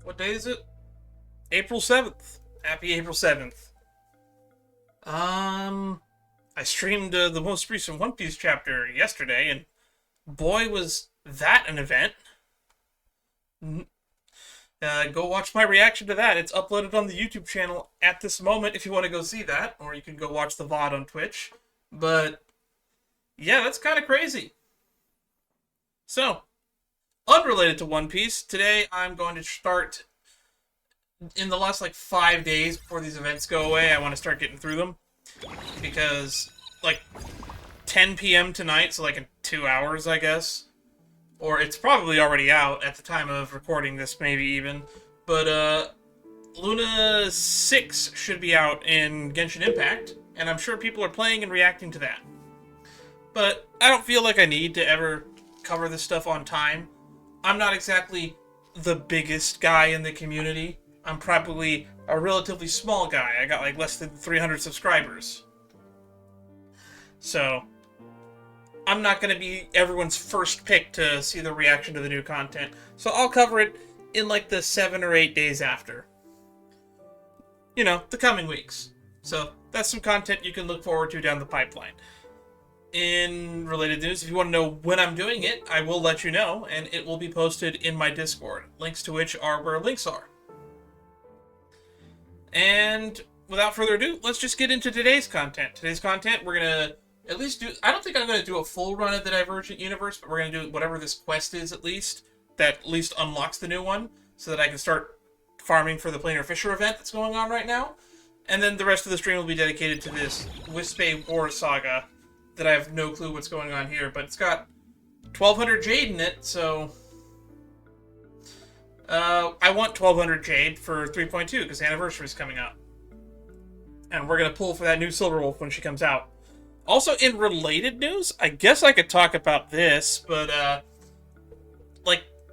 What day is it? April 7th. Happy April 7th. I streamed the most recent One Piece chapter yesterday, and boy, was that an event. Go watch my reaction to that. It's uploaded on the YouTube channel at this moment if you want to go see that, or you can go watch the VOD on Twitch. But, yeah, that's kind of crazy. So, unrelated to One Piece, today I'm going to start, in the last, 5 days before these events go away, I want to start getting through them. Because, 10 p.m. tonight, so in 2 hours, I guess. Or it's probably already out at the time of recording this, maybe even. But, Luna 6 should be out in Genshin Impact, and I'm sure people are playing and reacting to that. But I don't feel like I need to ever cover this stuff on time. I'm not exactly the biggest guy in the community. I'm probably a relatively small guy. I got less than 300 subscribers. So, I'm not going to be everyone's first pick to see the reaction to the new content. So I'll cover it in the 7 or 8 days after. You know, the coming weeks. So that's some content you can look forward to down the pipeline. In related news, if you want to know when I'm doing it, I will let you know, and it will be posted in my Discord, links to which are where links are. And without further ado, let's just get into today's content. Today's content, we're going to at least do... I don't think I'm going to do a full run of the Divergent universe, but we're going to do whatever this quest is, at least, that at least unlocks the new one, so that I can start farming for the Planar Fisher event that's going on right now. And then the rest of the stream will be dedicated to this Wispae War Saga, that I have no clue what's going on here, but it's got 1200 Jade in it, so... I want 1200 Jade for 3.2, because the anniversary is coming up. And we're going to pull for that new Silverwolf when she comes out. Also, in related news, I guess I could talk about this, but,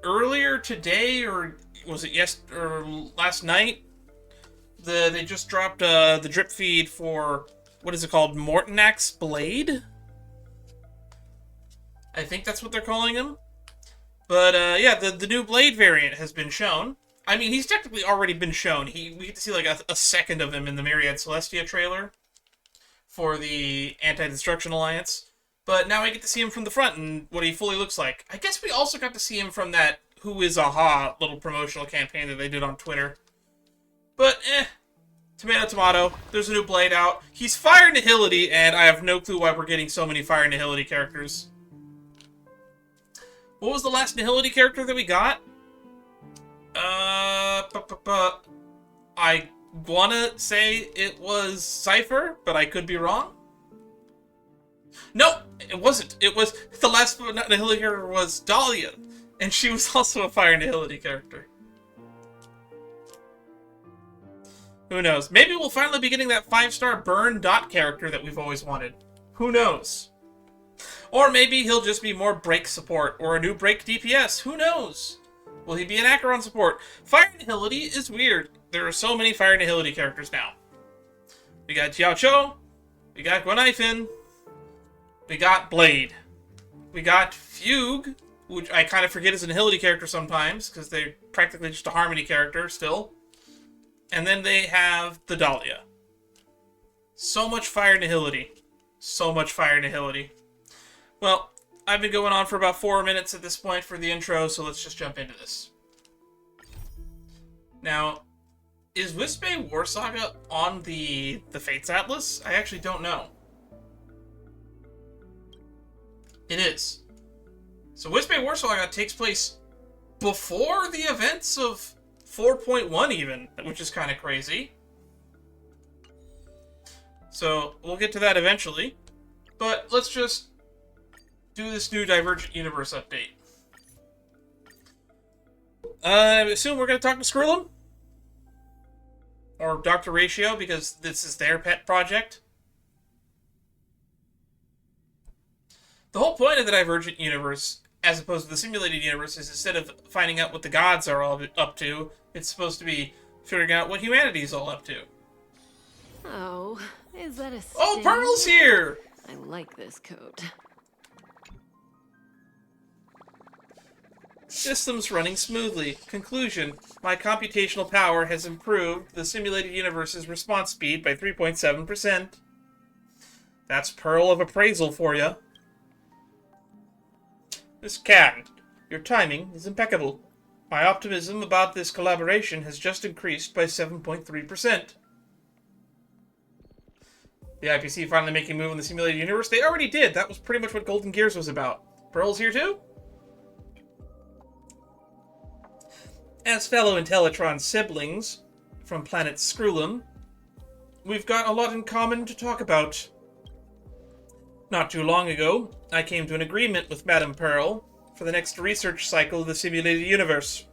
earlier today, or was it last night, they just dropped, the drip feed for, what is it called, Mortenax Blade? I think that's what they're calling him. But, yeah, the new Blade variant has been shown. I mean, he's technically already been shown. We get to see, a second of him in the Myriad Celestia trailer for the Anti-Destruction Alliance. But now I get to see him from the front and what he fully looks like. I guess we also got to see him from that Who Is Aha little promotional campaign that they did on Twitter. But, tomato, tomato. There's a new Blade out. He's Fire Nihility, and I have no clue why we're getting so many Fire Nihility characters. What was the last Nihility character that we got? I wanna say it was Cypher, but I could be wrong. No, it wasn't. It was, the last Nihility character was Dahlia, and she was also a Fire Nihility character. Who knows? Maybe we'll finally be getting that 5-star burn dot character that we've always wanted. Who knows? Or maybe he'll just be more break support, or a new break DPS. Who knows? Will he be an Acheron support? Fire Nihility is weird. There are so many Fire Nihility characters now. We got Tiao Cho. We got Guanifin. We got Blade. We got Fugue, which I kind of forget is a Nihility character sometimes, because they're practically just a Harmony character still. And then they have the Dahlia. So much Fire Nihility. So much Fire Nihility. Well, I've been going on for about 4 minutes at this point for the intro, so let's just jump into this. Now, is Wispae War Saga on the Fates Atlas? I actually don't know. It is. So Wispae War Saga takes place before the events of 4.1 even, which is kind of crazy. So, we'll get to that eventually. But let's just do this new Divergent Universe update. I assume we're going to talk to Skrillum? Or Dr. Ratio, because this is their pet project. The whole point of the Divergent Universe, as opposed to the simulated universe, is instead of finding out what the gods are all up to, it's supposed to be figuring out what humanity is all up to. Oh, is that a Oh, sting? Pearl's here! I like this coat. Systems running smoothly. Conclusion. My computational power has improved the simulated universe's response speed by 3.7%. That's Pearl of Appraisal for you. Miss Can, your timing is impeccable. My optimism about this collaboration has just increased by 7.3%. The IPC finally making a move in the simulated universe? They already did. That was pretty much what Golden Gears was about. Pearl's here too? As fellow Intellitron siblings from planet Screwlum, we've got a lot in common to talk about. Not too long ago, I came to an agreement with Madame Pearl for the next research cycle of the simulated universe.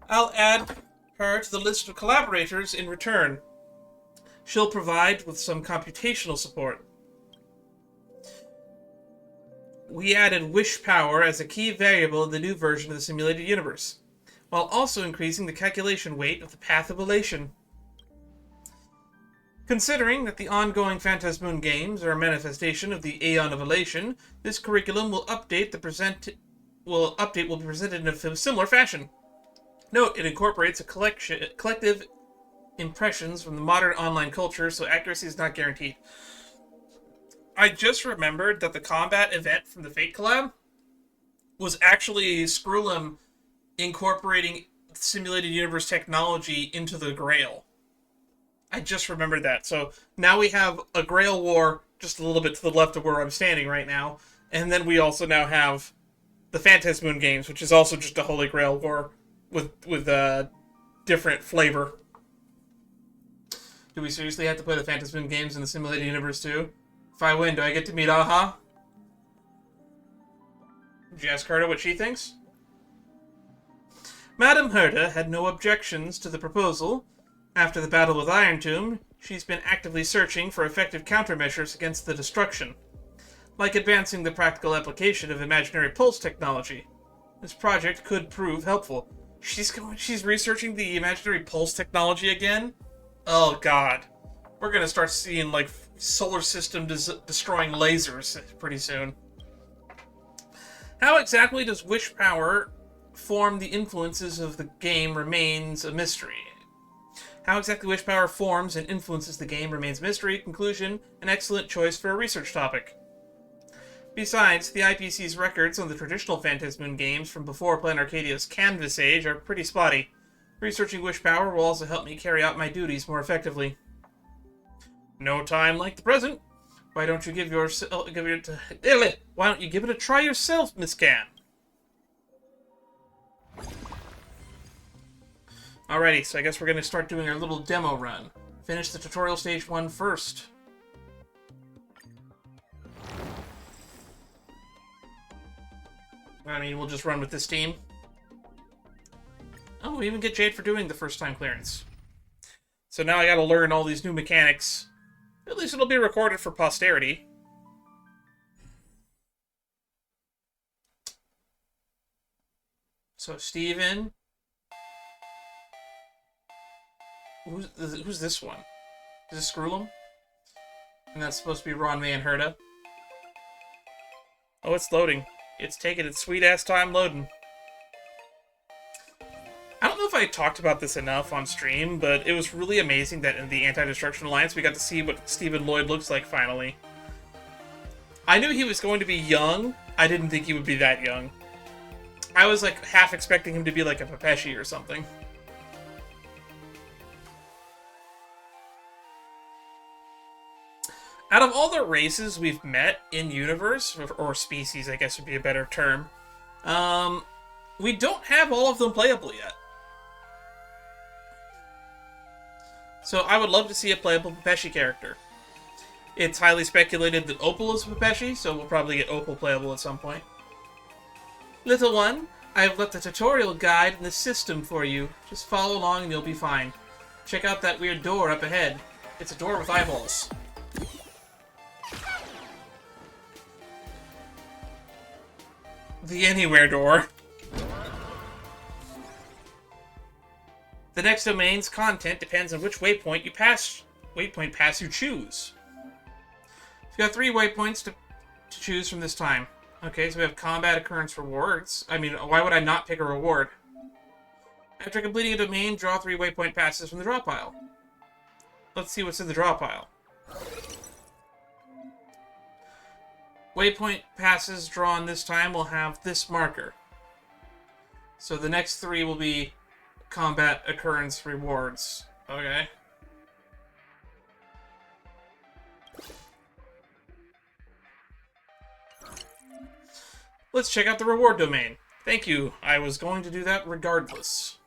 I'll add her to the list of collaborators in return. She'll provide with some computational support. We added wish power as a key variable in the new version of the simulated universe, while also increasing the calculation weight of the path of elation. Considering that the ongoing Phantasmoon games are a manifestation of the Aeon of Elation, this curriculum will will be presented in a similar fashion. Note, it incorporates a collective impressions from the modern online culture, so accuracy is not guaranteed. I just remembered that the combat event from the Fate collab was actually Screwlum incorporating simulated universe technology into the Grail. I just remembered that. So now we have a Grail War just a little bit to the left of where I'm standing right now, and then we also now have the Phantasmoon games, which is also just a Holy Grail War with a different flavor. Do we seriously have to play the Phantasmoon games in the simulated universe too? If I win, do I get to meet Aha? Did you ask Herta what she thinks? Madame Herta had no objections to the proposal. After the battle with Iron Tomb, she's been actively searching for effective countermeasures against the destruction, like advancing the practical application of imaginary pulse technology. This project could prove helpful. She's researching the imaginary pulse technology again? Oh god. We're gonna start seeing, like, solar system destroying lasers pretty soon. How exactly does wish power form the influences of the game remains a mystery. How exactly wish power forms and influences the game remains a mystery. Conclusion, an excellent choice for a research topic. Besides, the IPC's records on the traditional Phantasmoon games from before Plan Arcadia's Canvas Age are pretty spotty. Researching wish power will also help me carry out my duties more effectively. No time like the present. Why don't you give it a try yourself, Miss Can? Alrighty, so I guess we're going to start doing our little demo run. Finish the tutorial stage 1 first. I mean, we'll just run with this team. Oh, we even get Jade for doing the first time clearance. So now I gotta learn all these new mechanics. At least it'll be recorded for posterity. So, Steven. Who's this one? Is this Screwlum? And that's supposed to be Ron May and Herta. Oh, it's loading. It's taking its sweet-ass time loading. I don't know if I talked about this enough on stream, but it was really amazing that in the Anti-Destruction Alliance we got to see what Stephen Lloyd looks like finally. I knew he was going to be young. I didn't think he would be that young. I was like half expecting him to be like a Pepeshi or something. Out of all the races we've met in universe, or species I guess would be a better term, we don't have all of them playable yet. So I would love to see a playable Pepeshi character. It's highly speculated that Opal is Pepeshi, so we'll probably get Opal playable at some point. Little one, I've left a tutorial guide in the system for you. Just follow along and you'll be fine. Check out that weird door up ahead. It's a door with eyeballs. The Anywhere door. The next domain's content depends on which waypoint pass you choose. You've got 3 waypoints to choose from this time. Okay, so we have combat occurrence rewards. I mean, why would I not pick a reward? After completing a domain, draw 3 waypoint passes from the draw pile. Let's see what's in the draw pile. Waypoint passes drawn this time will have this marker. So the next 3 will be combat occurrence rewards. Okay. Let's check out the reward domain. Thank you. I was going to do that regardless.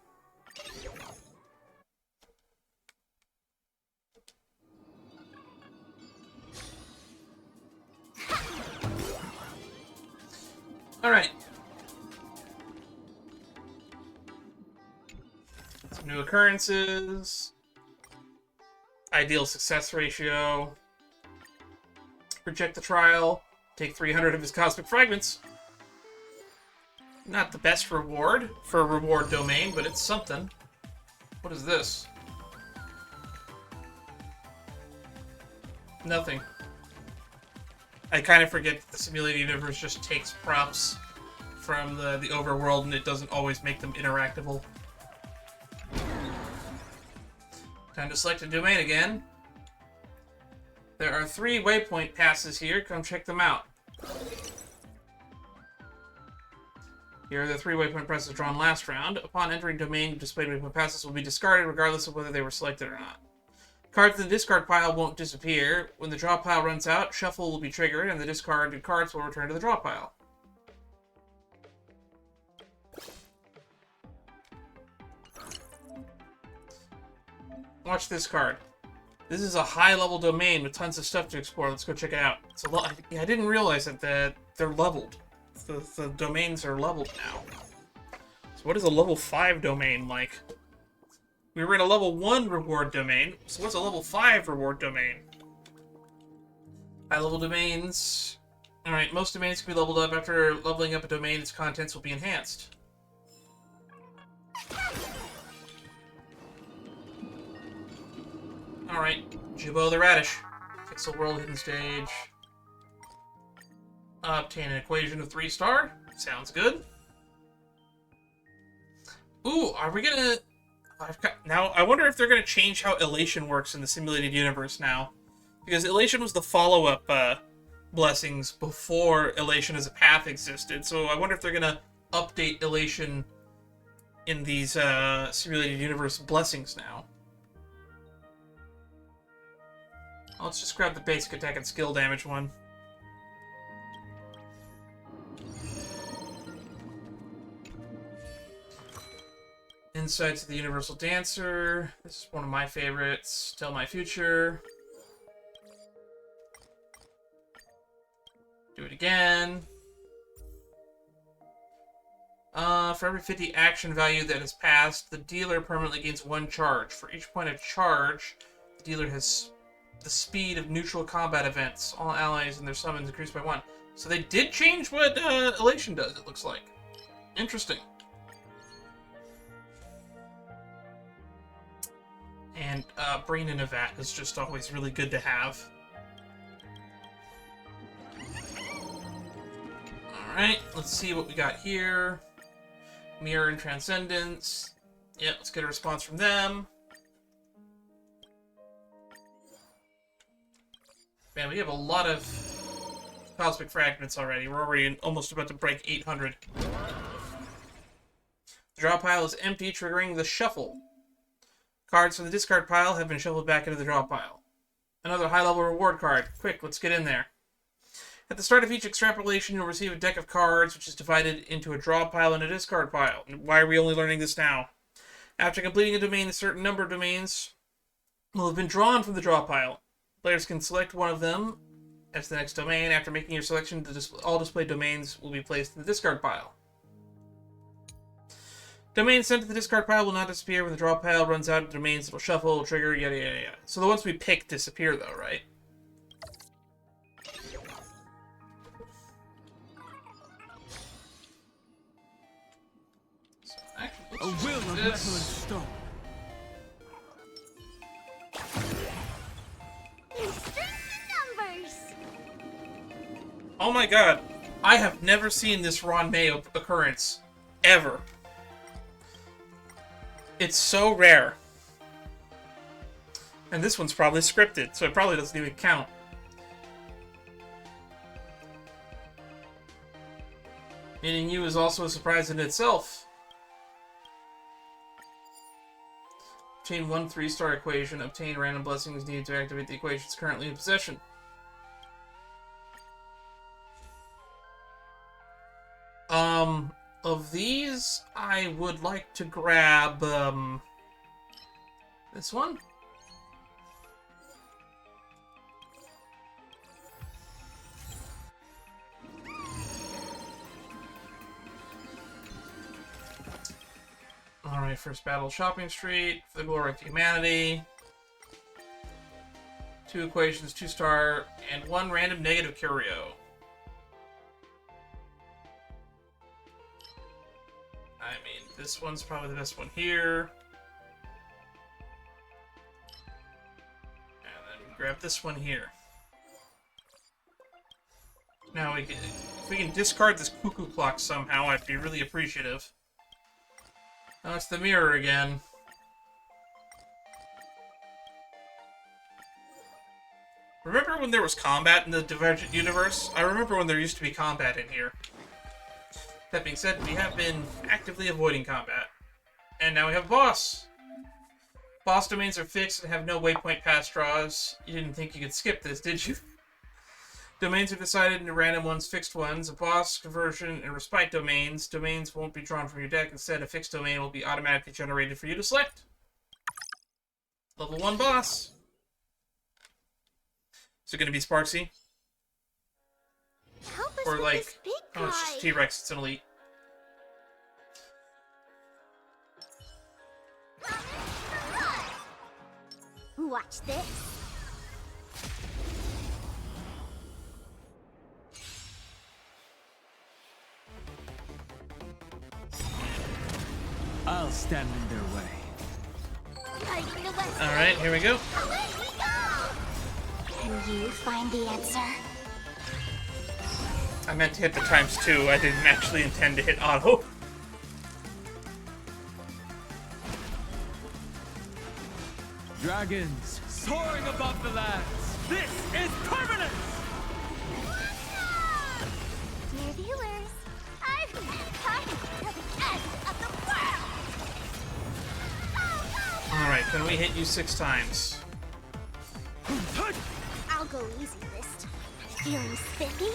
Alright. Some new occurrences. Ideal success ratio. Reject the trial. Take 300 of his cosmic fragments. Not the best reward for a reward domain, but it's something. What is this? Nothing. I kind of forget that the simulated universe just takes props from the overworld and it doesn't always make them interactable. Time to select a domain again. There are 3 waypoint passes here. Come check them out. Here are the 3 waypoint passes drawn last round. Upon entering domain, displayed waypoint passes will be discarded regardless of whether they were selected or not. Cards in the discard pile won't disappear. When the draw pile runs out, shuffle will be triggered, and the discarded cards will return to the draw pile. Watch this card. This is a high-level domain with tons of stuff to explore. Let's go check it out. It's a lot. I didn't realize that they're leveled. The domains are leveled now. So what is a level 5 domain like? We were in a level 1 reward domain, so what's a level 5 reward domain? High-level domains. Alright, most domains can be leveled up. After leveling up a domain, its contents will be enhanced. Alright, Jubbo the Radish. Pixel World Hidden Stage. Obtain an equation of 3-star. Sounds good. Ooh, are we gonna... Now, I wonder if they're gonna change how Elation works in the simulated universe now. Because Elation was the follow-up blessings before Elation as a path existed. So I wonder if they're gonna update Elation in these simulated universe blessings now. Let's just grab the basic attack and skill damage one. Insights of the Universal Dancer. This is one of my favorites. Tell my future. Do it again. For every 50 action value that is passed, the dealer permanently gains 1 charge. For each point of charge, the dealer has the speed of neutral combat events. All allies and their summons increased by 1. So they did change what Elation does, it looks like. Interesting. And Brain in a Vat is just always really good to have. Alright, let's see what we got here. Mirror and Transcendence. Yeah, let's get a response from them. Man, we have a lot of cosmic fragments already. We're already almost about to break 800. The draw pile is empty, triggering the shuffle. Cards from the discard pile have been shuffled back into the draw pile. Another high-level reward card. Quick, let's get in there. At the start of each extrapolation, you'll receive a deck of cards, which is divided into a draw pile and a discard pile. Why are we only learning this now? After completing a domain, a certain number of domains will have been drawn from the draw pile. Players can select one of them as the next domain. After making your selection, all displayed domains will be placed in the discard pile. Domains sent to the discard pile will not disappear when the draw pile runs out of domains. It'll shuffle, it'll trigger, yada yada yada. So the ones we pick disappear though, right? So actually, A will of metal and stone. Instant numbers. Oh my god. I have never seen this Ron May occurrence. Ever. It's so rare. And this one's probably scripted, so it probably doesn't even count. Meeting you is also a surprise in itself. Obtain 1 3-star equation. Obtain random blessings needed to activate the equations currently in possession. Of these, I would like to grab, this one? Alright, first battle, Shopping Street, for the glory of humanity. 2 equations, 2-star, and 1 random negative curio. I mean, this one's probably the best one here. And then grab this one here. Now, if we can discard this cuckoo clock somehow, I'd be really appreciative. Now it's the mirror again. Remember when there was combat in the Divergent universe? I remember when there used to be combat in here. That being said, we have been actively avoiding combat. And now we have a boss. Boss domains are fixed and have no waypoint pass draws. You didn't think you could skip this, did you? Domains are decided into random ones, fixed ones. A boss, conversion, and respite domains. Domains won't be drawn from your deck. Instead, a fixed domain will be automatically generated for you to select. Level 1 boss. Is it going to be Sparksy? Or like, oh, it's just T-Rex, it's an elite. Watch this. I'll stand in their way. Alright, here we go. Can you find the answer? I meant to hit the ×2. I didn't actually intend to hit auto. Dragons soaring above the lands. This is permanence! Dear viewers, I've come to the end of the world! Alright, can we hit you 6 times? I'll go easy this time. Feeling spiffy?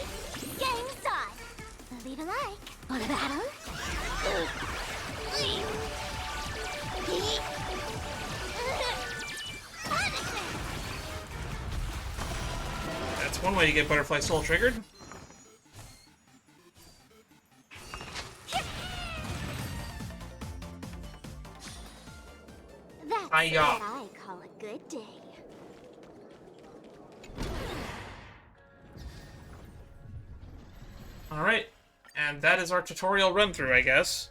Game's on! Leave a like. Want a battle? That's one way to get Butterfly Soul triggered. That's what Hi-ya. I call a good day. Alright, and that is our tutorial run-through, I guess.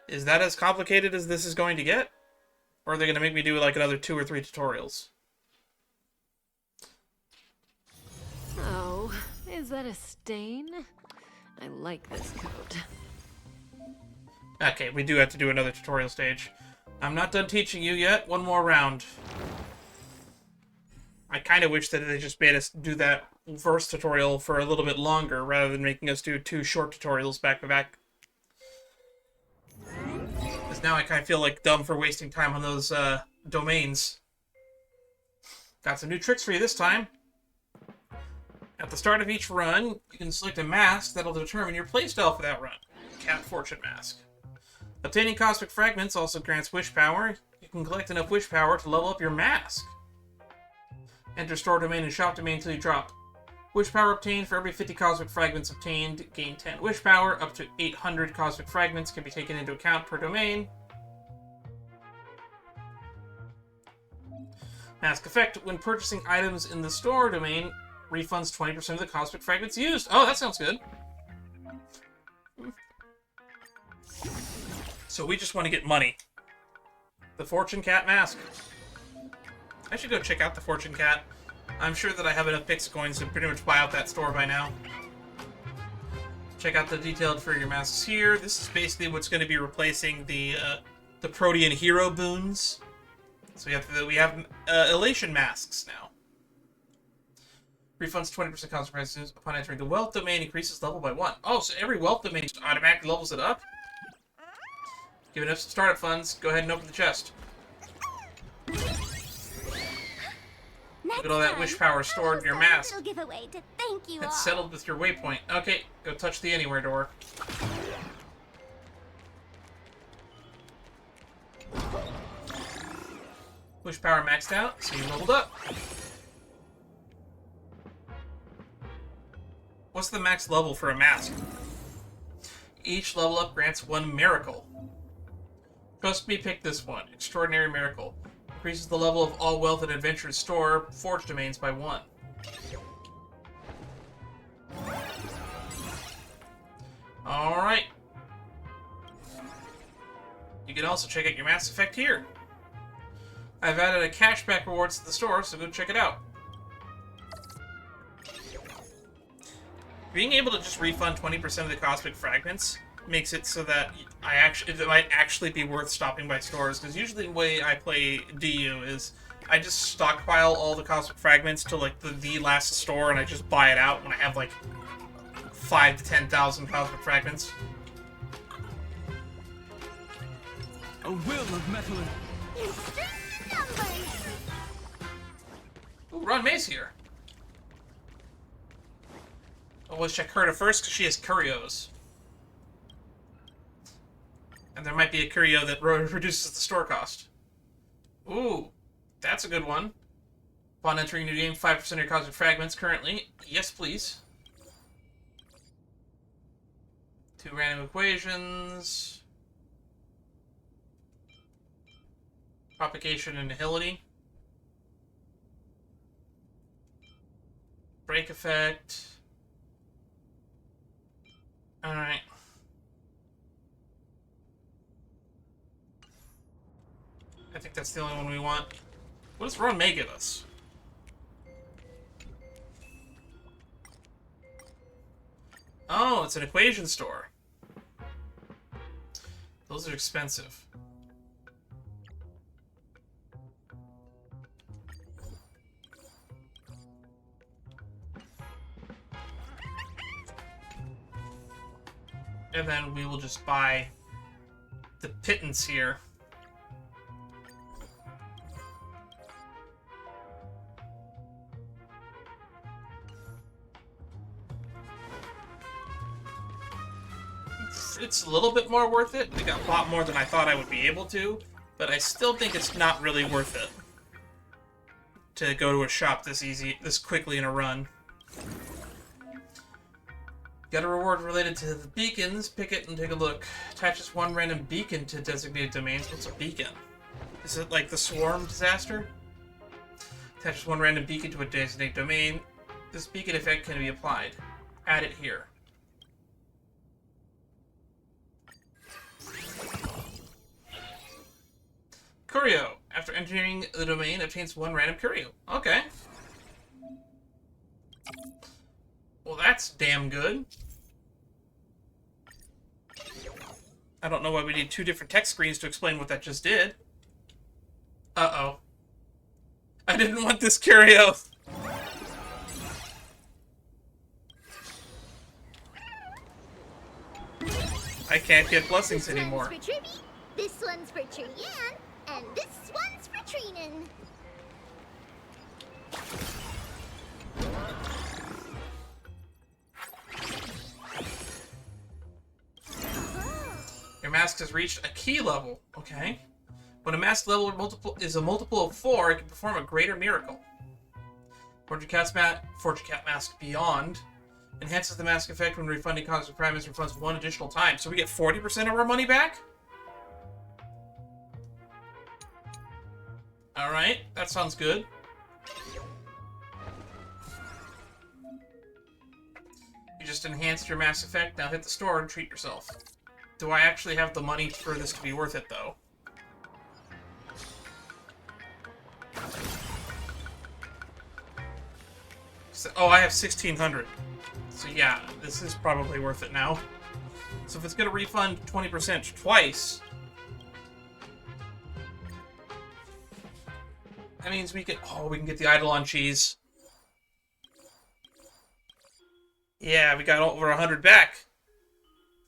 Is that as complicated as this is going to get? Or are they going to make me do like another 2 or 3 tutorials? Oh, is that a stain? I like this coat. Okay, we do have to do another tutorial stage. I'm not done teaching you yet. One more round. I kind of wish that they just made us do that first tutorial for a little bit longer, rather than making us do 2 short tutorials back to back. Because now I kind of feel like dumb for wasting time on those domains. Got some new tricks for you this time. At the start of each run, you can select a mask that'll determine your playstyle for that run. Cat Fortune Mask. Obtaining Cosmic Fragments also grants wish power. You can collect enough wish power to level up your mask. Enter store domain and shop domain until you drop. Wish power obtained for every 50 Cosmic Fragments obtained. Gain 10 wish power. Up to 800 Cosmic Fragments can be taken into account per domain. Mask effect. When purchasing items in the store domain, refunds 20% of the Cosmic Fragments used. Oh, that sounds good. So we just want to get money. The Fortune Cat Mask. I should go check out the Fortune Cat. I'm sure that I have enough Pix coins to pretty much buy out that store by now. Check out the detailed for your masks here. This is basically what's going to be replacing the Protean hero boons. So we have elation masks now. Refunds 20% cost prices upon entering the wealth domain, increases level by 1. Oh, so every wealth domain just automatically levels it up? Giving us some startup funds. Go ahead and open the chest. Look at all that wish power stored in your mask. Little giveaway to thank you all. It's settled with your waypoint. Okay, go touch the anywhere door. Wish power maxed out, so you leveled up. What's the max level for a mask? Each level up grants 1 miracle. Trust me, pick this one. Extraordinary Miracle. Increases the level of all wealth and adventure store forge domains by 1. Alright. You can also check out your Mass Effect here. I've added a cashback rewards to the store, so go check it out. Being able to just refund 20% of the cosmic fragments makes it so that it might actually be worth stopping by stores, because usually the way I play DU is I just stockpile all the cosmic fragments to like the last store, and I just buy it out when I have like 5,000 to 10,000 cosmic fragments. A will of metal. Ooh, Ron May's here. Always check Herta first, because she has curios. And there might be a curio that reduces the store cost. Ooh, that's a good one. Upon entering a new game, 5% of your cosmic fragments currently. Yes, please. 2 random equations. Propagation and nihility. Break effect. Alright. I think that's the only one we want. What does Ron May give us? Oh, it's an equation store. Those are expensive. And then we will just buy the pittance here. It's a little bit more worth it. I got a lot more than I thought I would be able to, but I still think it's not really worth it to go to a shop this quickly in a run. Got a reward related to the beacons. Pick it and take a look. Attaches 1 random beacon to designated domains. What's a beacon? Is it like the swarm disaster? Attaches 1 random beacon to a designated domain. This beacon effect can be applied. Add it here. Curio. After entering the domain, obtains 1 random curio. Okay. Well, that's damn good. I don't know why we need 2 different text screens to explain what that just did. Uh-oh. I didn't want this curio. I can't get blessings anymore. This one's for Tribby, this one's for Trian, and this one's for Treenan. Your mask has reached a key level. Okay. When a mask level is a multiple of 4, it can perform a greater miracle. Fortune Cat Mask Beyond enhances the mask effect when refunding cosmic fragments refunds 1 additional time. So we get 40% of our money back? Alright, that sounds good. You just enhanced your mask effect. Now hit the store and treat yourself. Do I actually have the money for this to be worth it, though? So, oh, I have 1,600. So yeah, this is probably worth it now. So if it's going to refund 20% twice, that means we can... Oh, we can get the Eidolon cheese. Yeah, we got over 100 back.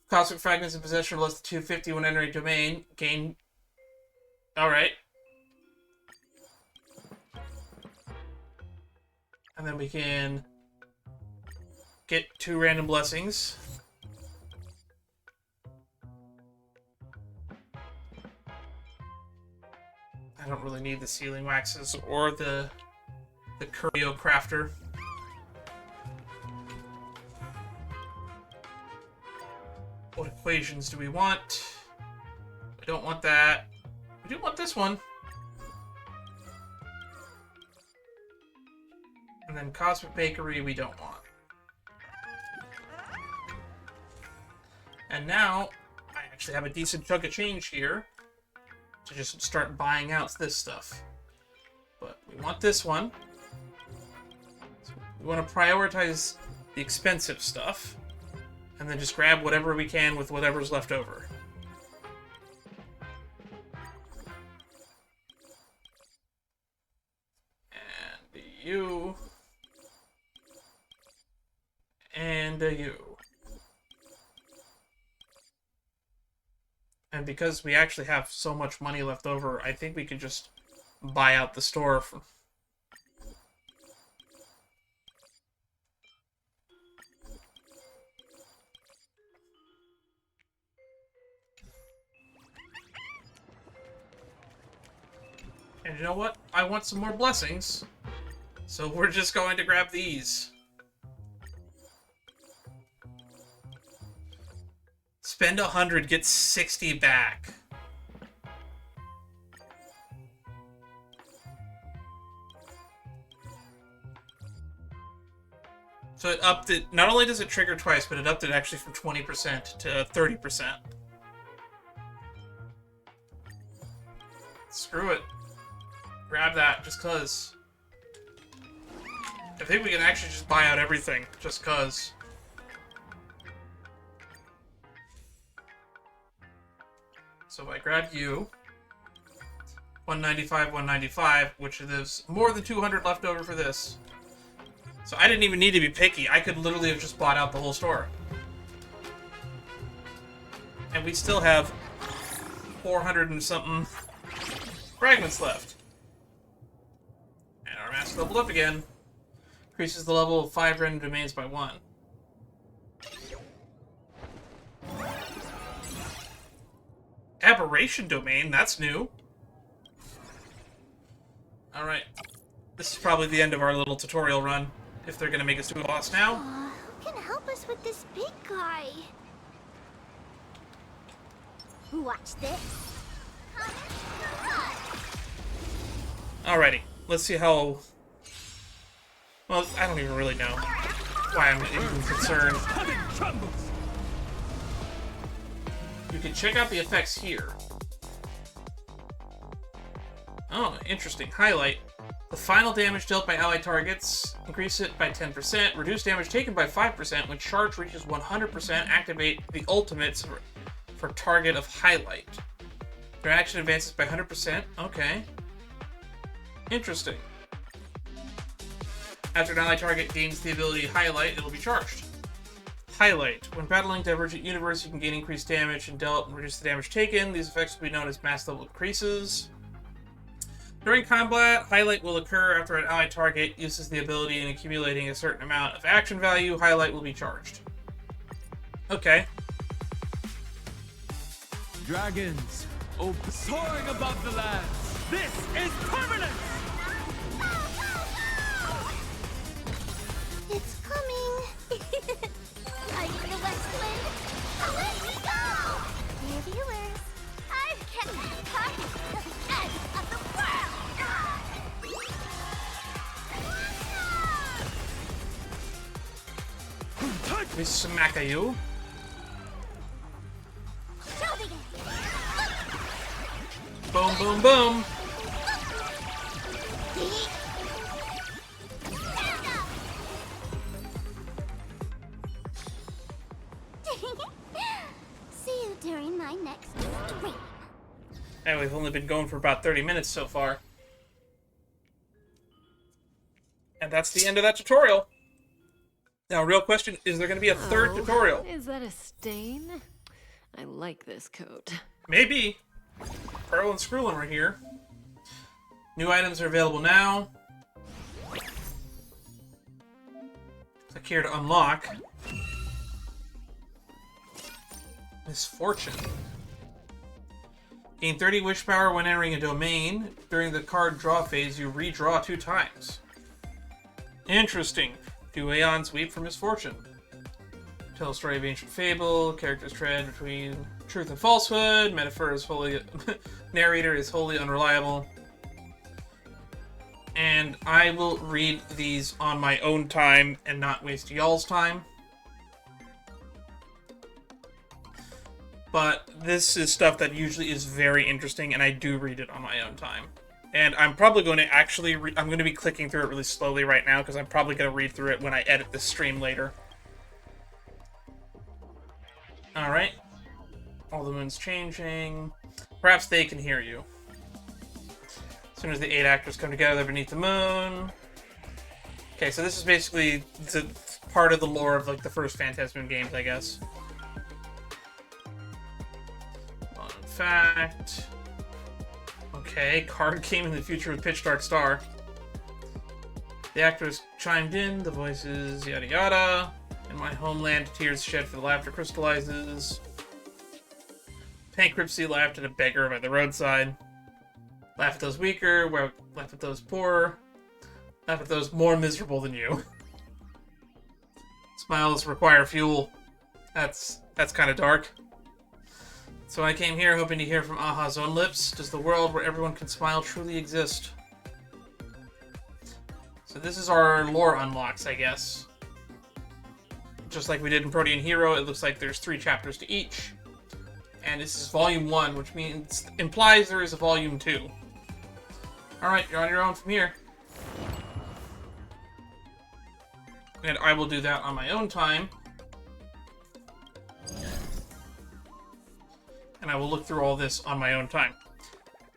Cosmic fragments in possession of less than 250 when entering domain. Gain... Alright. And then we can get 2 random blessings. I don't really need the sealing waxes or the Curio Crafter. What equations do we want? We don't want that. We do want this one. And then Cosmic Bakery we don't want. And now, I actually have a decent chunk of change here to just start buying out this stuff. But we want this one. So we want to prioritize the expensive stuff, and then just grab whatever we can with whatever's left over. And you. And you. And because we actually have so much money left over, I think we could just buy out the store for... And you know what? I want some more blessings. So we're just going to grab these. Spend 100, get 60 back. So it upped it. Not only does it trigger twice, but it upped it actually from 20% to 30%. Screw it. Grab that, just cause. I think we can actually just buy out everything, just cause. So if I grab you, 195, 195, which there's more than 200 left over for this. So I didn't even need to be picky. I could literally have just bought out the whole store. And we still have 400 and something fragments left. And our mask leveled up again. Increases the level of 5 random domains by 1. Aberration domain, that's new. Alright. This is probably the end of our little tutorial run, if they're gonna make us do a boss now. Who can help us with this big guy? Watch this. Alrighty, let's see how... Well, I don't even really know why I'm even concerned. You can check out the effects here. Oh, interesting. Highlight. The final damage dealt by allied targets, increase it by 10%. Reduce damage taken by 5%. When charge reaches 100%, activate the ultimates for target of highlight. Their action advances by 100%. Okay. Interesting. After an allied target gains the ability highlight, it'll be charged. Highlight. When battling Divergent Universe, you can gain increased damage and dealt and reduce the damage taken. These effects will be known as mass level increases. During combat, highlight will occur after an allied target uses the ability and accumulating a certain amount of action value. Highlight will be charged. Okay. Dragons, soaring above the lands. This is permanent! It's coming. Are you the West Wind? Away we go! Dear viewers, I've kept this party to the edge of the world! We smack at you. Show me it. Boom, boom, boom. I've only been going for about 30 minutes so far. And that's the end of that tutorial. Now, real question, is there going to be a third tutorial? Is that a stain? I like this coat. Maybe. Pearl and Skrulin are here. New items are available now. Click here to unlock. Misfortune. Gain 30 wish power when entering a domain. During the card draw phase, you redraw 2 times. Interesting. Do Aeon's Weep for Misfortune. Tell a story of ancient fable. Characters tread between truth and falsehood. Metaphor is wholly... narrator is wholly unreliable. And I will read these on my own time and not waste y'all's time. But this is stuff that usually is very interesting, and I do read it on my own time. And I'm probably going to actually... I'm going to be clicking through it really slowly right now, because I'm probably going to read through it when I edit this stream later. Alright. All the moon's changing. Perhaps they can hear you. As soon as the 8 actors come together beneath the moon. Okay, so this is basically the part of the lore of like the first Phantasm games, I guess. Fun fact. Okay, card game in the future with Pitch Dark Star. The actors chimed in, the voices, yada yada. In my homeland, tears shed for the laughter crystallizes. Bankruptcy laughed at a beggar by the roadside. Laugh at those weaker, laugh at those poorer. Laugh at those more miserable than you. Smiles require fuel. That's kind of dark. So I came here hoping to hear from Aha's own lips. Does the world where everyone can smile truly exist? So this is our lore unlocks, I guess. Just like we did in Protean Hero, it looks like there's 3 chapters to each. And this is Volume 1, which implies there is a Volume 2. Alright, you're on your own from here. And I will do that on my own time. And I will look through all this on my own time.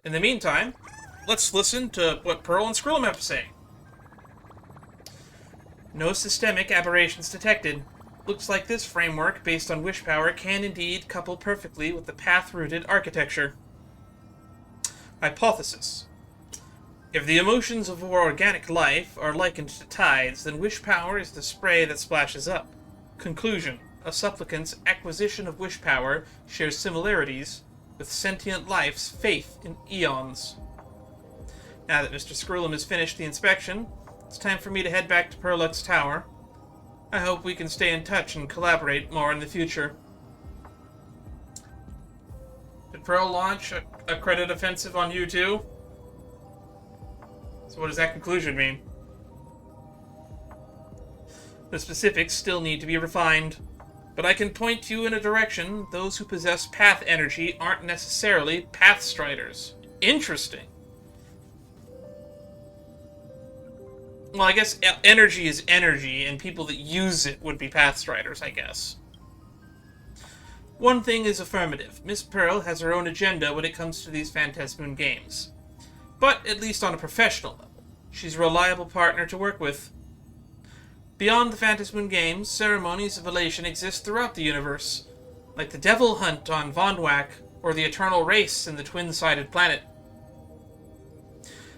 In the meantime, let's listen to what Pearl and Skrulin have to say. No systemic aberrations detected. Looks like this framework, based on wish power, can indeed couple perfectly with the path-rooted architecture. Hypothesis. If the emotions of organic life are likened to tides, then wish power is the spray that splashes up. Conclusion. A supplicant's acquisition of wish power shares similarities with sentient life's faith in eons. Now that Mr. Skrulin has finished the inspection, it's time for me to head back to Perlux Tower. I hope we can stay in touch and collaborate more in the future. Did Pearl launch a credit offensive on you too? So what does that conclusion mean? The specifics still need to be refined. But I can point you in a direction. Those who possess path energy aren't necessarily pathstriders. Interesting. Well, I guess energy is energy, and people that use it would be pathstriders, I guess. One thing is affirmative. Miss Pearl has her own agenda when it comes to these Phantasmoon games. But, at least on a professional level, she's a reliable partner to work with. Beyond the Phantasmoon games, ceremonies of elation exist throughout the universe, like the Devil Hunt on Vondwak, or the Eternal Race in the Twin-Sided Planet.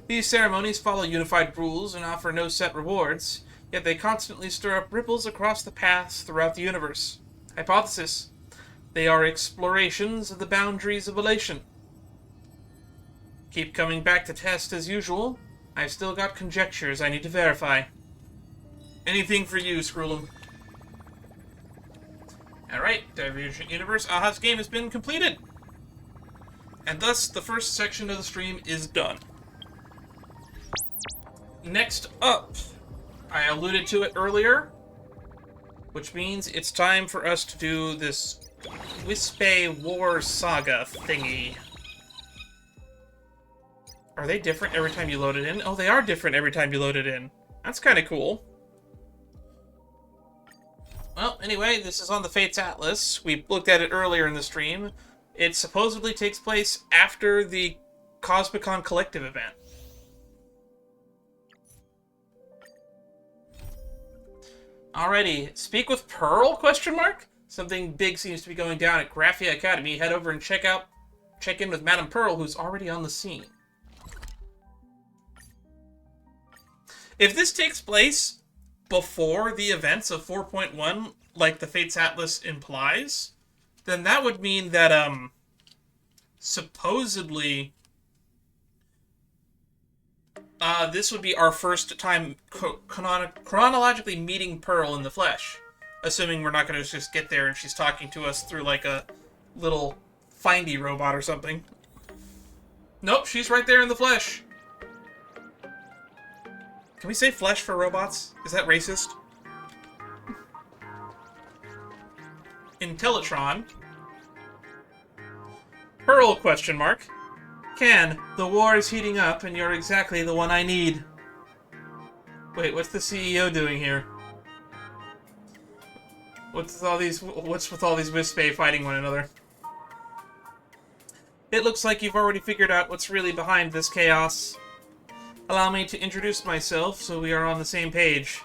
These ceremonies follow unified rules and offer no set rewards, yet they constantly stir up ripples across the paths throughout the universe. Hypothesis. They are explorations of the boundaries of elation. Keep coming back to test as usual. I've still got conjectures I need to verify. Anything for you, Skrulin. Alright, Divergent Universe, Aha's game has been completed. And thus, the first section of the stream is done. Next up, I alluded to it earlier, which means it's time for us to do this Wispae War Saga thingy. Are they different every time you load it in? Oh, they are different every time you load it in. That's kind of cool. Well, anyway, this is on the Fates Atlas. We looked at it earlier in the stream. It supposedly takes place after the Cosmicon Collective event. Alrighty, speak with Pearl? Question mark. Something big seems to be going down at Graphia Academy. Head over and check in with Madame Pearl, who's already on the scene. If this takes place before the events of 4.1, like the Fates Atlas implies, then that would mean that, supposedly, this would be our first time chronologically meeting Pearl in the flesh. Assuming we're not going to just get there and she's talking to us through, like, a little findy robot or something. Nope, she's right there in the flesh. Can we say flesh for robots? Is that racist? Intellitron. Pearl, question mark. Can, the war is heating up and you're exactly the one I need. Wait, what's the CEO doing here? What's with all these Wispae fighting one another? It looks like you've already figured out what's really behind this chaos. Allow me to introduce myself so we are on the same page.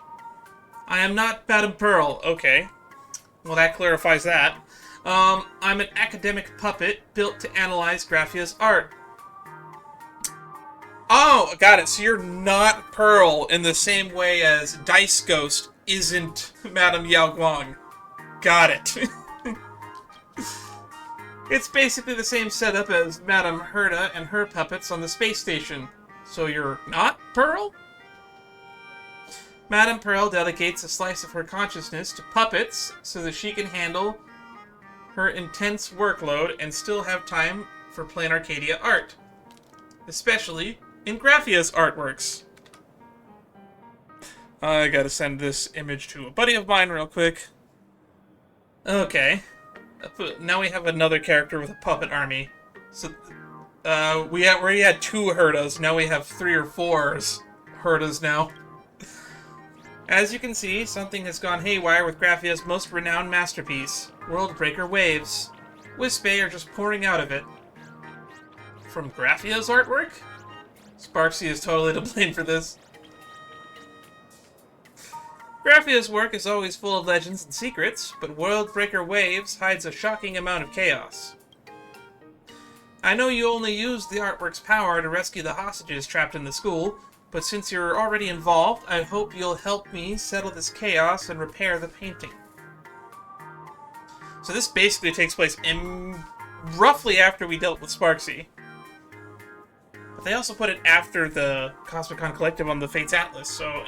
I am not Madame Pearl. Okay. Well, that clarifies that. I'm an academic puppet built to analyze Graphia's art. Oh, got it. So you're not Pearl in the same way as Dice Ghost isn't Madame Yao Guang. Got it. It's basically the same setup as Madame Herta and her puppets on the space station. So you're not Pearl? Madame Pearl delegates a slice of her consciousness to puppets so that she can handle her intense workload and still have time for plain Arcadia art. Especially in Graphia's artworks. I gotta send this image to a buddy of mine real quick. Okay. Now we have another character with a puppet army. So, we already had 2 Hertas, now we have 3 or 4 Hertas now. As you can see, something has gone haywire with Graphia's most renowned masterpiece, Worldbreaker Waves. Wispae are just pouring out of it. From Graphia's artwork? Sparksy is totally to blame for this. Graphia's work is always full of legends and secrets, but Worldbreaker Waves hides a shocking amount of chaos. I know you only used the artwork's power to rescue the hostages trapped in the school, but since you're already involved, I hope you'll help me settle this chaos and repair the painting. So this basically takes place roughly after we dealt with Sparksy. But they also put it after the Cosmicon Collective on the Fates Atlas, so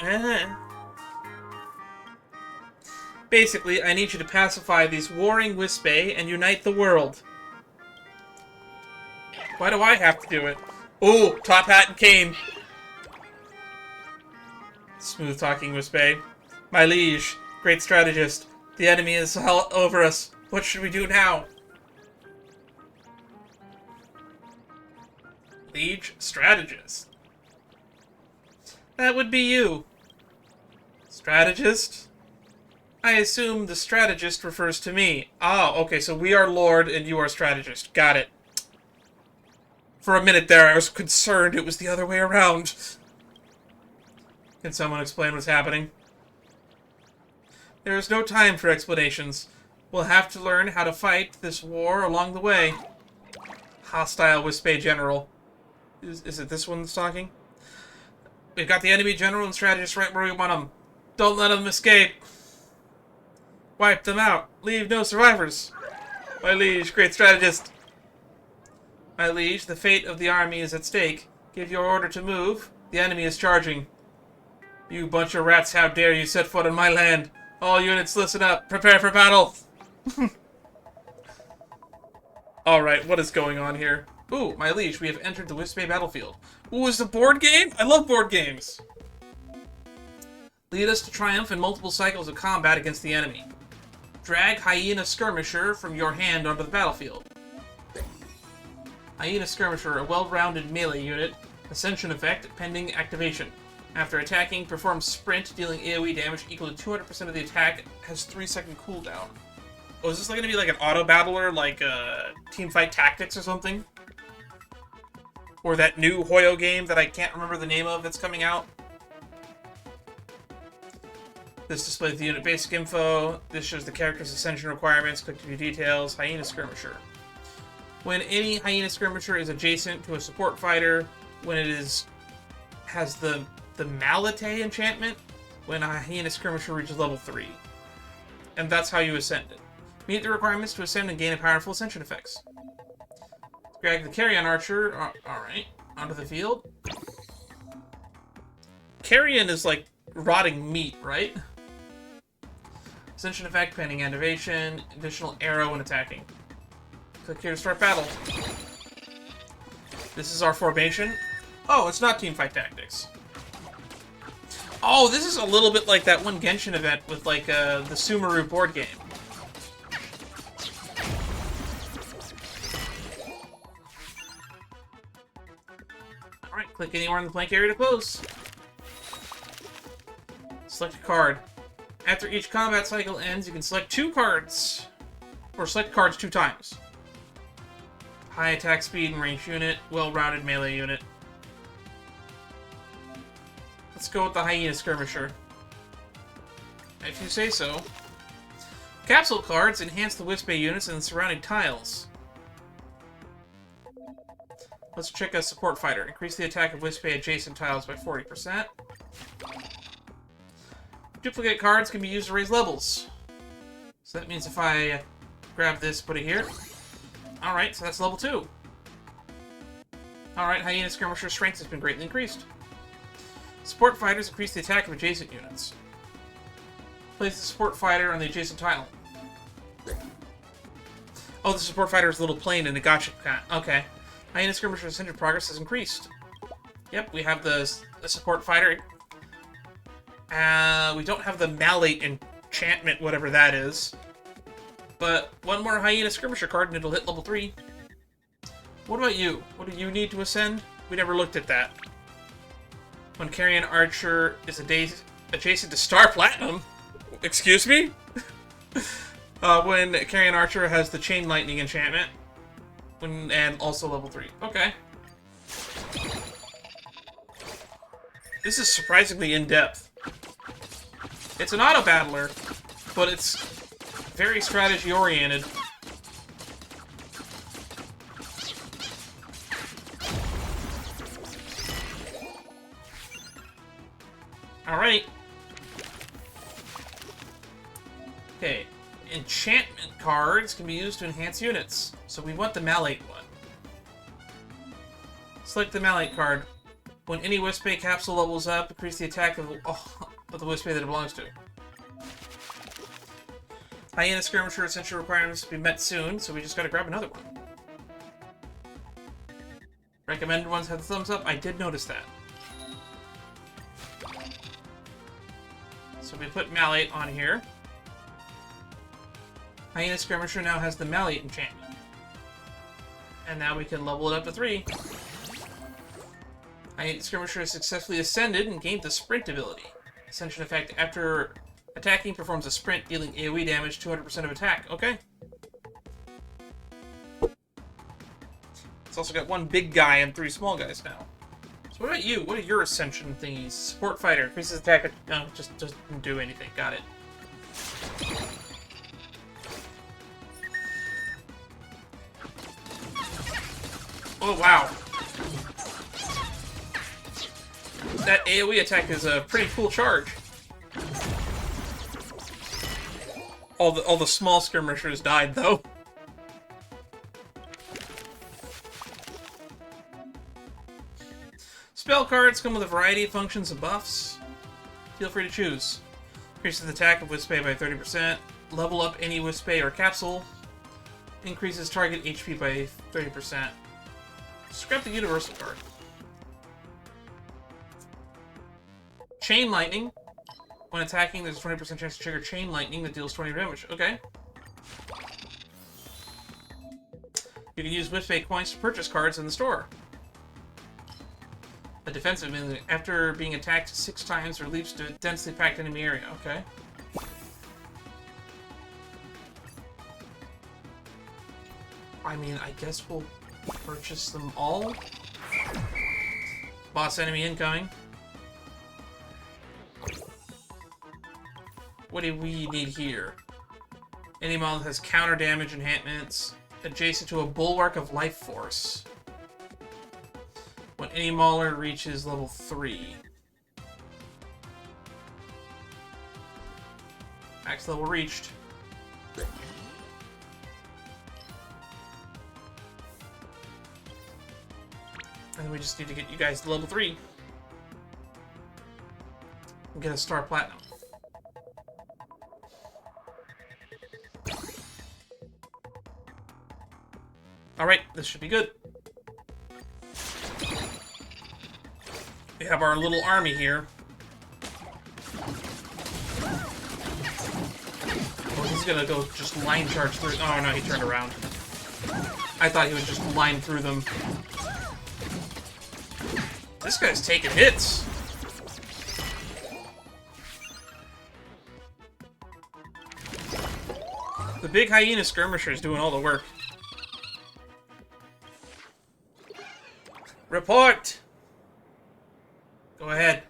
Basically, I need you to pacify these warring Wispae and unite the world. Why do I have to do it? Ooh, Top Hat and Cane. Smooth talking Wispae. My liege, great strategist. The enemy is all over us. What should we do now? Liege strategist. That would be you. Strategist? I assume the strategist refers to me. Ah, okay, so we are Lord and you are strategist. Got it. For a minute there, I was concerned it was the other way around. Can someone explain what's happening? There is no time for explanations. We'll have to learn how to fight this war along the way. Hostile Wispae General. Is it this one that's talking? We've got the enemy general and strategist right where we want them. Don't let them escape. Wipe them out. Leave no survivors. My liege, great strategist. My liege, the fate of the army is at stake. Give your order to move. The enemy is charging. You bunch of rats, how dare you set foot on my land. All units, listen up. Prepare for battle. Alright, what is going on here? Ooh, my liege, we have entered the Wispae battlefield. Ooh, is it a board game? I love board games. Lead us to triumph in multiple cycles of combat against the enemy. Drag Hyena Skirmisher from your hand onto the battlefield. Hyena Skirmisher, a well-rounded melee unit. Ascension effect, pending activation. After attacking, perform sprint, dealing AoE damage equal to 200% of the attack, has 3-second cooldown. Oh, is this going to be like an auto-battler, like Teamfight Tactics or something? Or that new Hoyo game that I can't remember the name of that's coming out. This displays the unit basic info. This shows the character's ascension requirements. Click to view details. Hyena Skirmisher. When any Hyena Skirmisher is adjacent to a support fighter, when it has the Malate enchantment, when a Hyena Skirmisher reaches level 3. And that's how you ascend it. Meet the requirements to ascend and gain powerful ascension effects. Drag the Carrion Archer, alright, onto the field. Carrion is like rotting meat, right? Ascension effect, pending activation, additional arrow when attacking. Click here to start battle. This is our formation. Oh, it's not teamfight tactics. Oh, this is a little bit like that one Genshin event with like the Sumeru board game. Alright, click anywhere in the blank area to close. Select a card. After each combat cycle ends, you can select 2 cards. Or select cards 2 times. High attack speed and range unit, well-rounded melee unit. Let's go with the Hyena Skirmisher. If you say so. Capsule cards enhance the Wispae units and the surrounding tiles. Let's check a support fighter. Increase the attack of Wispae adjacent tiles by 40%. Duplicate cards can be used to raise levels. So that means if I grab this, put it here. Alright, so that's level 2. Alright, Hyena Skirmisher's strength has been greatly increased. Support fighters increase the attack of adjacent units. Place the support fighter on the adjacent tile. Oh, the support fighter's little plane in a gotcha. Okay. Hyena Skirmisher's ascension progress has increased. Yep, we have the support fighter. We don't have the Malate enchantment, whatever that is. But one more Hyena Skirmisher card and it'll hit level 3. What about you? What do you need to ascend? We never looked at that. When Carrion Archer is adjacent to Star Platinum. Excuse me? When Carrion Archer has the Chain Lightning enchantment. And also level 3. Okay. This is surprisingly in-depth. It's an auto-battler, but it's very strategy-oriented. Alright. Okay. Enchantment cards can be used to enhance units. So we want the Malate one. Select the Malate card. When any Wispae capsule levels up, increase the attack of the Wispae that it belongs to. Hyena Skirmisher essential requirements to be met soon, so we just gotta grab another one. Recommended ones have the thumbs up. I did notice that. So we put Malate on here. Hyena Skirmisher now has the Malate enchantment. And now we can level it up to 3. Hyena Skirmisher has successfully ascended and gained the Sprint ability. Ascension effect after attacking performs a sprint, dealing AoE damage, 200% of attack. Okay. It's also got 1 big guy and 3 small guys now. So what about you? What are your ascension thingies? Support fighter. Increases attack. No, just doesn't do anything. Got it. Oh, wow. That AoE attack is a pretty cool charge. All the small skirmishers died, though. Spell cards come with a variety of functions and buffs. Feel free to choose. Increases the attack of Wispae by 30%. Level up any Wispae or capsule. Increases target HP by 30%. Scrap the universal card. Chain Lightning. When attacking, there's a 20% chance to trigger Chain Lightning that deals 20 damage. Okay. You can use Wispae coins to purchase cards in the store. A defensive melee. After being attacked 6 times or leaps to a densely packed enemy area. Okay. I mean, I guess we'll purchase them all. Boss enemy incoming. What do we need here? Any model has counter damage enhancements adjacent to a bulwark of life force. When any mauler reaches level 3. Max level reached. And then we just need to get you guys to level 3. And get a star platinum. Alright, this should be good. We have our little army here. Oh, he's gonna go just line charge through. Oh no, he turned around. I thought he would just line through them. This guy's taking hits. The big hyena skirmisher is doing all the work. Report! Go ahead.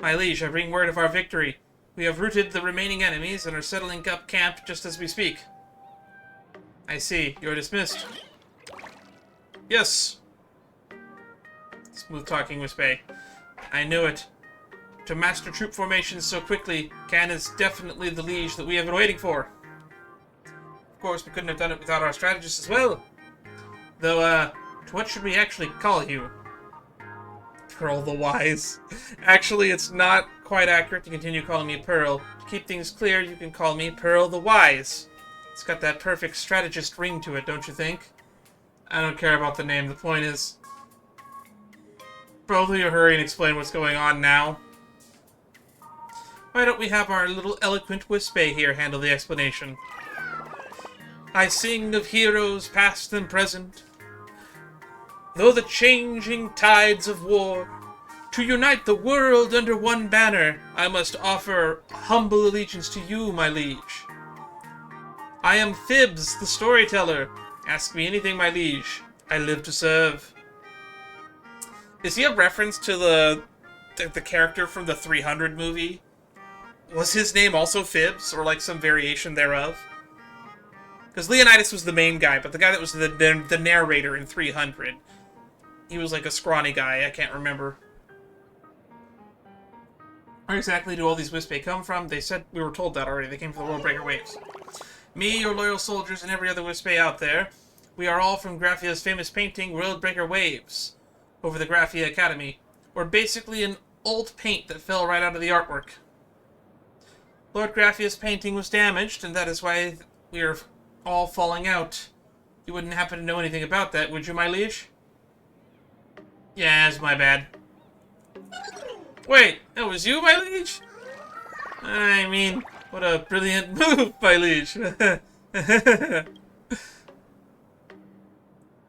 My liege, I bring word of our victory. We have routed the remaining enemies and are settling up camp just as we speak. I see. You're dismissed. Yes. Smooth talking, Wispae. I knew it. To master troop formations so quickly, Can is definitely the liege that we have been waiting for. Of course, we couldn't have done it without our strategist as well. Though, what should we actually call you? Pearl the Wise. Actually, it's not quite accurate to continue calling me Pearl. To keep things clear, you can call me Pearl the Wise. It's got that perfect strategist ring to it, don't you think? I don't care about the name. The point is, both of you hurry and explain what's going on now. Why don't we have our little eloquent Wispae here handle the explanation? I sing of heroes past and present, though the changing tides of war, to unite the world under one banner, I must offer humble allegiance to you, my liege. I am Phibbs, the storyteller. Ask me anything, my liege. I live to serve. Is he a reference to the character from the 300 movie? Was his name also Phibbs, or like some variation thereof? Because Leonidas was the main guy, but the guy that was the narrator in 300, he was like a scrawny guy. I can't remember. Where exactly do all these Wispae come from? They said we were told that already. They came from the Worldbreaker Waves. Me, your loyal soldiers, and every other Wispae out there, we are all from Graphia's famous painting, Worldbreaker Waves, over the Graphia Academy. We're basically an old paint that fell right out of the artwork. Lord Graphia's painting was damaged, and that is why we are all falling out. You wouldn't happen to know anything about that, would you, my liege? Yeah, it's my bad. Wait, that was you, my liege? I mean, what a brilliant move, my liege.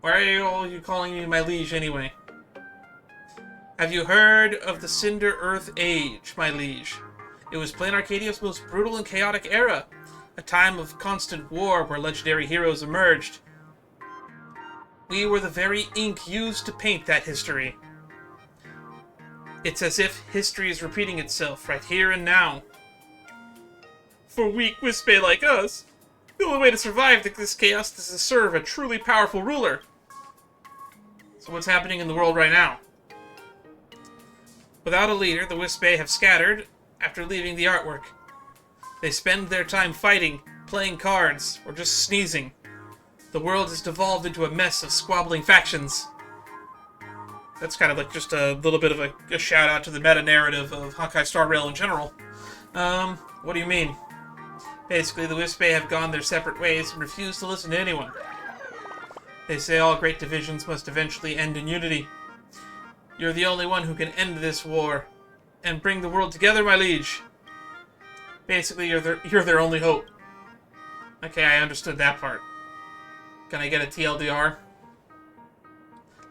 Why are you calling me my liege anyway? Have you heard of the Cinder Earth Age, my liege? It was Plain Arcadia's most brutal and chaotic era, a time of constant war where legendary heroes emerged. We were the very ink used to paint that history. It's as if history is repeating itself right here and now. For weak Wispae like us, the only way to survive this chaos is to serve a truly powerful ruler. So what's happening in the world right now? Without a leader, the Wispae have scattered after leaving the artwork. They spend their time fighting, playing cards, or just sneezing. The world has devolved into a mess of squabbling factions. That's kind of like just a little bit of a shout out to the meta-narrative of Honkai Star Rail in general. What do you mean? Basically, the Wispae have gone their separate ways and refuse to listen to anyone. They say all great divisions must eventually end in unity. You're the only one who can end this war and bring the world together, my liege. Basically, you're their only hope. Okay, I understood that part. Can I get a TLDR?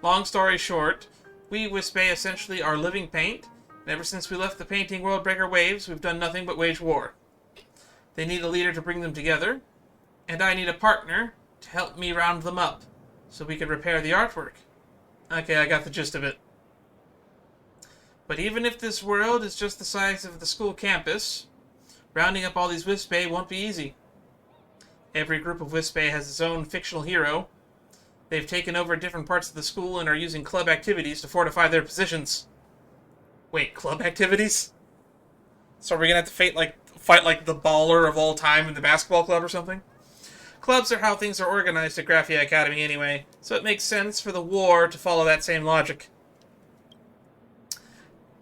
Long story short, we Wispae essentially are living paint, and ever since we left the painting Worldbreaker Waves, we've done nothing but wage war. They need a leader to bring them together, and I need a partner to help me round them up, so we can repair the artwork. Okay, I got the gist of it. But even if this world is just the size of the school campus, rounding up all these Wispae won't be easy. Every group of Wispae has its own fictional hero. They've taken over different parts of the school and are using club activities to fortify their positions. Wait, club activities? So are we gonna have to fight like the baller of all time in the basketball club or something? Clubs are how things are organized at Graphia Academy anyway, so it makes sense for the war to follow that same logic.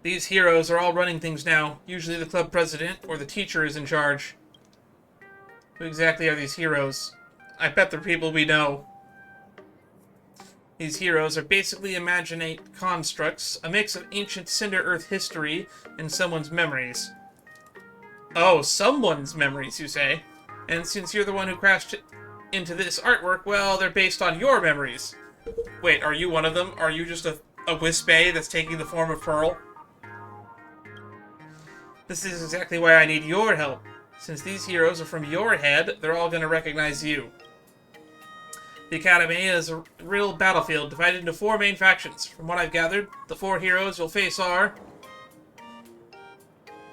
These heroes are all running things now. Usually the club president or the teacher is in charge. Who exactly are these heroes? I bet they're people we know. These heroes are basically imaginate constructs, a mix of ancient Cinder Earth history and someone's memories. Oh, someone's memories, you say? And since you're the one who crashed into this artwork, well, they're based on your memories. Wait, are you one of them? Are you just a Wispae that's taking the form of Pearl? This is exactly why I need your help. Since these heroes are from your head, they're all going to recognize you. The Academy is a real battlefield, divided into 4 main factions. From what I've gathered, the 4 heroes you'll face are...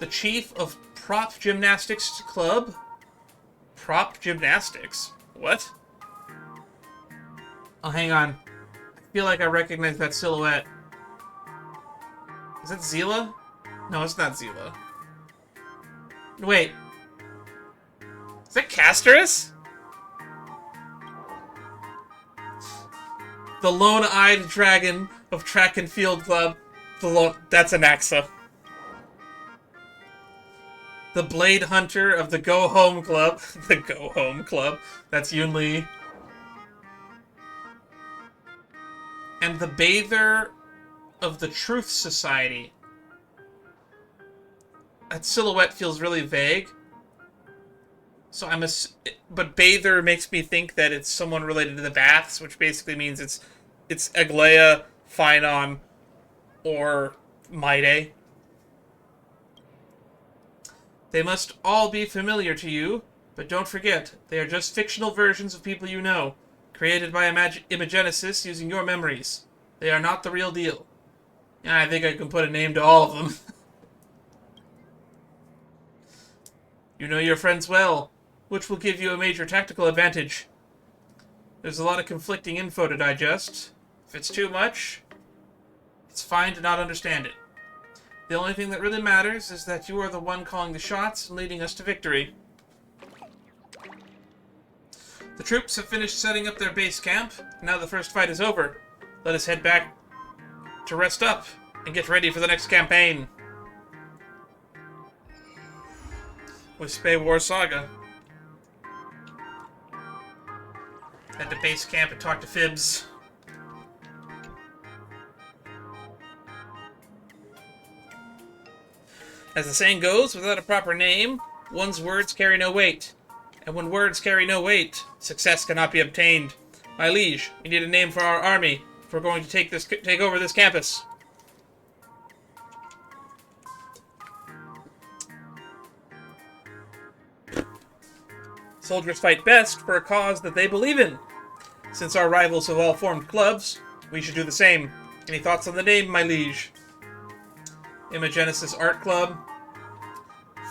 the Chief of Prop Gymnastics Club. Prop Gymnastics? What? Oh, hang on. I feel like I recognize that silhouette. Is that Zila? No, it's not Zila. Wait. Is that Casterus? The lone-eyed dragon of Track and Field Club. That's Anaxa. The Blade Hunter of the Go Home Club. The Go Home Club. That's Yun Li. And the Bather of the Truth Society. That silhouette feels really vague. So but Bather makes me think that it's someone related to the baths, which basically means it's Aglaia, Phynon, or Maide. They must all be familiar to you, but don't forget, they are just fictional versions of people you know, created by Imagenesis using your memories. They are not the real deal. Yeah, I think I can put a name to all of them. You know your friends well, which will give you a major tactical advantage. There's a lot of conflicting info to digest. If it's too much, it's fine to not understand it. The only thing that really matters is that you are the one calling the shots and leading us to victory. The troops have finished setting up their base camp. Now the first fight is over. Let us head back to rest up and get ready for the next campaign. Wispae War Saga. Head to base camp and talk to Fibs. As the saying goes, without a proper name, one's words carry no weight. And when words carry no weight, success cannot be obtained. My liege, we need a name for our army if we're going to take over this campus. Soldiers fight best for a cause that they believe in. Since our rivals have all formed clubs, we should do the same. Any thoughts on the name, my liege? Imagenesis Art Club,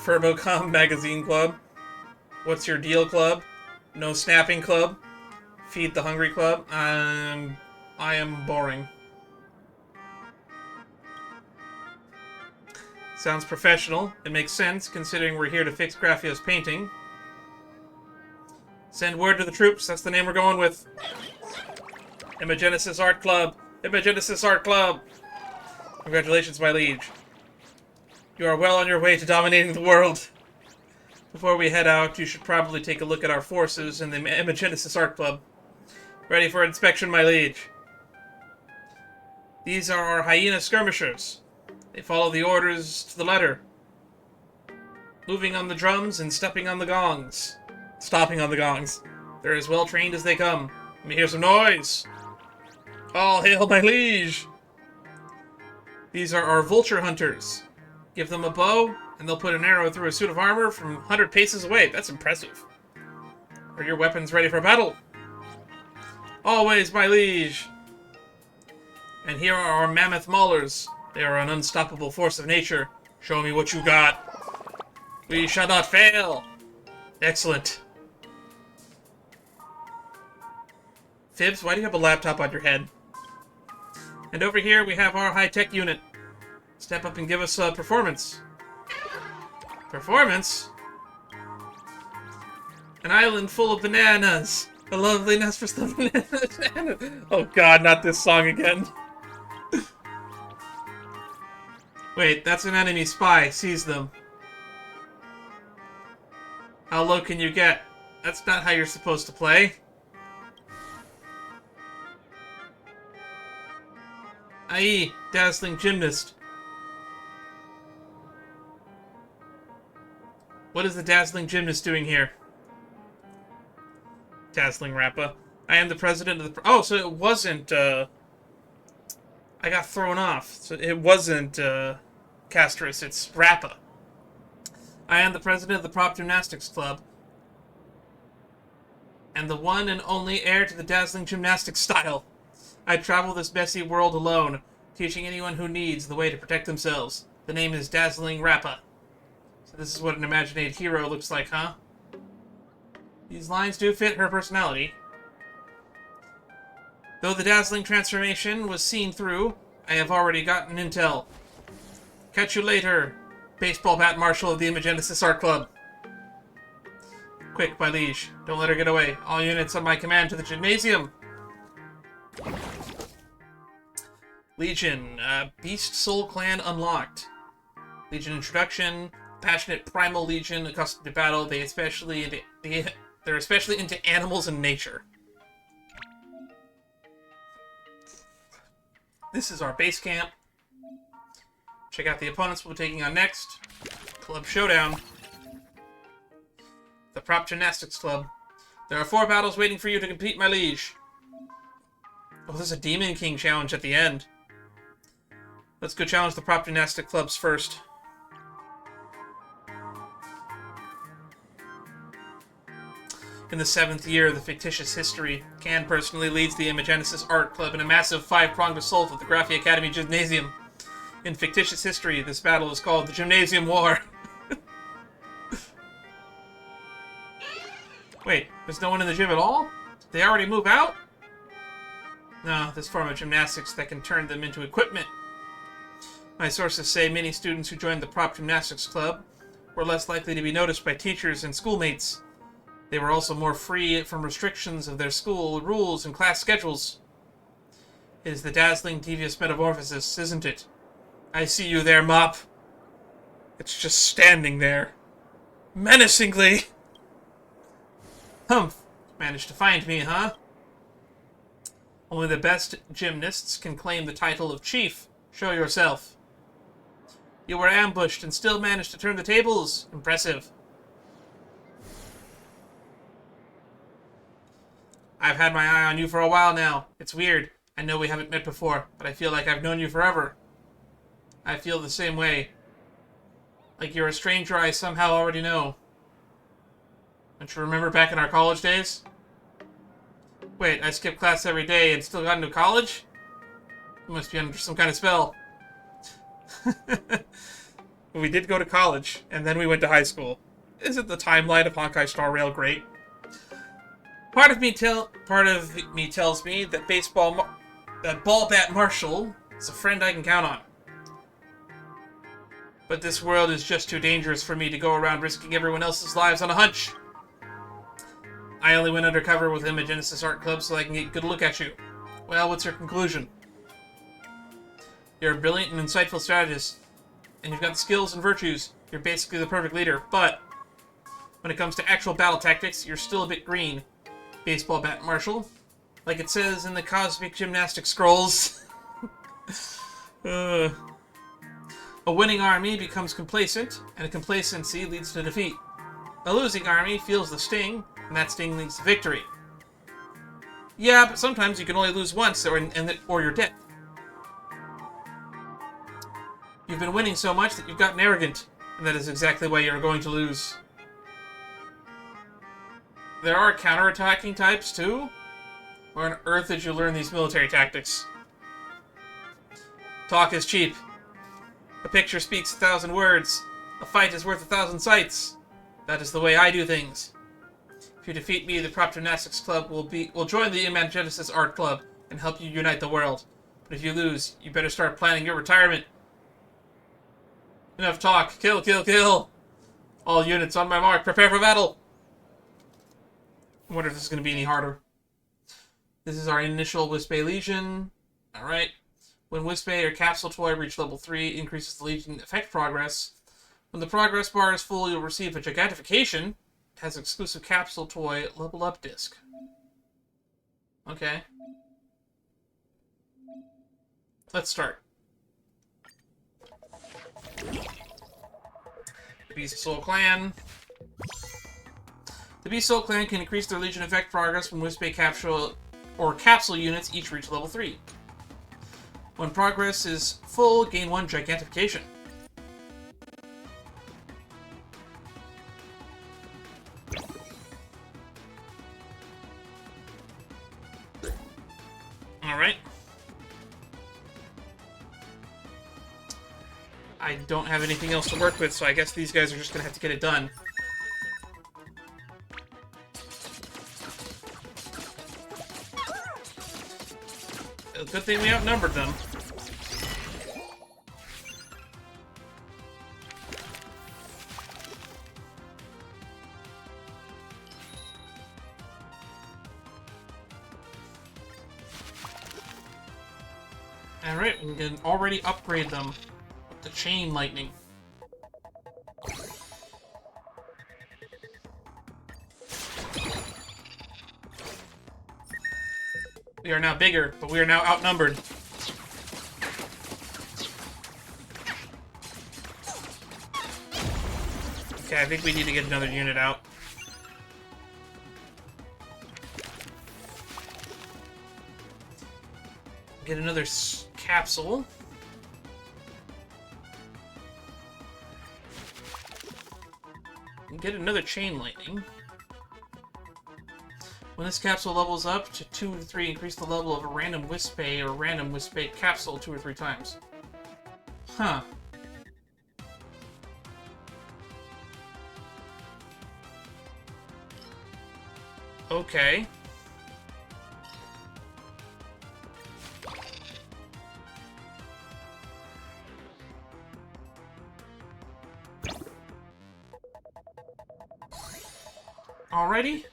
Firmocom Magazine Club, What's Your Deal Club, No Snapping Club, Feed the Hungry Club. I am boring. Sounds professional. It makes sense, considering we're here to fix Graffia's painting. Send word to the troops, that's the name we're going with. Imagenesis Art Club! Imagenesis Art Club! Congratulations, my liege. You are well on your way to dominating the world. Before we head out, you should probably take a look at our forces in the Imagenesis Art Club. Ready for inspection, my liege. These are our hyena skirmishers. They follow the orders to the letter. Moving on the drums and stepping on the gongs. Stopping on the gongs. They're as well trained as they come. Let me hear some noise. All hail, my liege. These are our vulture hunters. Give them a bow, and they'll put an arrow through a suit of armor from 100 paces away. That's impressive. Are your weapons ready for battle? Always, my liege. And here are our mammoth maulers. They are an unstoppable force of nature. Show me what you got. We shall not fail. Excellent. Fibs, why do you have a laptop on your head? And over here we have our high-tech unit. Step up and give us a performance. Performance? An island full of bananas. A lovely nest for some bananas. Oh god, not this song again. Wait, that's an enemy spy. Seize them. How low can you get? That's not how you're supposed to play. Aye, dazzling gymnast. What is the dazzling gymnast doing here? Dazzling Rappa. I am the president of the... Oh, so it wasn't, I got thrown off. So it wasn't, Castris, it's Rappa. I am the president of the Prop Gymnastics Club. And the one and only heir to the dazzling gymnastics style. I travel this messy world alone, teaching anyone who needs the way to protect themselves. The name is Dazzling Rappa. So this is what an imaginate hero looks like, huh? These lines do fit her personality. Though the dazzling transformation was seen through, I have already gotten intel. Catch you later, baseball bat marshal of the Imagenesis Art Club. Quick, my liege. Don't let her get away. All units on my command to the gymnasium. Legion, Beast Soul Clan unlocked. Legion introduction, passionate primal legion accustomed to battle. They're especially into animals and nature. This is our base camp. Check out the opponents we'll be taking on next. Club Showdown. The Prop Gymnastics Club. There are 4 battles waiting for you to complete, my liege. Oh, there's a Demon King challenge at the end. Let's go challenge the Prop Gymnastic Clubs first. In the 7th year of the fictitious history, Can personally leads the Imagenesis Art Club in a massive 5-pronged assault at the Graphi Academy Gymnasium. In fictitious history, this battle is called the Gymnasium War. Wait, there's no one in the gym at all? Did they already move out? No, this form of gymnastics that can turn them into equipment. My sources say many students who joined the Prop Gymnastics Club were less likely to be noticed by teachers and schoolmates. They were also more free from restrictions of their school rules and class schedules. It is the dazzling, devious metamorphosis, isn't it? I see you there, Mop. It's just standing there. Menacingly! Humph. Managed to find me, huh? Only the best gymnasts can claim the title of chief. Show yourself. You were ambushed and still managed to turn the tables. Impressive. I've had my eye on you for a while now. It's weird. I know we haven't met before, but I feel like I've known you forever. I feel the same way. Like you're a stranger I somehow already know. Don't you remember back in our college days? Wait, I skipped class every day and still got into college? You must be under some kind of spell. We did go to college, and then we went to high school. Isn't the timeline of Honkai Star Rail great? Part of me tells me that Ball Bat Marshall is a friend I can count on. But this world is just too dangerous for me to go around risking everyone else's lives on a hunch. I only went undercover with Imagenesis Art Club so I can get a good look at you. Well, what's your conclusion? You're a brilliant and insightful strategist, and you've got the skills and virtues. You're basically the perfect leader, but when it comes to actual battle tactics, you're still a bit green. Baseball Bat Marshal. Like it says in the Cosmic Gymnastic Scrolls. A winning army becomes complacent, and a complacency leads to defeat. A losing army feels the sting, and that sting leads to victory. Yeah, but sometimes you can only lose once, or you're dead. You've been winning so much that you've gotten arrogant, and that is exactly why you're going to lose. There are counterattacking types, too? Where on earth did you learn these military tactics? Talk is cheap. A picture speaks 1,000 words. A fight is worth 1,000 sights. That is the way I do things. If you defeat me, the Prop Gymnastics Club will join the Imagenesis Art Club and help you unite the world. But if you lose, you better start planning your retirement. Enough talk. Kill, kill, kill. All units on my mark. Prepare for battle. I wonder if this is going to be any harder. This is our initial Wispae Legion. Alright. When Wispae or Capsule Toy reach level 3, it increases the Legion effect progress. When the progress bar is full, you'll receive a Gigantification. It has exclusive Capsule Toy level up disc. Okay. Let's start. Beast Soul Clan. The Beast Soul Clan can increase their Legion effect progress when Wispae capsule or capsule units each reach level 3. When progress is full, gain 1 Gigantification. Alright. I don't have anything else to work with, so I guess these guys are just going to have to get it done. Good thing we outnumbered them. Alright, we can already upgrade them with the Chain Lightning. We are now bigger, but we are now outnumbered. Okay, I think we need to get another unit out. Get another capsule. And get another Chain Lightning. When this capsule levels up to 2 or 3, increase the level of a random Wispae or random Wispae capsule 2 or 3 times. Huh. Okay. Alrighty.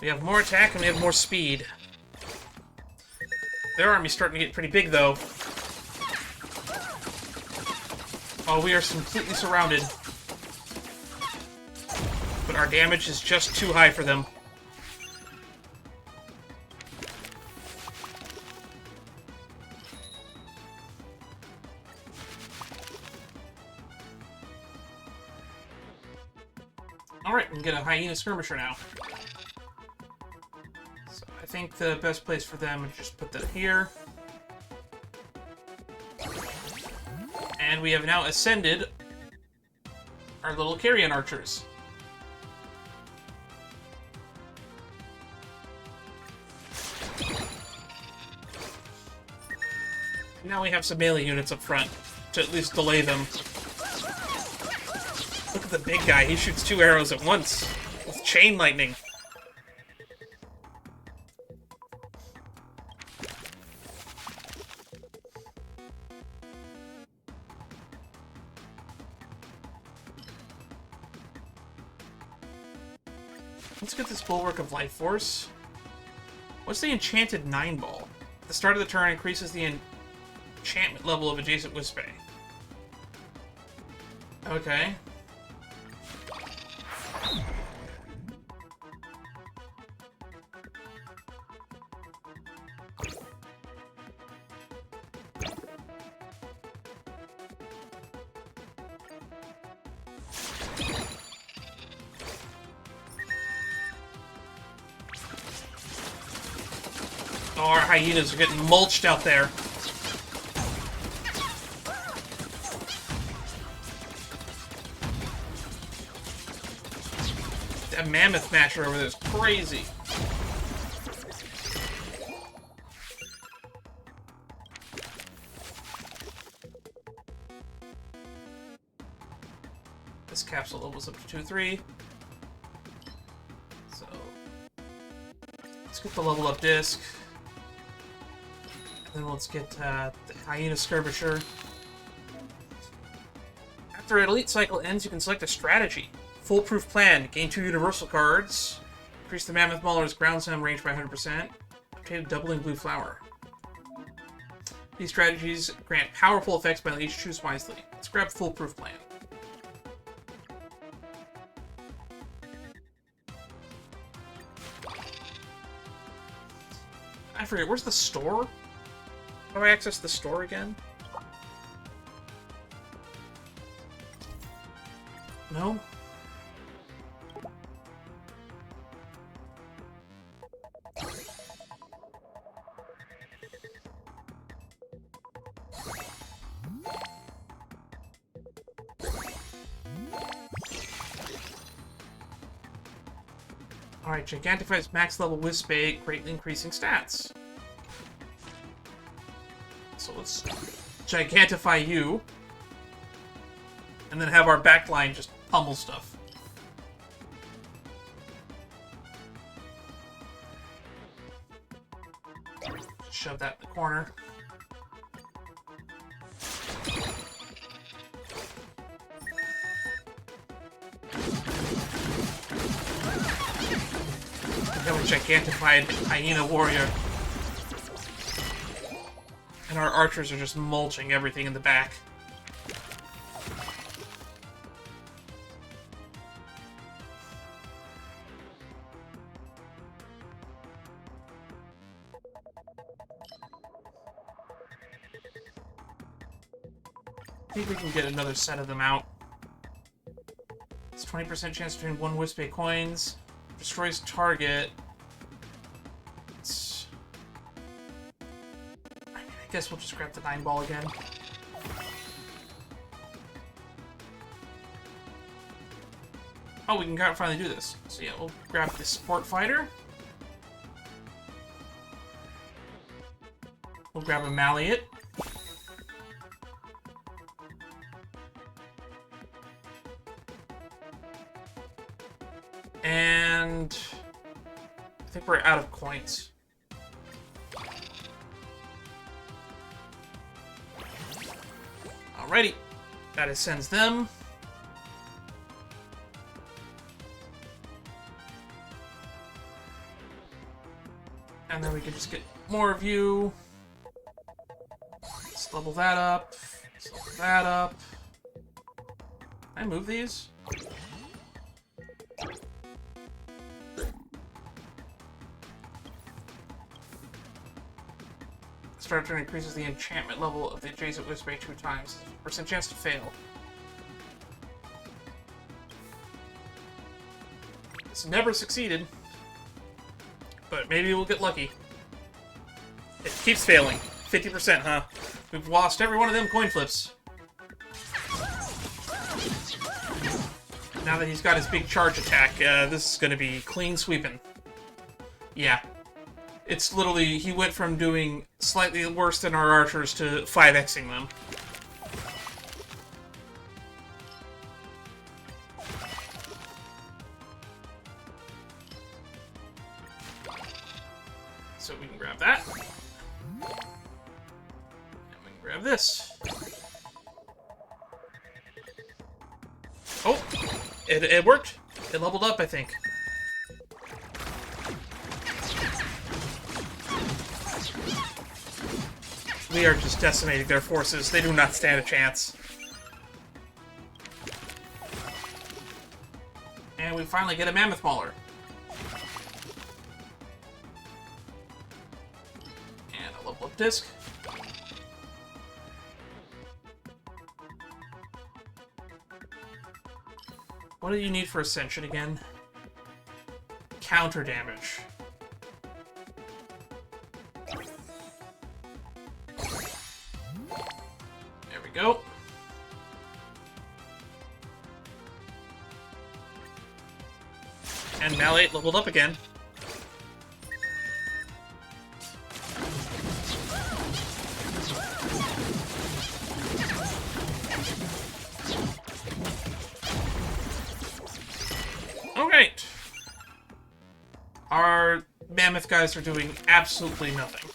We have more attack and we have more speed. Their army's starting to get pretty big, though. Oh, we are completely surrounded. But our damage is just too high for them. Alright, we can get a Hyena Skirmisher now. So I think the best place for them is just put them here. And we have now ascended our little carrion archers. Now we have some melee units up front to at least delay them. Look at the big guy, he shoots 2 arrows at once with chain lightning. Let's get this Bulwark of Life Force. What's the Enchanted 9-Ball? At the start of the turn, increases the enchantment level of adjacent Wispae. Okay. Oh, our hyenas are getting mulched out there. That mammoth masher over there is crazy. this capsule levels up to 2-3. So let's get the level up disc. And then let's get the Hyena Skirmisher. After an elite cycle ends, you can select a strategy. Foolproof Plan. Gain 2 universal cards. Increase the Mammoth Mauler's ground sound range by 100%. Obtain a doubling blue flower. These strategies grant powerful effects, but each choose wisely. Let's grab Foolproof Plan. I forget, where's the store? How do I access the store again? No? Alright, Gigantify's max level Wispae, greatly increasing stats. So let's Gigantify you. And then have our backline just pummel stuff. Just shove that in the corner. We have a gigantified hyena warrior. And our archers are just mulching everything in the back. I think we can get another set of them out. It's 20% chance to turn 1 Wispae coins. Destroys target. I guess we'll just grab the 9-ball again. Oh, we can finally do this. So yeah, we'll grab the support fighter. We'll grab a Malleate. And I think we're out of coins. Alrighty. That ascends them. And then we can just get more of you. Let's level that up. Let's level that up. Can I move these? Start turn increases the enchantment level of the adjacent Wispae 2 times. % chance to fail. It's never succeeded. But maybe we'll get lucky. It keeps failing. 50%, huh? We've lost every one of them coin flips. Now that he's got his big charge attack, this is going to be clean sweeping. Yeah. It's literally, he went from doing slightly worse than our archers to 5xing them. So we can grab that. And we can grab this. Oh! It worked! It leveled up, I think. We are just decimating their forces. They do not stand a chance. And we finally get a Mammoth Mauler. And a level up disc. What do you need for Ascension again? Counter damage. There we go. And Malleate leveled up again. Our mammoth guys are doing absolutely nothing.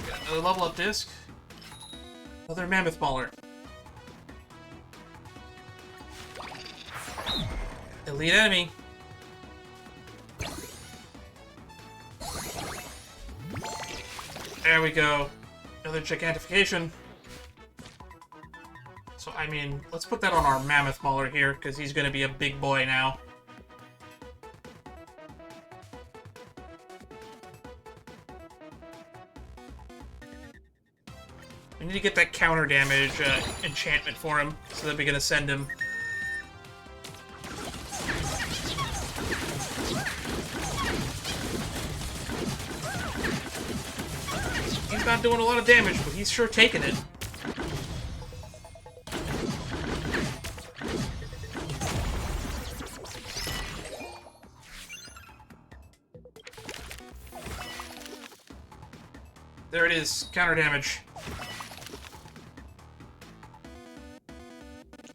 Got another level up disc. Another mammoth mauler. Elite enemy. There we go. Another gigantification. So, I mean, let's put that on our mammoth mauler here, because he's going to be a big boy now. We need to get that counter damage enchantment for him, so that we're going to send him. He's not doing a lot of damage, but he's sure taking it. There it is, counter damage.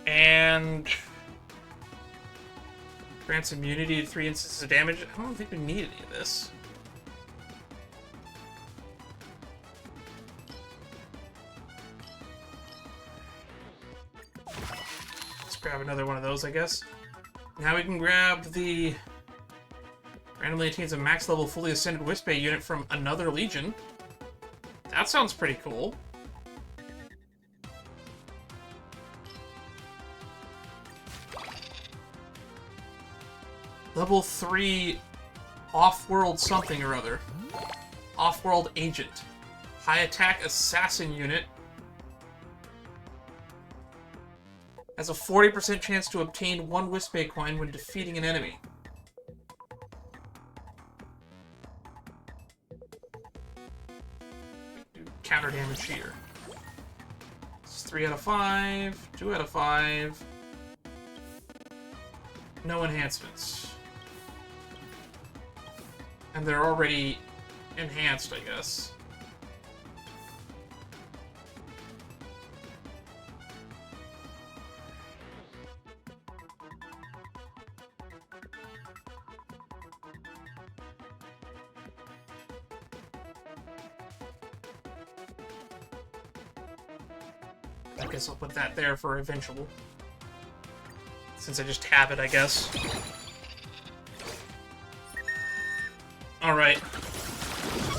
And grants immunity to 3 instances of damage. I don't think we need any of this. Let's grab another one of those, I guess. Now we can grab the randomly attains a max level fully ascended Wispae unit from another legion. That sounds pretty cool. Level 3 off-world something or other. Off-world agent. High attack assassin unit. Has a 40% chance to obtain 1 Wispae coin when defeating an enemy. Do counter damage here. It's 3 out of 5, 2 out of 5. No enhancements. And they're already enhanced, I guess. I guess I'll put that there for eventual. Since I just have it, I guess. Alright.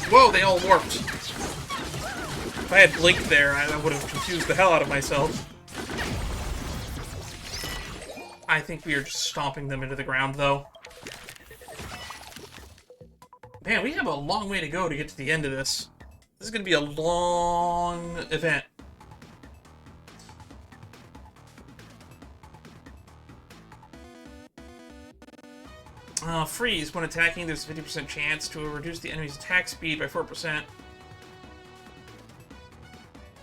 Whoa, they all warped. If I had blinked there, I would have confused the hell out of myself. I think we are just stomping them into the ground, though. Man, we have a long way to go to get to the end of this. This is going to be a long event. Freeze. When attacking, there's a 50% chance to reduce the enemy's attack speed by 4%.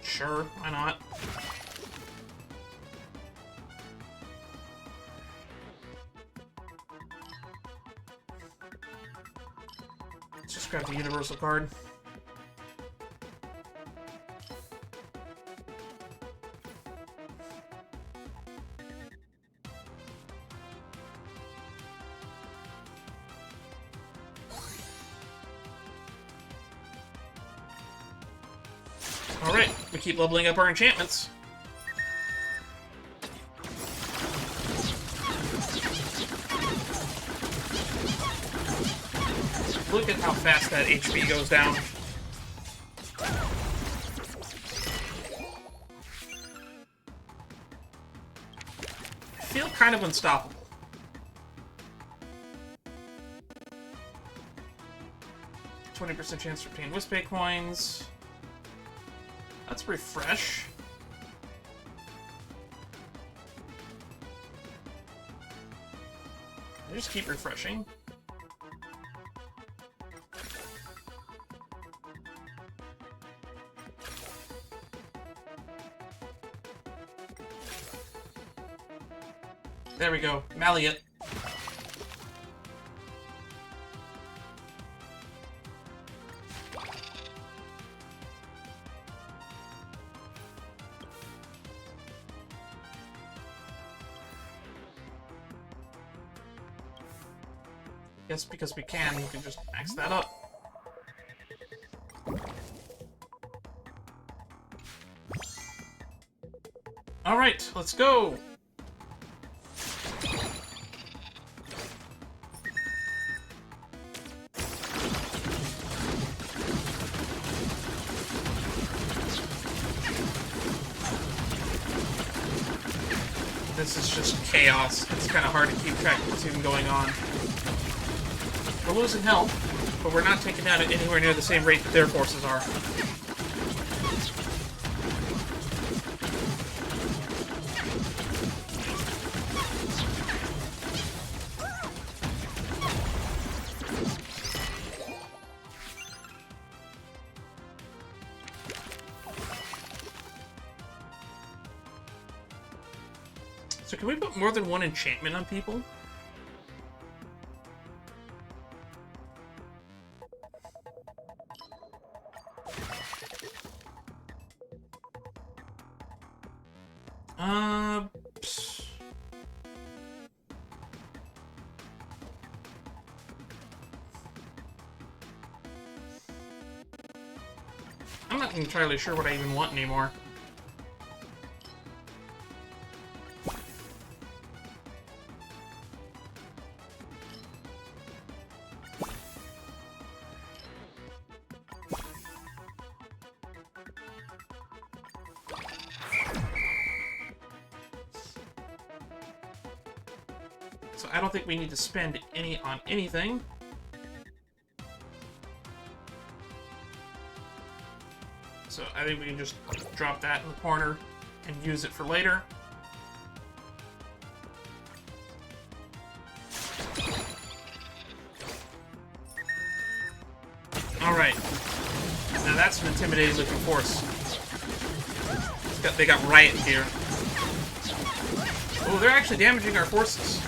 Sure, why not? Let's just grab the universal card. Alright, we keep leveling up our enchantments. Look at how fast that HP goes down. I feel kind of unstoppable. %20 chance to obtain Wispae coins. Let's refresh. I just keep refreshing. There we go. Malleate. Guess because we can just max that up. Alright, let's go! This is just chaos. It's kind of hard to keep track of what's even going on. We're losing health, but we're not taking down at anywhere near the same rate that their forces are. So can we put more than one enchantment on people? Psst. I'm not entirely sure what I even want anymore. So I don't think we need to spend any on anything. So I think we can just drop that in the corner and use it for later. Alright. Now that's an intimidating looking force. They got Riot here. Oh, they're actually damaging our forces.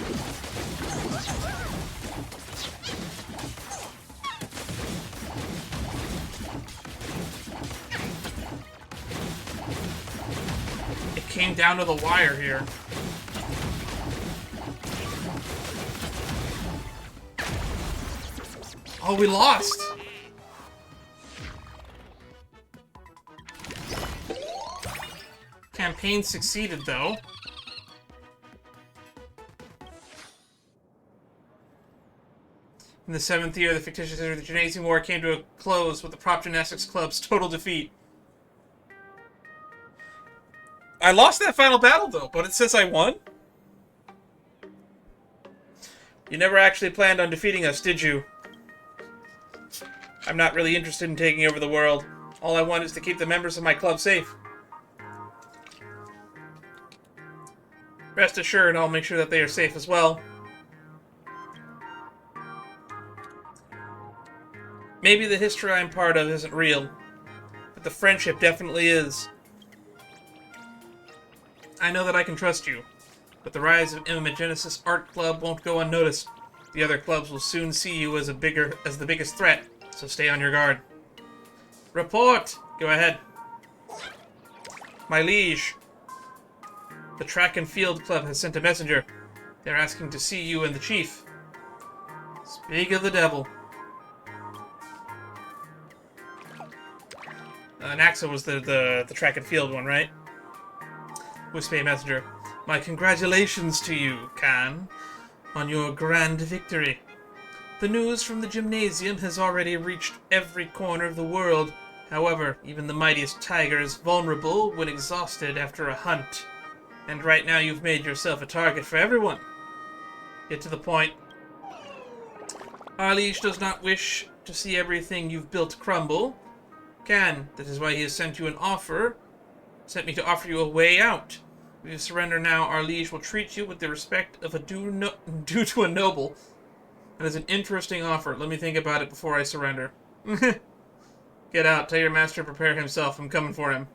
It came down to the wire here. Oh, we lost! Campaign succeeded, though. In the 7th year, the fictitious history of the Gymnasium War came to a close with the Prop Gymnastics Club's total defeat. I lost that final battle, though, but it says I won? You never actually planned on defeating us, did you? I'm not really interested in taking over the world. All I want is to keep the members of my club safe. Rest assured, I'll make sure that they are safe as well. Maybe the history I'm part of isn't real, but the friendship definitely is. I know that I can trust you, but the rise of Imogenesis Art Club won't go unnoticed. The other clubs will soon see you as the biggest threat, so stay on your guard. Report! Go ahead. My liege, the Track and Field Club has sent a messenger. They're asking to see you and the chief. Speak of the devil. Naxa was the track and field one, right? Wispae messenger. My congratulations to you, Khan, on your grand victory. The news from the gymnasium has already reached every corner of the world. However, even the mightiest tiger is vulnerable when exhausted after a hunt. And right now you've made yourself a target for everyone. Get to the point. Our liege does not wish to see everything you've built crumble. Khan, that is why he has sent you an offer. Sent me to offer you a way out. If you surrender now, our liege will treat you with the respect of a due to a noble. That is an interesting offer. Let me think about it before I surrender. Get out. Tell your master to prepare himself. I'm coming for him.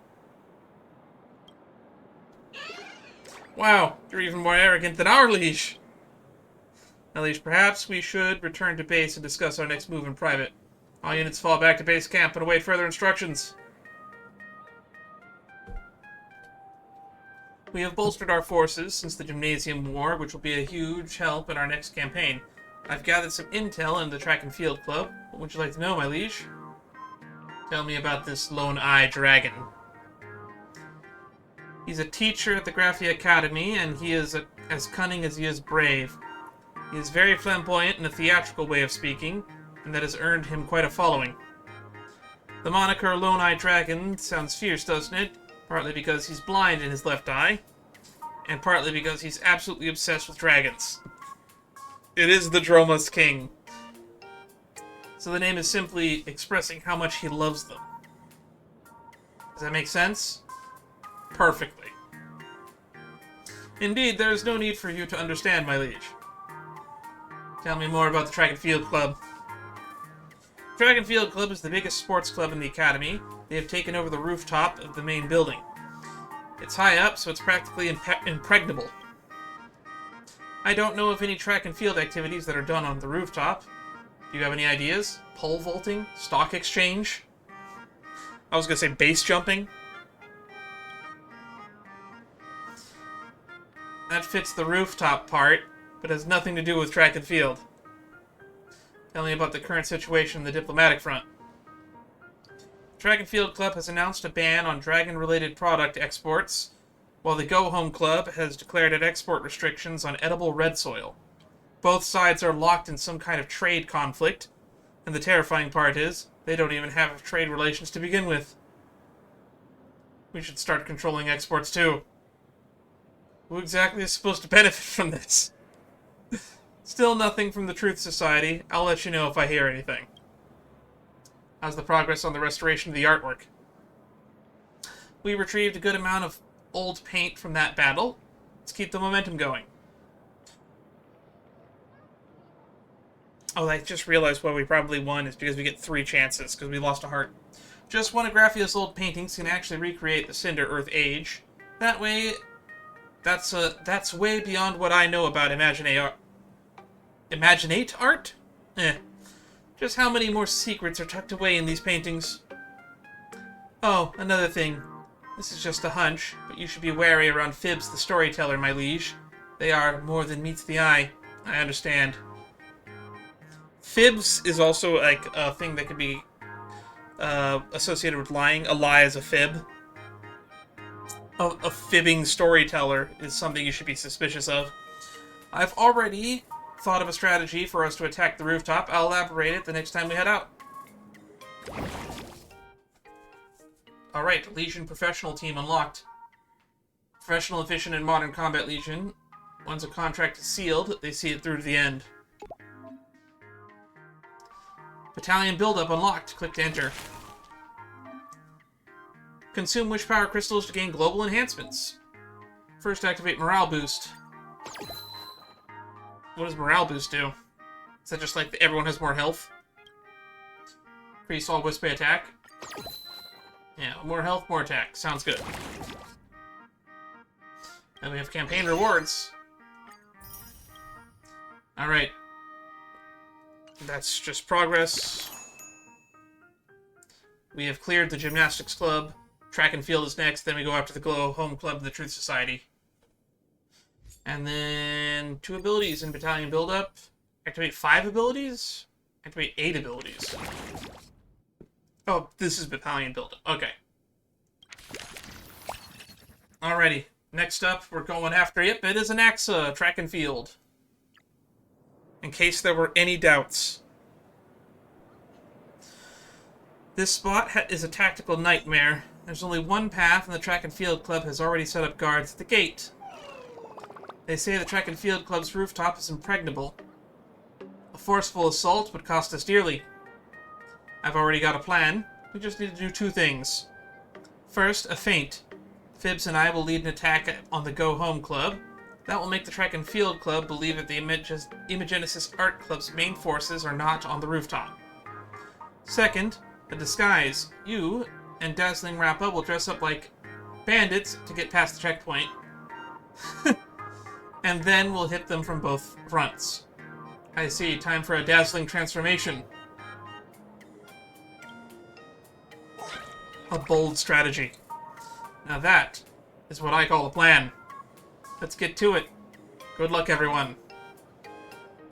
Wow, you're even more arrogant than our liege. Now, liege, perhaps we should return to base and discuss our next move in private. All units fall back to base camp and await further instructions. We have bolstered our forces since the Gymnasium War, which will be a huge help in our next campaign. I've gathered some intel in the track and field club. What would you like to know, my liege? Tell me about this Lone Eye Dragon. He's a teacher at the Graphia Academy, and he is as cunning as he is brave. He is very flamboyant in a theatrical way of speaking, and that has earned him quite a following. The moniker Lone Eye Dragon sounds fierce, doesn't it? Partly because he's blind in his left eye, and partly because he's absolutely obsessed with dragons. It is the Droma's king. So the name is simply expressing how much he loves them. Does that make sense? Perfectly. Indeed, there is no need for you to understand, my liege. Tell me more about the Track and Field Club. Track and Field Club is the biggest sports club in the Academy. They have taken over the rooftop of the main building. It's high up, so it's practically impregnable. I don't know of any track and field activities that are done on the rooftop. Do you have any ideas? Pole vaulting? Stock exchange? I was going to say base jumping. That fits the rooftop part, but has nothing to do with track and field. Tell me about the current situation on the diplomatic front. Track and Field Club has announced a ban on dragon-related product exports, while the Go Home Club has declared export restrictions on edible red soil. Both sides are locked in some kind of trade conflict, and the terrifying part is, they don't even have trade relations to begin with. We should start controlling exports too. Who exactly is supposed to benefit from this? Still nothing from the Truth Society. I'll let you know if I hear anything. How's the progress on the restoration of the artwork? We retrieved a good amount of old paint from that battle. Let's keep the momentum going. Oh, I just realized why we probably won is because we get 3 chances, because we lost a heart. Just one of Graphia's old paintings can actually recreate the Cinder Earth Age. That way, that's way beyond what I know about Imaginate art? Just how many more secrets are tucked away in these paintings? Oh, another thing. This is just a hunch, but you should be wary around Fibs the storyteller, my liege. They are more than meets the eye. I understand. Fibs is also like a thing that could be associated with lying. A lie is a fib. A fibbing storyteller is something you should be suspicious of. I've already thought of a strategy for us to attack the rooftop. I'll elaborate it the next time we head out. Alright, Legion Professional Team unlocked. Professional, efficient, and modern combat Legion. Once a contract is sealed, they see it through to the end. Battalion Buildup unlocked. Click to enter. Consume Wish Power Crystals to gain global enhancements. First, activate Morale Boost. What does Morale Boost do? Is that just like everyone has more health? Increase all Wispae attack. Yeah, more health, more attack. Sounds good. And we have campaign rewards. Alright. That's just progress. We have cleared the Gymnastics Club. Track and Field is next. Then we go after the Go Home Club and the Truth Society. And then 2 abilities in Battalion Buildup. Activate 5 abilities? Activate 8 abilities. Oh, this is Battalion Buildup. Okay. Alrighty. Next up, we're going after it. It is Anaxa, Track and Field. In case there were any doubts. This spot is a tactical nightmare. There's only one path, and the Track and Field Club has already set up guards at the gate. They say the Track and Field Club's rooftop is impregnable. A forceful assault would cost us dearly. I've already got a plan. We just need to do 2 things. First, a feint. Fibs and I will lead an attack on the Go Home Club. That will make the Track and Field Club believe that the Imagenesis Art Club's main forces are not on the rooftop. Second, a disguise. You and Dazzling Rappa will dress up like bandits to get past the checkpoint. And then we'll hit them from both fronts. I see. Time for a dazzling transformation. A bold strategy. Now that is what I call a plan. Let's get to it. Good luck, everyone.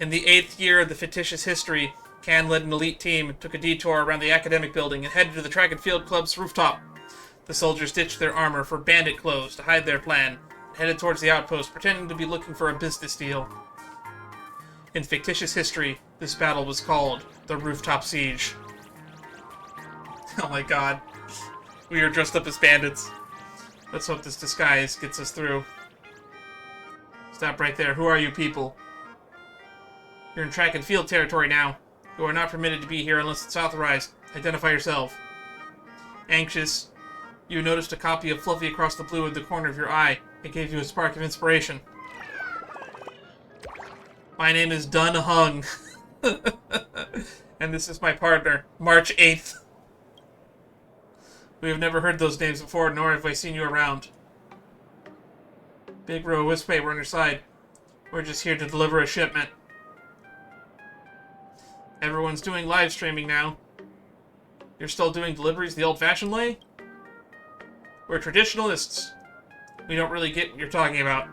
In the 8th year of the fictitious history, Can led an elite team, took a detour around the academic building, and headed to the track and field club's rooftop. The soldiers ditched their armor for bandit clothes to hide their plan, and headed towards the outpost, pretending to be looking for a business deal. In fictitious history, this battle was called the Rooftop Siege. Oh my god. We are dressed up as bandits. Let's hope this disguise gets us through. Stop right there. Who are you people? You're in track and field territory now. You are not permitted to be here unless it's authorized. Identify yourself. Anxious. You noticed a copy of Fluffy across the blue in the corner of your eye. It gave you a spark of inspiration. My name is Dun Hung. And this is my partner, March 8th. We have never heard those names before, nor have I seen you around. Big Bro, Wispae, we're on your side. We're just here to deliver a shipment. Everyone's doing live streaming now. You're still doing deliveries the old-fashioned way? We're traditionalists. We don't really get what you're talking about.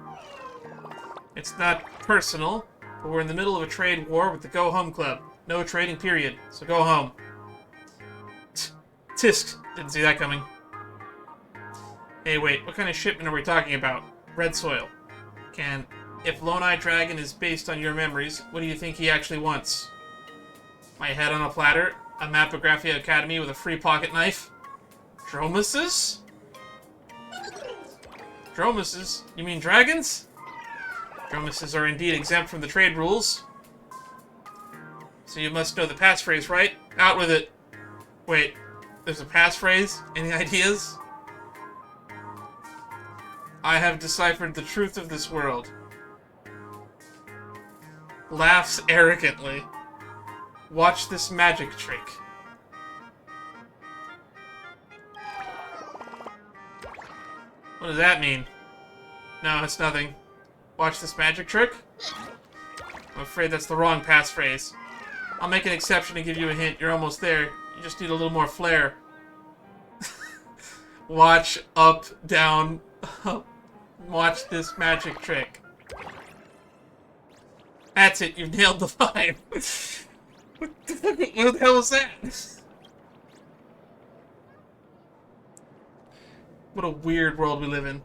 It's not personal, but we're in the middle of a trade war with the Go Home Club. No trading period, so go home. Tisk, didn't see that coming. Hey, wait, what kind of shipment are we talking about? Red soil. If Lone Eye Dragon is based on your memories, what do you think he actually wants? My head on a platter? A Mapographia Academy with a free pocket knife? Dromuses? Dromuses? You mean dragons? Dromuses are indeed exempt from the trade rules. So you must know the passphrase, right? Out with it. Wait, there's a passphrase? Any ideas? I have deciphered the truth of this world. Laughs arrogantly. Watch this magic trick. What does that mean? No, it's nothing. Watch this magic trick? I'm afraid that's the wrong passphrase. I'll make an exception and give you a hint. You're almost there. You just need a little more flair. Watch, up, down, up. Watch this magic trick. That's it. You've nailed the vibe. What the hell was that? What a weird world we live in.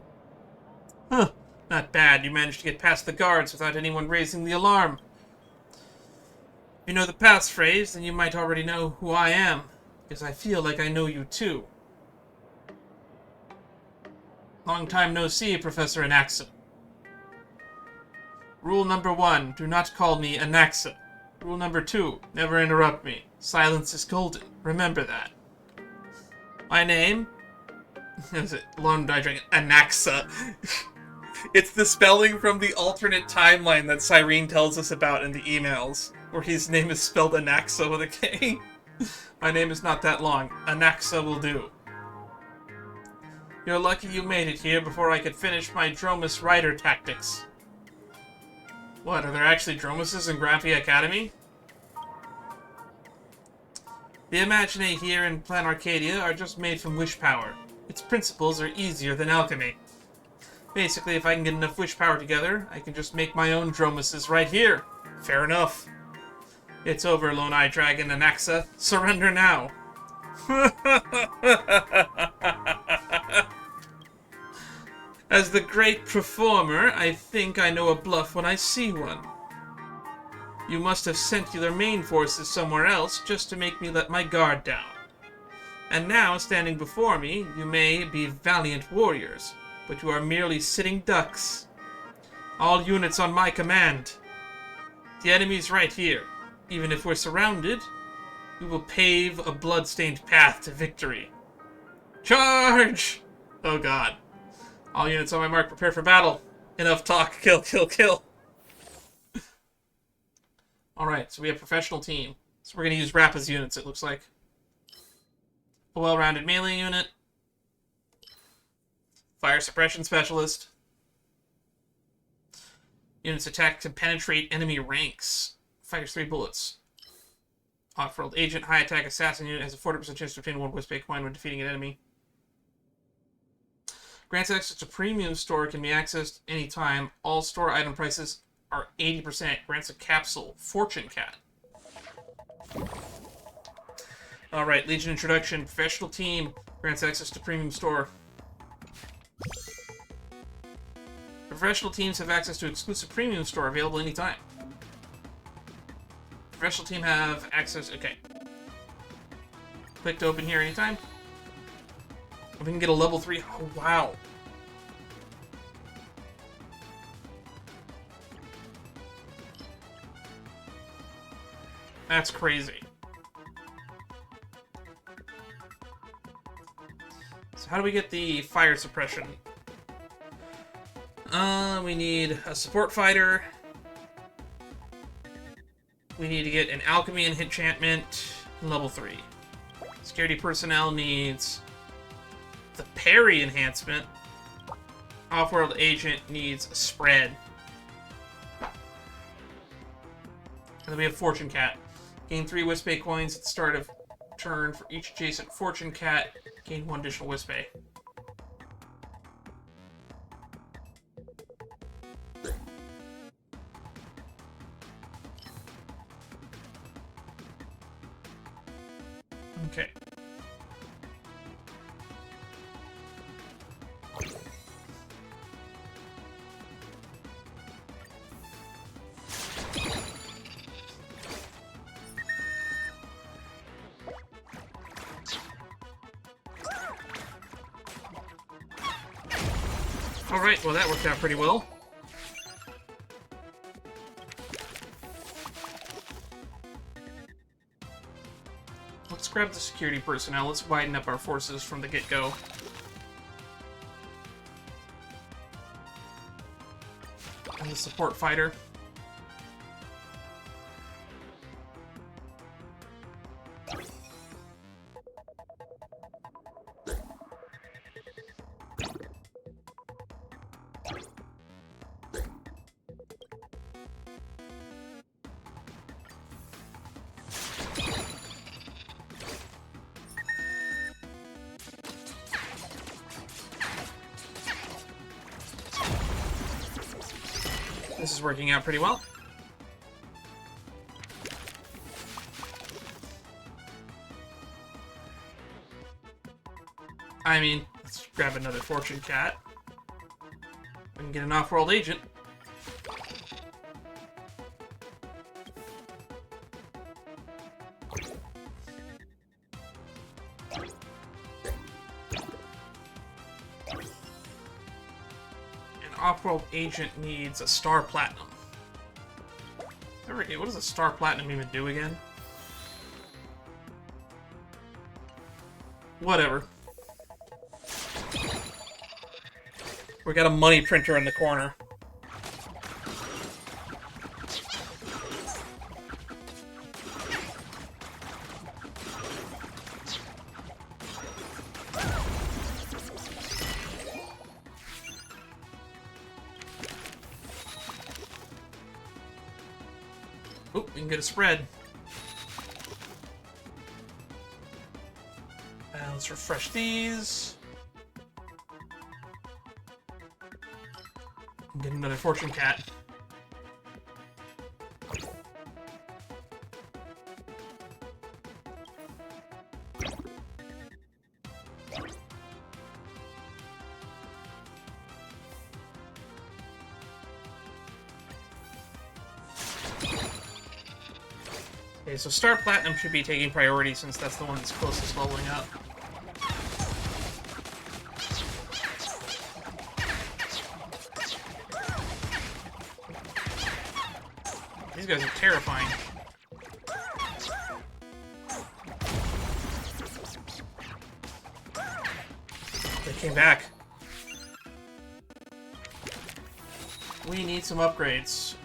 Huh. Not bad. You managed to get past the guards without anyone raising the alarm. If you know the passphrase, then you might already know who I am, because I feel like I know you too. Long time no see, Professor Anaxa. Rule number 1, do not call me Anaxa. Rule number 2, never interrupt me. Silence is golden. Remember that. My name? Is it Lone Eye Dragon? Anaxa. It's the spelling from the alternate timeline that Cyrene tells us about in the emails, where his name is spelled Anaxa with a K. My name is not that long. Anaxa will do. You're lucky you made it here before I could finish my Dromus rider tactics. What, are there actually Dromuses in Graphia Academy? The Imaginae here in Plan Arcadia are just made from wish power. Its principles are easier than alchemy. Basically, if I can get enough wish power together, I can just make my own Dromuses right here. Fair enough. It's over, Lone Eye Dragon Anaxa. Surrender now. As the great performer, I think I know a bluff when I see one. You must have sent your main forces somewhere else just to make me let my guard down. And now, standing before me, you may be valiant warriors, but you are merely sitting ducks. All units on my command. The enemy's right here. Even if we're surrounded, we will pave a blood-stained path to victory. Charge! Oh god. All units on my mark, prepare for battle. Enough talk, kill, kill, kill. Alright, so we have professional team. So we're going to use Rappa's units, it looks like. A well-rounded melee unit. Fire suppression specialist. Units attack to penetrate enemy ranks. Fires 3 bullets. Off-world agent, high attack assassin unit has a 40% chance to obtain 1 Wispae coin when defeating an enemy. Grants access to premium store, can be accessed anytime. All store item prices are 80%. Grants a capsule. Fortune Cat. Alright, Legion Introduction. Professional Team. Grants access to Premium Store. Professional teams have access to exclusive Premium Store available anytime. Professional team have access... Okay. Click to open here anytime. We can get a level 3... Oh, wow. That's crazy. So how do we get the fire suppression? We need a support fighter. We need to get an alchemy and enchantment level 3. Security personnel needs the parry enhancement. Off-world agent needs a spread. And then we have Fortune Cat. Gain 3 Wispae coins at the start of turn for each adjacent Fortune Cat. Gain 1 additional Wispae. Okay. Alright, well that worked out pretty well. Let's grab the security personnel. Let's widen up our forces from the get-go. And the support fighter. This is working out pretty well. I mean, let's grab another Fortune Cat. We can get an off-world agent. Off-world agent needs a Star Platinum. What does a Star Platinum even do again? Whatever. We got a money printer in the corner. Oop, we can get a spread. Let's refresh these. Get another Fortune Cat. Okay, so Star Platinum should be taking priority since that's the one that's closest leveling up. These guys are terrifying. They came back. We need some upgrades.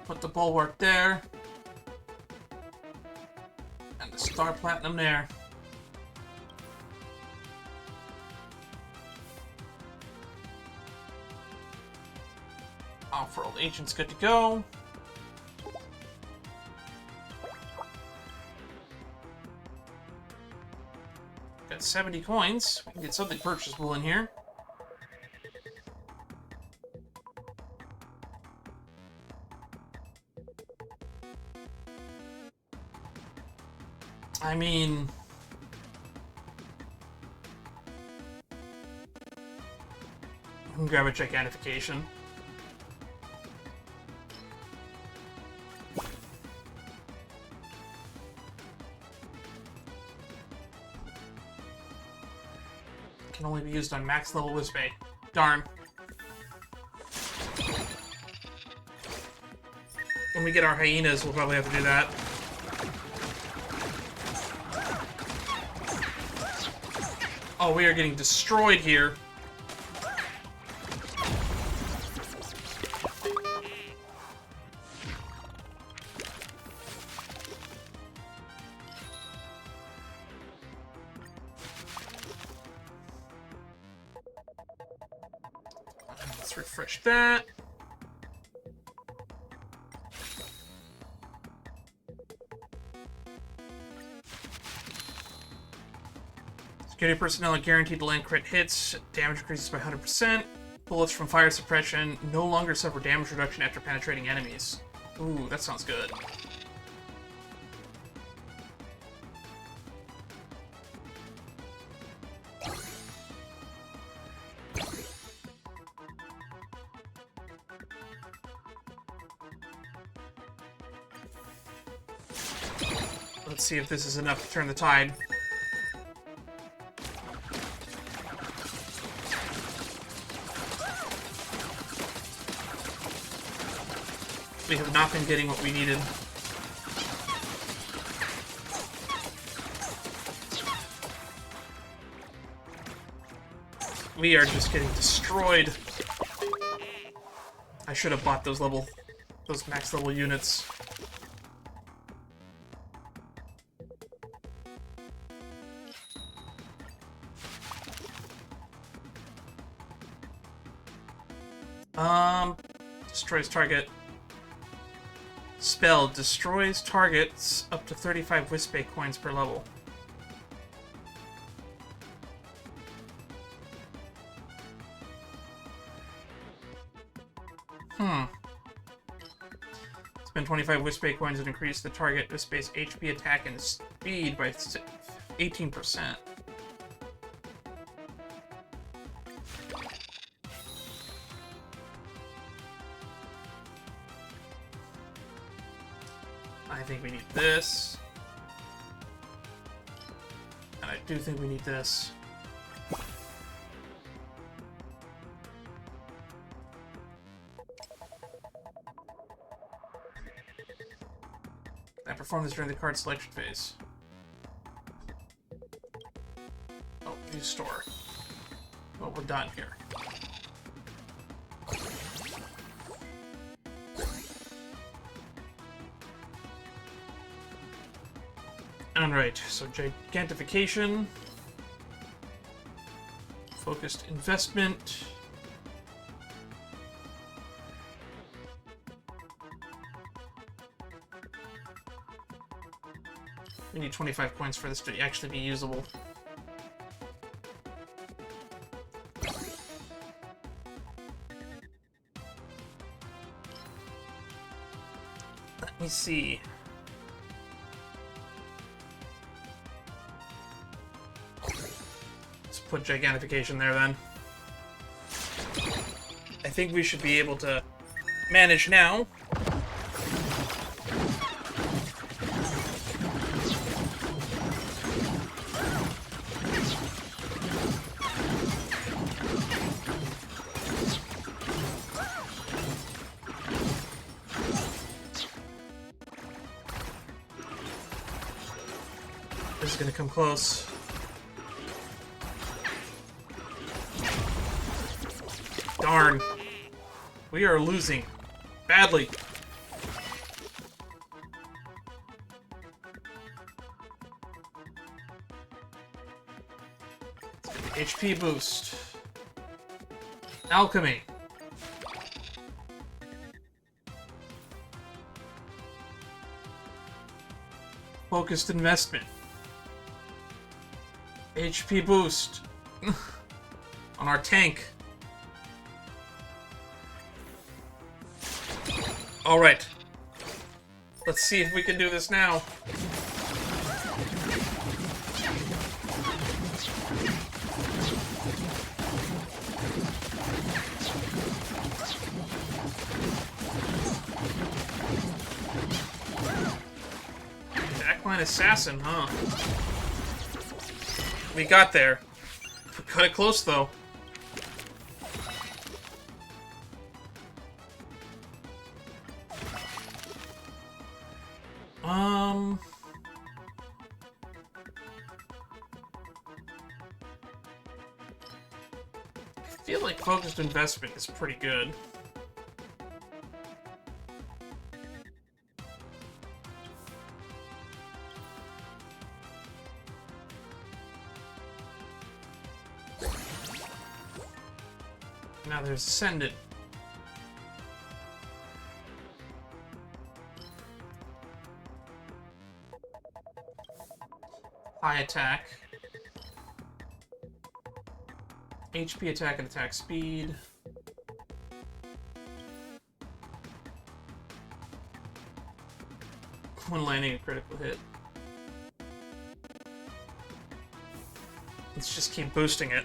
Put the bulwark there. And the Star Platinum there. for old agent's good to go. Got 70 coins. We can get something purchasable in here. I mean, I can grab a gigantification. Can only be used on max level Wispae. Darn. When we get our hyenas, we'll probably have to do that. Oh, we are getting destroyed here. Let's refresh that. Security personnel are guaranteed to land crit hits. Damage increases by 100%. Bullets from fire suppression no longer suffer damage reduction after penetrating enemies. Ooh, that sounds good. Let's see if this is enough to turn the tide. We have not been getting what we needed. We are just getting destroyed. I should have bought those max level units. Destroys target. Spell destroys targets up to 35 Wispae coins per level. Spend 25 Wispae coins and increase the target Wispae's HP, attack, and speed by 18%. I think we need this. And I do think we need this. I perform this during the card selection phase. Oh, new store. Well, we're done here. Alright, so gigantification. Focused investment. We need 25 coins for this to actually be usable. Let me see. Let's put gigantification there then. I think we should be able to manage now. This is gonna come close. Darn. We are losing badly. HP boost. Alchemy. Focused investment. HP boost. On our tank. Alright. Let's see if we can do this now. Backline assassin, huh? We got there. We cut it close, though. I feel like focused investment is pretty good. Now there's Ascendant. High attack. HP attack and attack speed. When landing a critical hit. Let's just keep boosting it.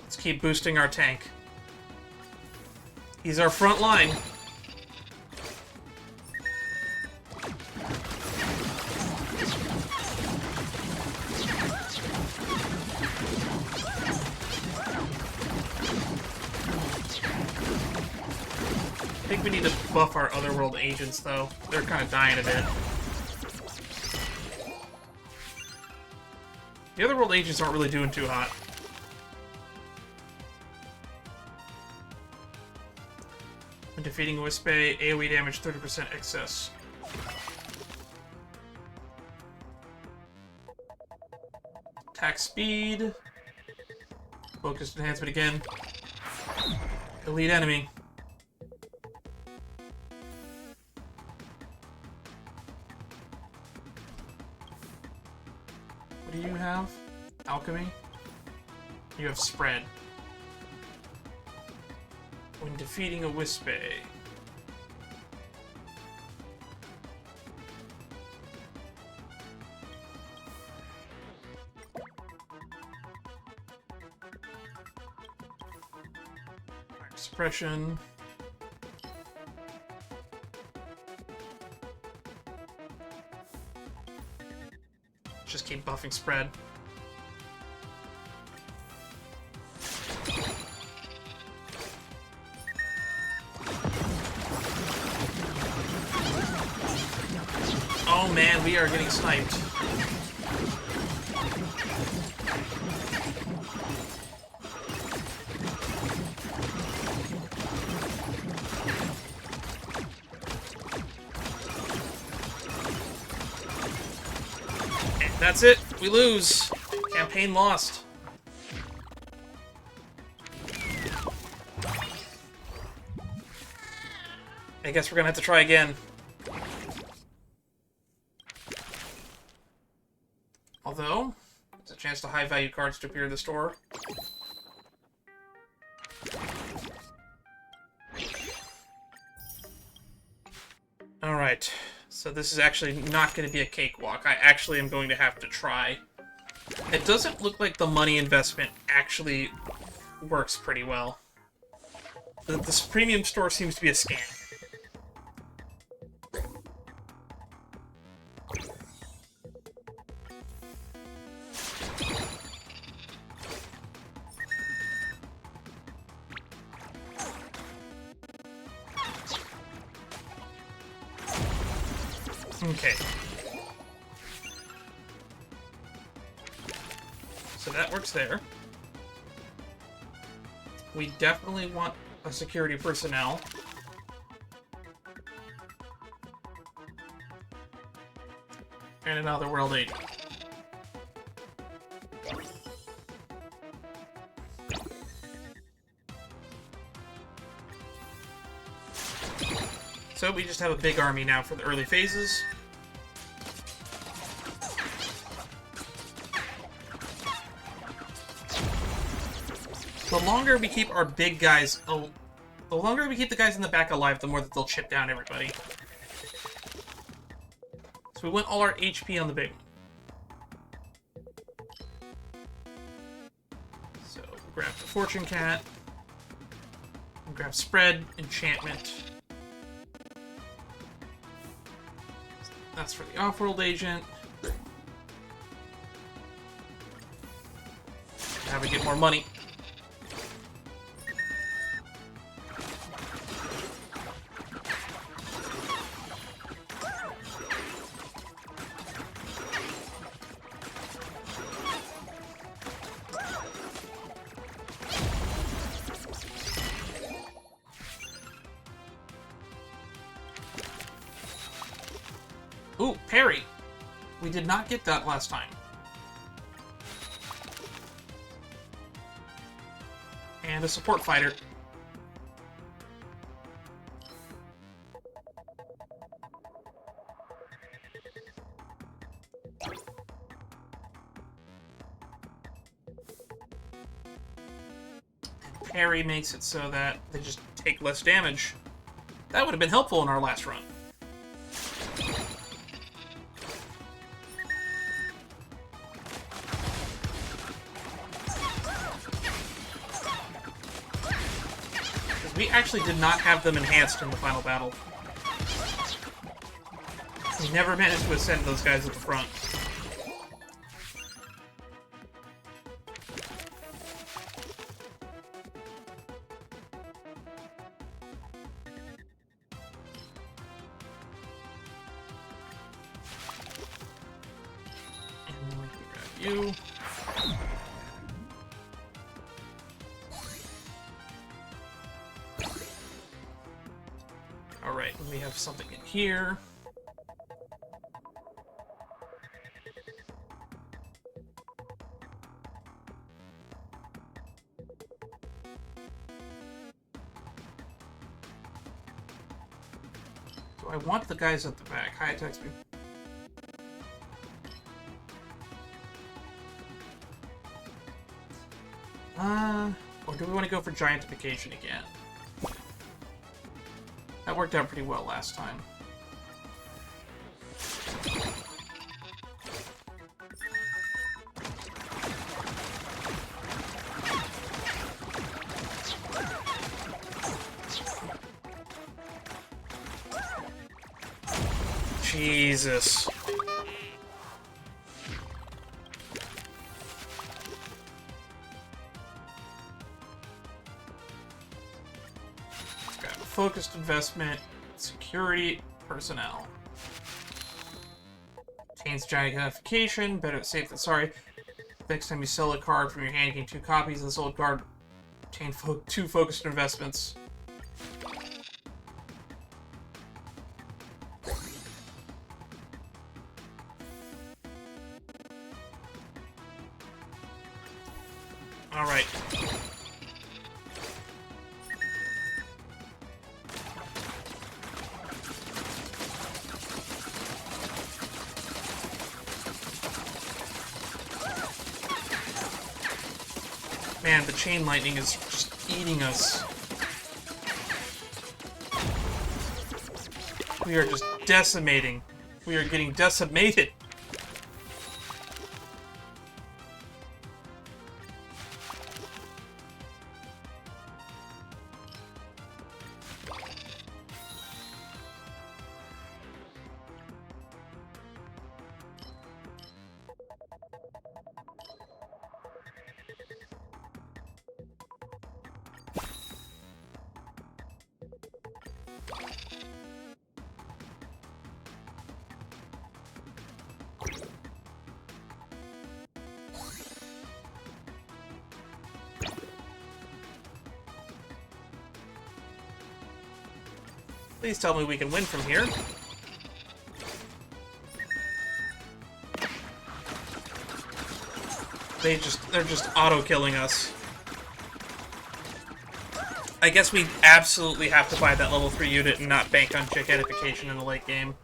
Let's keep boosting our tank. He's our front line. I think we need to buff our Otherworld agents, though. They're kind of dying a bit. The Otherworld agents aren't really doing too hot. When defeating Wispae, AoE damage 30% excess. Attack speed. Focused enhancement again. Elite enemy. What do you have? Alchemy? You have spread. When defeating a Wispae. Suppression. Just keep buffing spread. Oh man, we are getting sniped. That's it. We lose. Campaign lost. I guess we're gonna have to try again. Although, there's a chance to high-value cards to appear in the store. Alright. So this is actually not going to be a cakewalk. I actually am going to have to try. It doesn't look like the money investment actually works pretty well. This premium store seems to be a scam. Okay. So that works there. We definitely want a security personnel. And another world agent. So we just have a big army now for the early phases. The longer we keep our big guys, the longer we keep the guys in the back alive, the more that they'll chip down everybody. So we want all our HP on the big one. So we'll grab the Fortune Cat. We'll grab Spread, Enchantment. That's for the Off-World Agent. Now we get more money. Ooh, parry. We did not get that last time. And a support fighter. And parry makes it so that they just take less damage. That would have been helpful in our last run. We actually did not have them enhanced in the final battle. We never managed to ascend those guys at the front. And then we can grab you. Alright, we have something in here. So I want the guys at the back. High attack speed. Or do we want to go for giantification again? That worked out pretty well last time. Jesus. Got focused investment, security, personnel. Obtains gigantification, better safe than sorry. Next time you sell a card from your hand, you gain 2 copies of the sold card. Obtain 2 focused investments. Alright. Man, the chain lightning is just eating us. We are just decimating. We are getting decimated. Please tell me we can win from here. They're just auto-killing us. I guess we absolutely have to buy that level 3 unit and not bank on gigantification in the late game.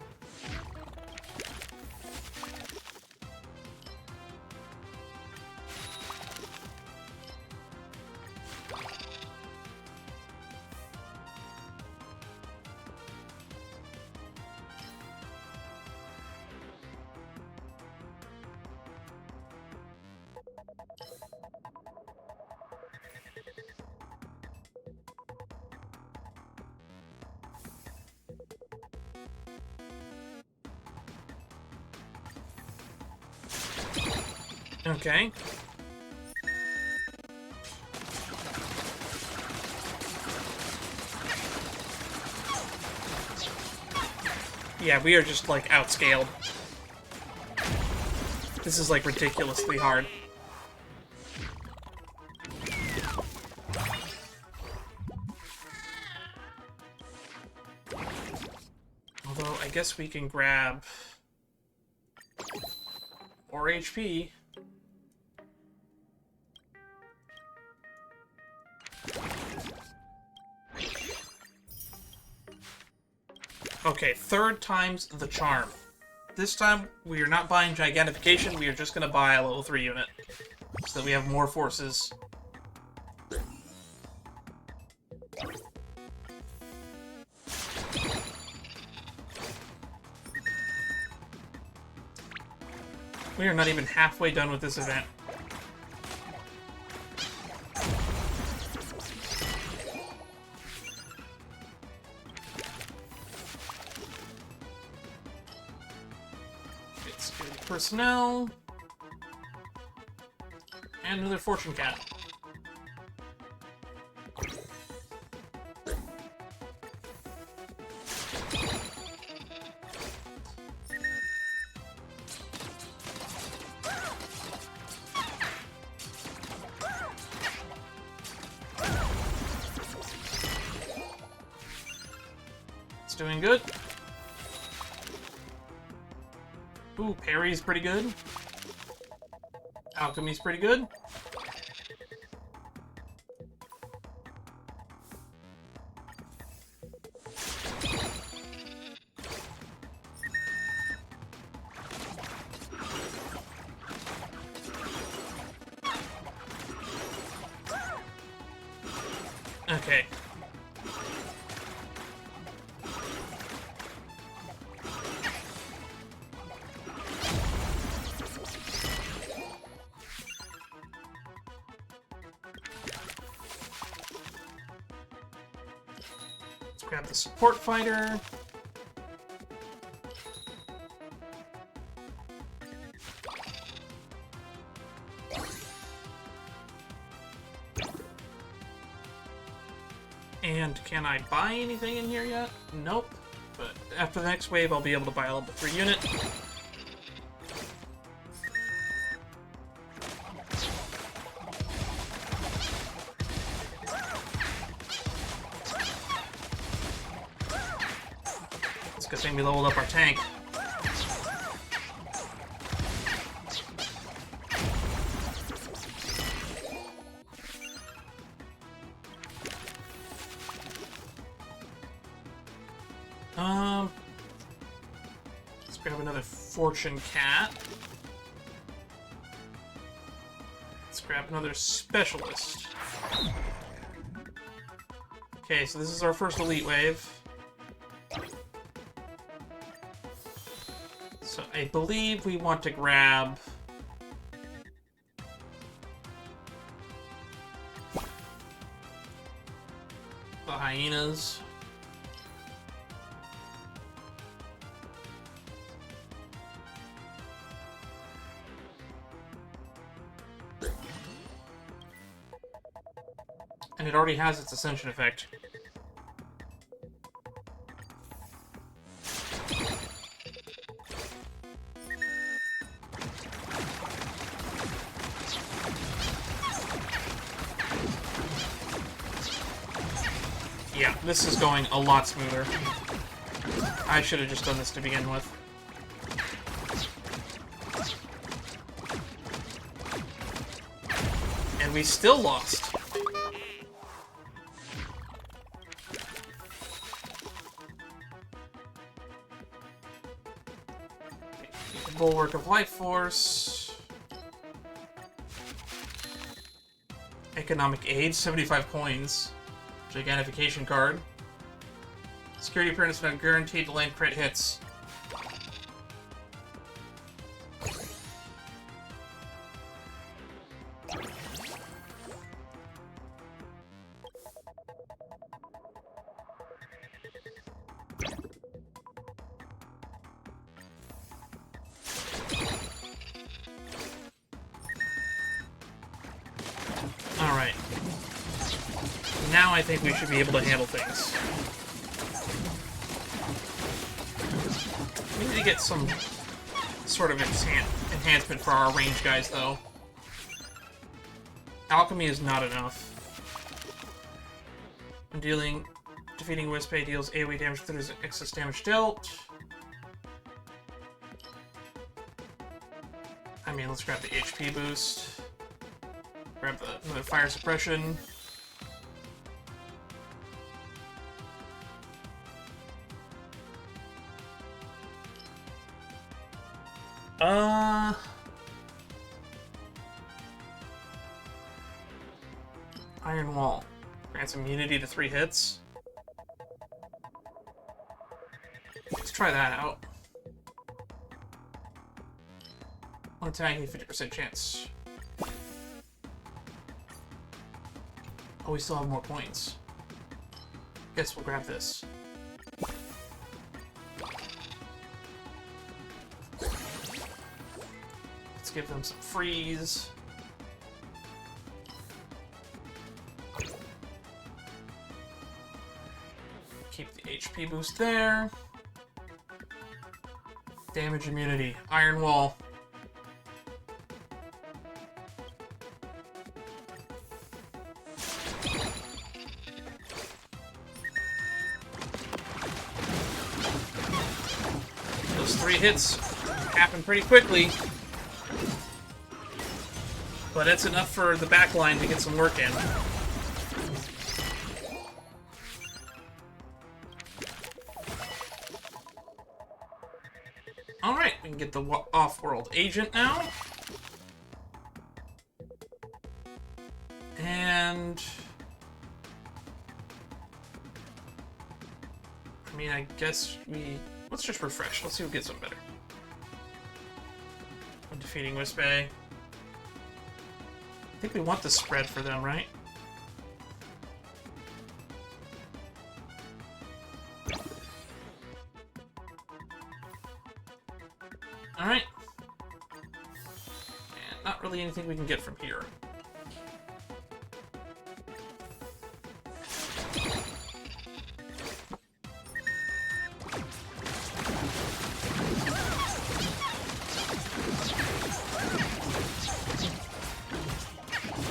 Okay. Yeah, we are just, like, outscaled. This is, like, ridiculously hard. Although, I guess we can grab more HP. Okay, third time's the charm. This time, we are not buying Gigantification, we are just going to buy a level 3 unit. So that we have more forces. We are not even halfway done with this event. It's security personnel. And another fortune cat. It's doing good. Ooh, parry's pretty good. Alchemy's pretty good. Okay. Let's grab the support fighter. And can I buy anything in here yet? Nope. But after the next wave, I'll be able to buy a level 3 unit. It's a good thing we leveled up our tank. Let's grab another fortune cat. Let's grab another specialist. Okay, so this is our first elite wave. So I believe we want to grab the hyenas. And it already has its ascension effect. Yeah, this is going a lot smoother. I should have just done this to begin with. And we still lost. Bulwark of Life Force. Economic Aid, 75 coins. Gigantification card. Security appearance not guaranteed to land crit hits. Now I think we should be able to handle things. We need to get some sort of enhancement for our range guys, though. Alchemy is not enough. Defeating Wispae deals AoE damage through excess damage dealt. I mean, let's grab the HP boost. Grab another fire suppression. Iron Wall. Grants immunity to 3 hits. Let's try that out. One attack, 50% chance. Oh, we still have more points. Guess we'll grab this. Let's give them some freeze. Keep the HP boost there. Damage immunity. Iron Wall. Those 3 hits happen pretty quickly. But it's enough for the back line to get some work in. Alright, we can get the off-world agent now. And... I mean, I guess we... Let's just refresh. Let's see who gets some better. I'm defeating Wispae. I think we want the spread for them, right? Alright. And not really anything we can get from here.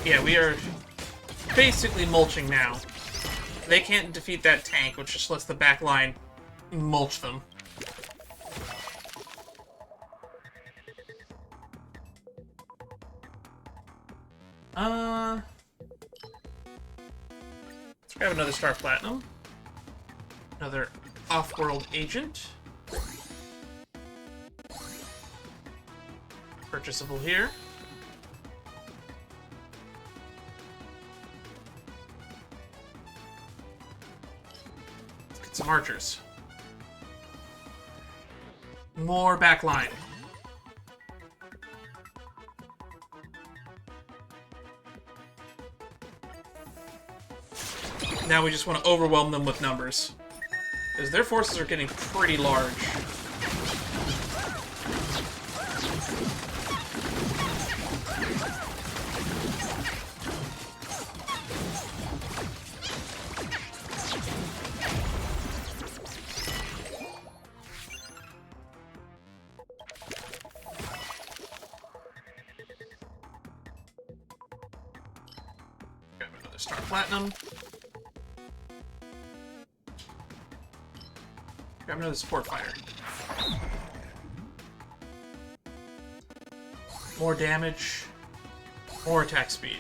Yeah, we are basically mulching now. They can't defeat that tank, which just lets the back line mulch them. Let's grab another Star Platinum. Another off-world agent. Purchasable here. Let's get some archers. More backline. Now we just want to overwhelm them with numbers. Because their forces are getting pretty large. Grab another Star Platinum. Grab another support fighter. More damage. More attack speed.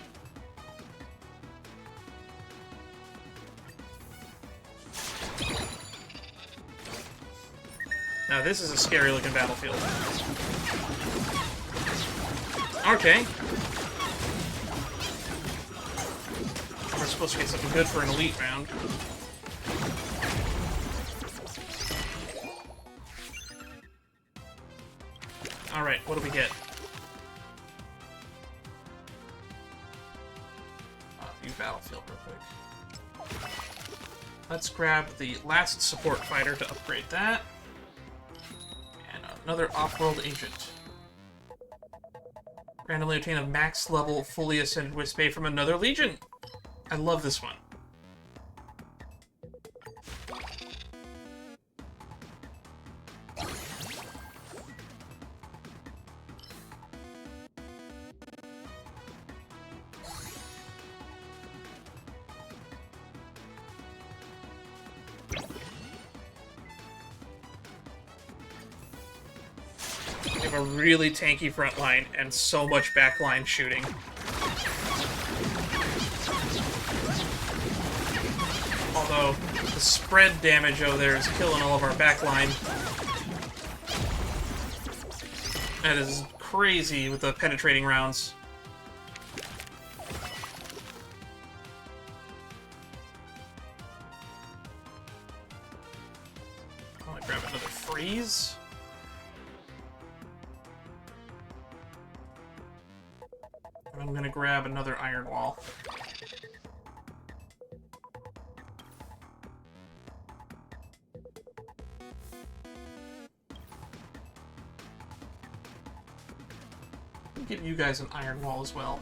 Now this is a scary looking battlefield. Okay. We're supposed to get something good for an elite round. Alright, what do we get? View battlefield real quick. Let's grab the last support fighter to upgrade that. And another off-world agent. Randomly obtain a max level fully ascended Wispae from another legion. I love this one. have a really tanky front line and so much backline shooting. Although, the spread damage over there is killing all of our backline. That is crazy with the penetrating rounds. I want to grab another freeze. And I'm going to grab another iron wall. Give you guys an iron wall as well.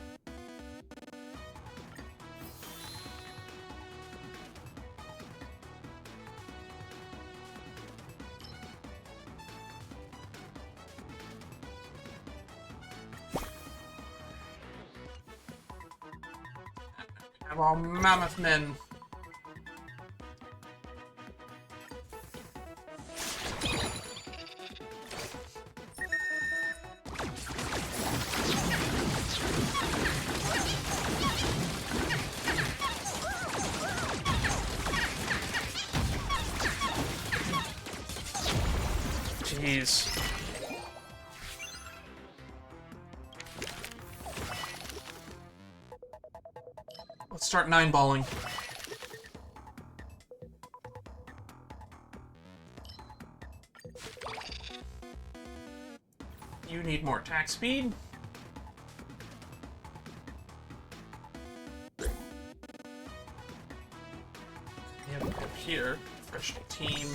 Have our mammoth men. Jeez. Let's start 9-balling. You need more attack speed. You have a up here. Professional team.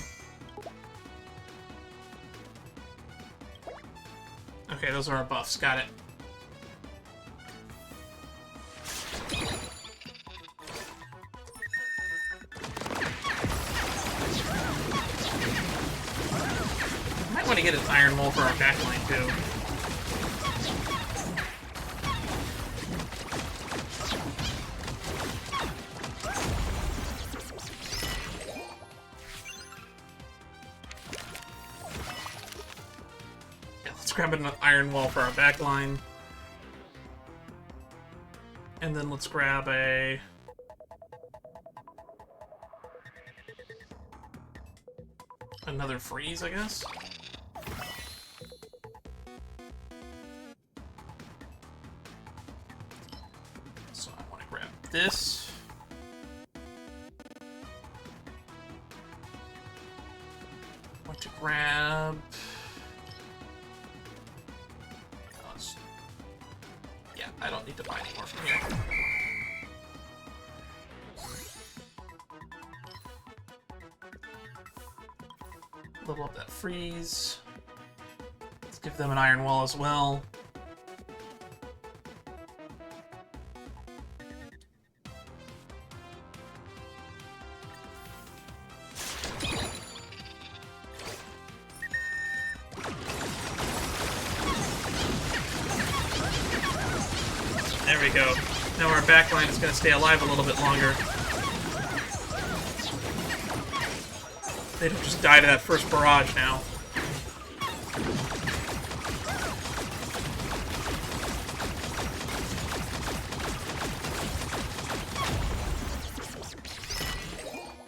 Okay, those are our buffs. Got it. Might want to get an iron mole for our backline too. Grab an iron wall for our backline. And then let's grab another freeze, I guess. So I want to grab this. I want to grab... I don't need to buy any more from here. Level up that freeze. Let's give them an iron wall as well. There we go. Now our backline is going to stay alive a little bit longer. They don't just die to that first barrage now.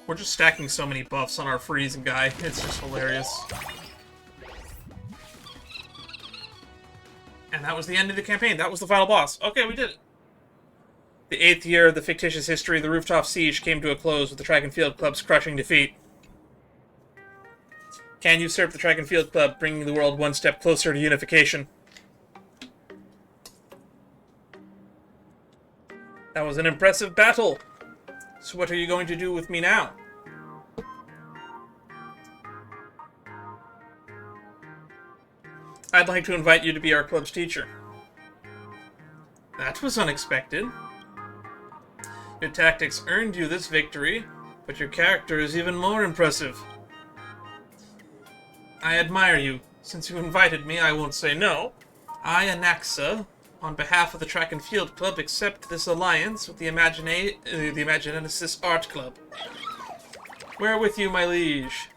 We're just stacking so many buffs on our freezing guy. It's just hilarious. And that was the end of the campaign. That was the final boss. Okay, we did it. The 8th year of the fictitious history of the Rooftop Siege came to a close with the Track and Field Club's crushing defeat. Can usurp the Track and Field Club, bringing the world one step closer to unification. That was an impressive battle. So what are you going to do with me now? I'd like to invite you to be our club's teacher. That was unexpected. Your tactics earned you this victory, but your character is even more impressive. I admire you. Since you invited me, I won't say no. I, Anaxa, on behalf of the Track and Field Club, accept this alliance with the Imaginasis Art Club. Where with you, my liege?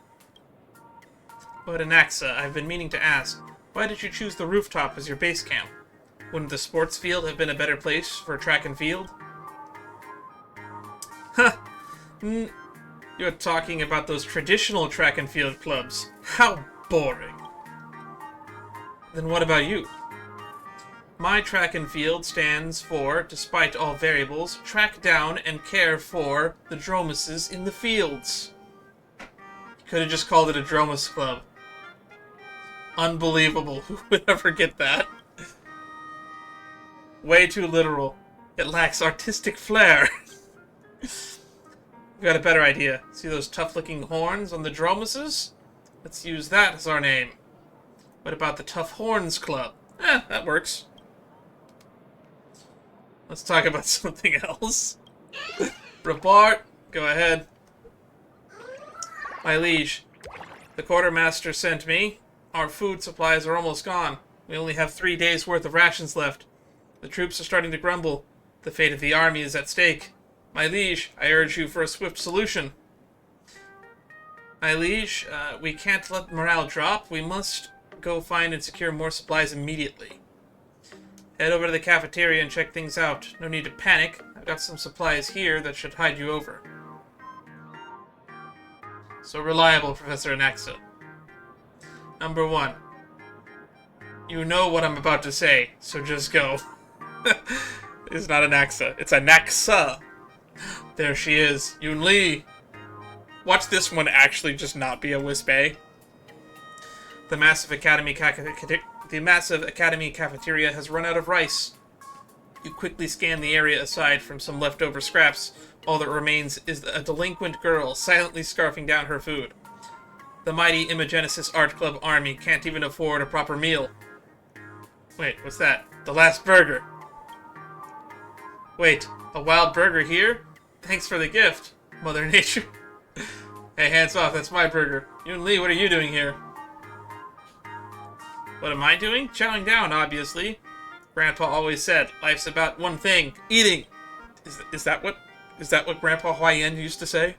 But Anaxa, I've been meaning to ask, Why did you choose the rooftop as your base camp? Wouldn't the sports field have been a better place for track and field? Huh. You're talking about those traditional track and field clubs. How boring. Then what about you? My track and field stands for, despite all variables, track down and care for the dromuses in the fields. You could have just called it a Dromus Club. Unbelievable. Who would ever get that? Way too literal. It lacks artistic flair. We got a better idea. See those tough-looking horns on the dromuses? Let's use that as our name. What about the Tough Horns Club? That works. Let's talk about something else. Report. Go ahead. My liege, the quartermaster sent me. Our food supplies are almost gone. We only have 3 days' worth of rations left. The troops are starting to grumble. The fate of the army is at stake. My liege, I urge you for a swift solution. My liege, we can't let morale drop. We must go find and secure more supplies immediately. Head over to the cafeteria and check things out. No need to panic. I've got some supplies here that should tide you over. So reliable, Professor Anaxa. Number 1. You know what I'm about to say, so just go. It's not Anaxa. It's Anaxa. There she is. Yoon Lee. Watch this one actually just not be a Wispae. The massive academy cafeteria has run out of rice. You quickly scan the area aside from some leftover scraps. All that remains is a delinquent girl silently scarfing down her food. The mighty Imogenesis Art Club army can't even afford a proper meal. Wait, what's that? The last burger. Wait, a wild burger here? Thanks for the gift, Mother Nature. Hey, hands off, that's my burger. Yoon Lee, what are you doing here? What am I doing? Chowing down, obviously. Grandpa always said, life's about one thing, eating. Is that what Grandpa Huayan used to say?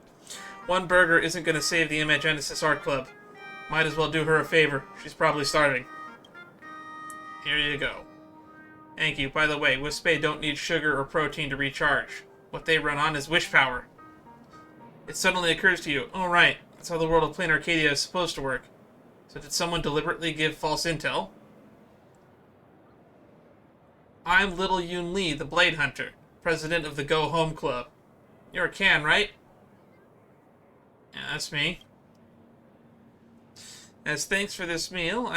One burger isn't going to save the Imogenesis Art Club. Might as well do her a favor. She's probably starving. Here you go. Thank you. By the way, Wispae don't need sugar or protein to recharge. What they run on is wish power. It suddenly occurs to you, oh right, that's how the world of Plain Arcadia is supposed to work. So did someone deliberately give false intel? I'm Little Yoon Lee, the Blade Hunter, president of the Go Home Club. You're a Can, right? Yeah, that's me. As thanks for this meal,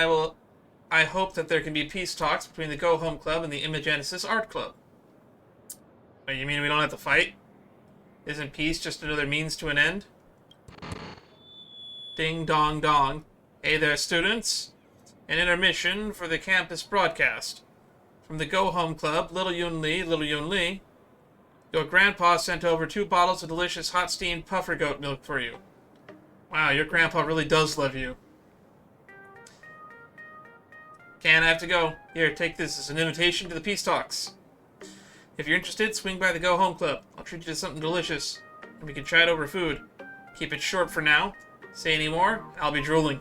I hope that there can be peace talks between the Go Home Club and the Imogenesis Art Club. Wait, you mean we don't have to fight? Isn't peace just another means to an end? Ding dong dong. Hey there, students. An intermission for the campus broadcast. From the Go Home Club, Little Yoon Lee. Your grandpa sent over 2 bottles of delicious hot steamed puffer goat milk for you. Wow, your grandpa really does love you. Can I have to go? Here, take this as an invitation to the peace talks. If you're interested, swing by the Go Home Club. I'll treat you to something delicious. And we can chat over food. Keep it short for now. Say any more, I'll be drooling.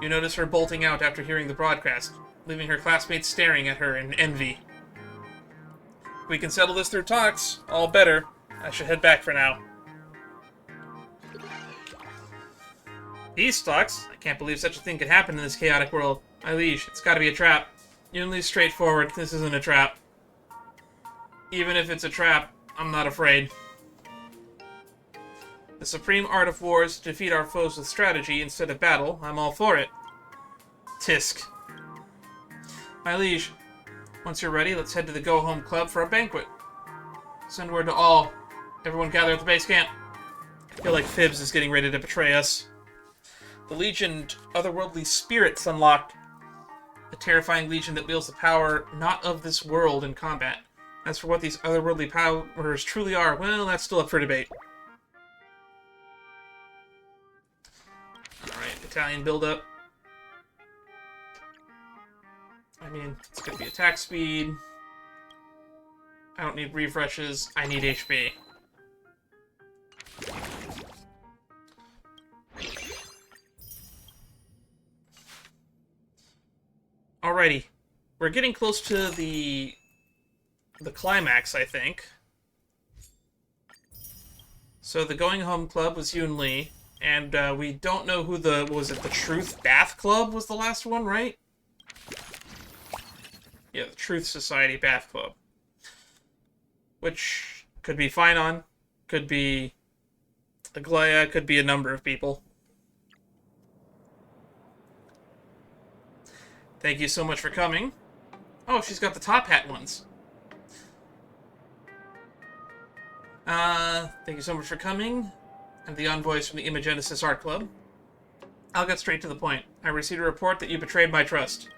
You notice her bolting out after hearing the broadcast, leaving her classmates staring at her in envy. If we can settle this through talks, all better. I should head back for now. Peace talks? I can't believe such a thing could happen in this chaotic world. My liege, it's gotta be a trap. Yoon Lee's straightforward. This isn't a trap. Even if it's a trap, I'm not afraid. The supreme art of war is to defeat our foes with strategy instead of battle. I'm all for it. Tisk. My liege, once you're ready, let's head to the Go Home Club for a banquet. Send word to all. Everyone gather at the base camp. I feel like Phibbs is getting ready to betray us. The Legion Otherworldly Spirits unlocked. A terrifying legion that wields the power not of this world in combat. As for what these otherworldly powers truly are, well, that's still up for debate. Alright, Italian build-up. I mean, it's gonna be attack speed. I don't need refreshes, I need HP. Alrighty. We're getting close to the climax, I think. So the Going Home Club was Yoon Lee, and we don't know who the Truth Bath Club was the last one, right? Yeah, the Truth Society Bath Club. Which could be Finon, could be Aglaya, could be a number of people. Thank you so much for coming. Oh, she's got the top hat ones. Thank you so much for coming. I'm the envoys from the Imagenesis Art Club. I'll get straight to the point. I received a report that you betrayed my trust.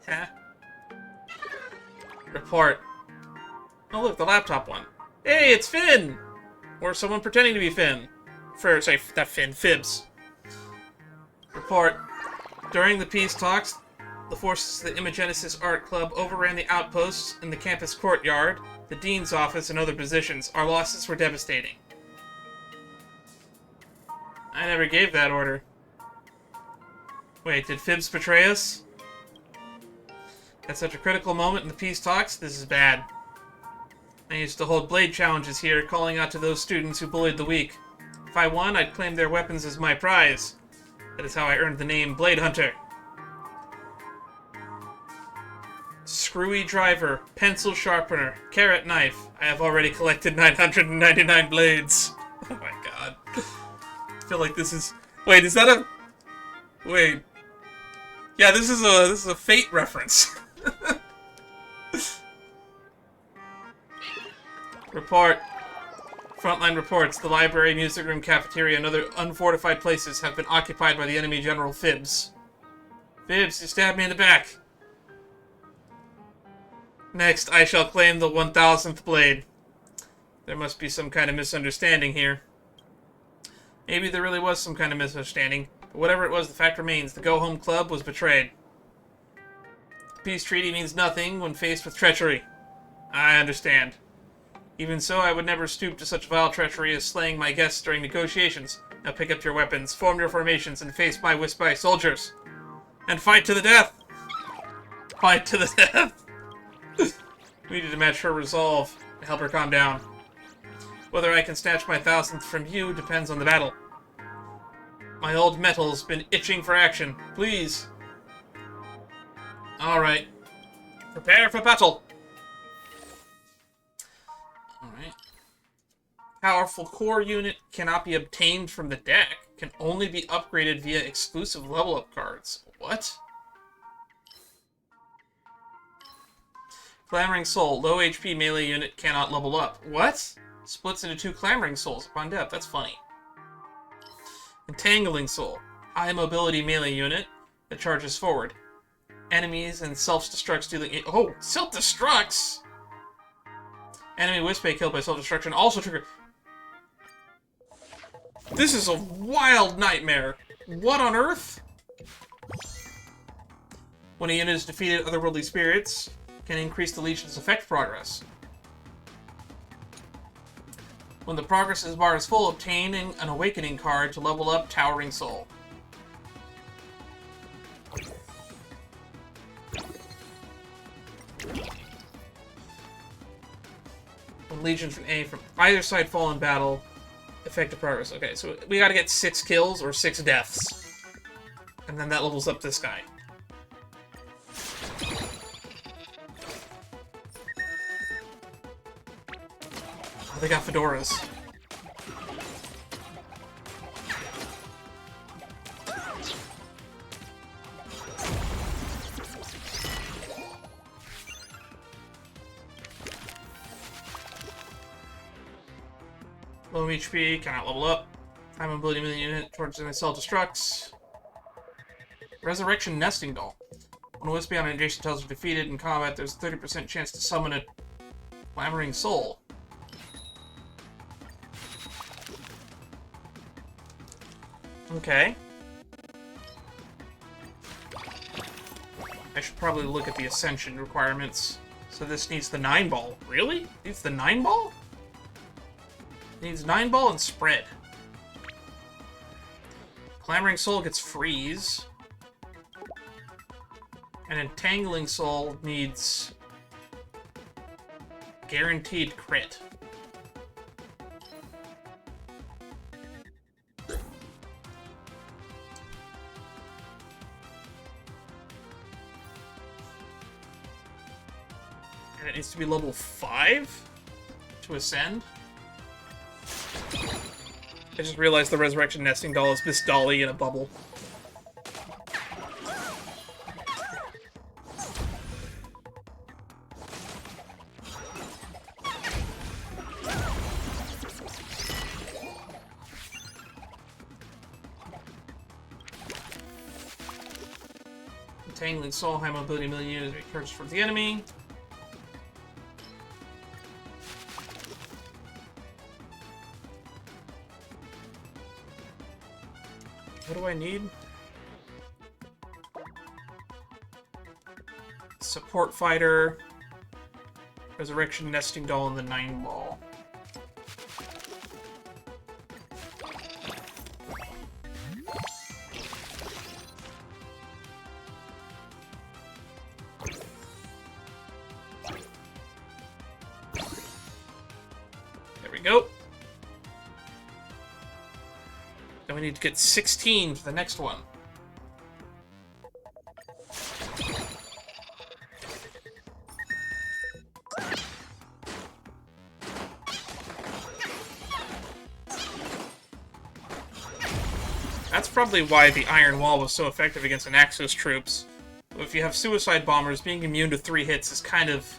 Huh? Report. Oh look, the laptop one. Hey, it's Finn! Or someone pretending to be Finn. Sorry, not Finn, Fibs. Report. During the peace talks, the forces of the Imagenesis Art Club overran the outposts in the campus courtyard, the dean's office, and other positions. Our losses were devastating. I never gave that order. Wait, did Fibs betray us? At such a critical moment in the peace talks, this is bad. I used to hold blade challenges here, calling out to those students who bullied the weak. If I won, I'd claim their weapons as my prize. That is how I earned the name Blade Hunter. Screwy driver, pencil sharpener, carrot knife. I have already collected 999 blades. Oh my god. I feel like this is... Wait, is that a... Wait. Yeah, this is a Fate reference. Report. Frontline reports. The library, music room, cafeteria, and other unfortified places have been occupied by the enemy General Fibs. Fibs, you stabbed me in the back. Next, I shall claim the 1000th blade. There must be some kind of misunderstanding here. Maybe there really was some kind of misunderstanding, but whatever it was, the fact remains, the Go Home Club was betrayed. The peace treaty means nothing when faced with treachery. I understand. Even so, I would never stoop to such vile treachery as slaying my guests during negotiations. Now pick up your weapons, form your formations, and face my Wispae soldiers. And fight to the death! Fight to the death! We need to match her resolve to help her calm down. Whether I can snatch my 1000th from you depends on the battle. My old metal's been itching for action. Please. Alright. Prepare for battle! Alright. Powerful core unit cannot be obtained from the deck. Can only be upgraded via exclusive level up cards. What? Clamoring Soul. Low HP melee unit cannot level up. What? Splits into 2 Clamoring Souls upon death. That's funny. Entangling Soul. High mobility melee unit that charges forward. Enemies and self-destructs dealing... Oh! Self-destructs! Enemy Wispae killed by self-destruction also trigger... This is a wild nightmare. What on earth? When a unit is defeated, otherworldly spirits can increase the Legion's effect progress. When the progress bar is full, obtaining an Awakening card to level up Towering Soul. When Legion from either side fall in battle, effective progress. Okay, so we gotta get 6 kills or 6 deaths. And then that levels up this guy. Oh, they got fedoras. Low HP, cannot level up. High mobility melee unit towards an self-destructs. Resurrection Nesting Doll. When a Wispae on an adjacent tiles are defeated in combat, there's a 30% chance to summon a Clamoring Soul. Okay. I should probably look at the Ascension requirements. So this needs the 9-ball. Really? Needs the 9-ball? Needs 9-ball and spread. Clamoring Soul gets freeze. An Entangling Soul needs guaranteed crit. And it needs to be level 5 to ascend. I just realized the Resurrection Nesting Doll is Miss Dolly in a bubble. Entangling Soul, high mobility, million units recharges for the enemy. What do I need? Support Fighter, Resurrection Nesting Doll, and the 9-ball. There we go. Then we need to get 16 for the next one. That's probably why the Iron Wall was so effective against Anaxos troops. If you have Suicide Bombers, being immune to 3 hits is kind of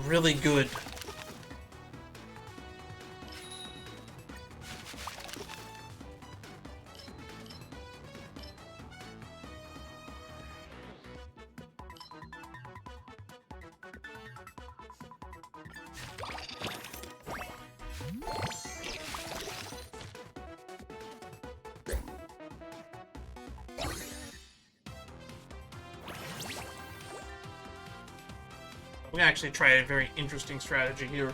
really good. We can actually try a very interesting strategy here.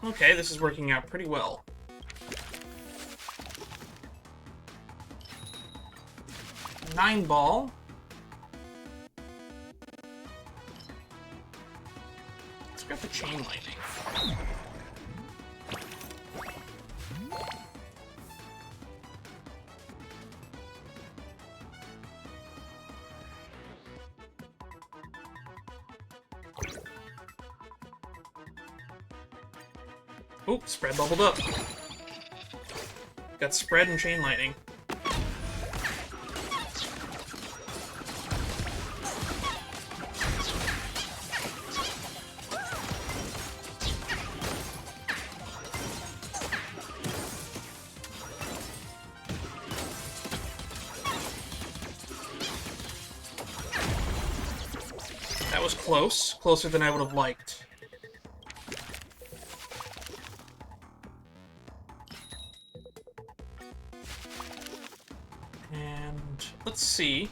Okay, this is working out pretty well. Nine ball. Let's grab the chain lightning. Oop, spread bubbled up. Got spread and chain lightning. That was close. Closer than I would have liked. And let's see.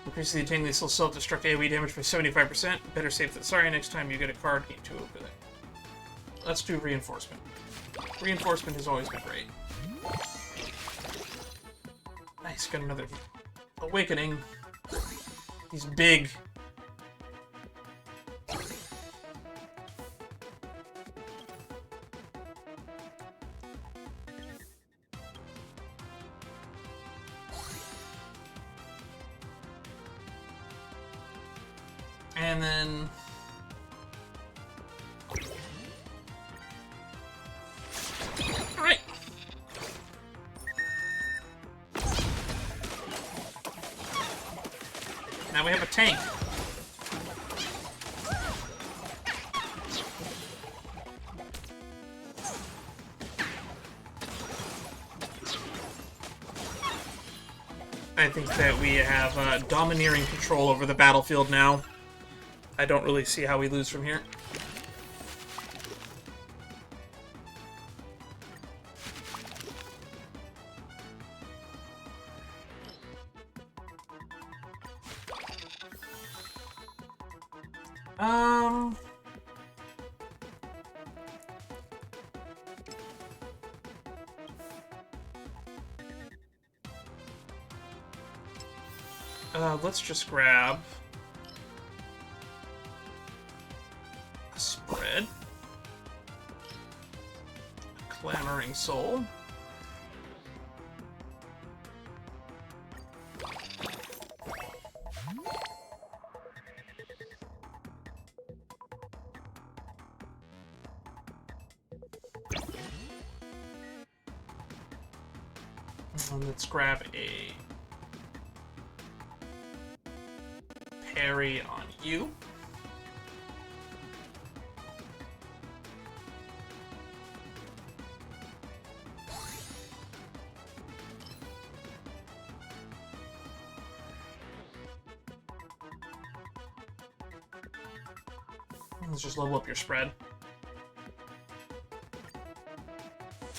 Increase the attaining still self-destruct AoE damage by 75%. Better safe than sorry. Next time you get a card, gain 2 over there. Let's do reinforcement. Reinforcement has always been great. Nice, got another awakening. He's big. And then... Alright. Now we have a tank. I think that we have domineering control over the battlefield now. I don't really see how we lose from here. Um... let's just grab a spread. A clamoring soul. And let's grab a parry on you. Let's just level up your spread.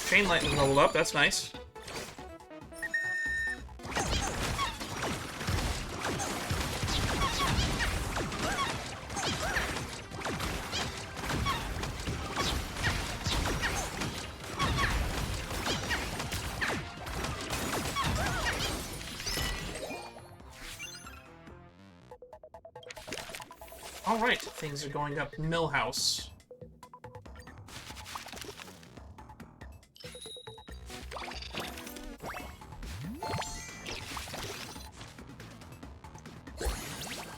Chain lightning leveled up, that's nice. Alright, things are going up Millhouse.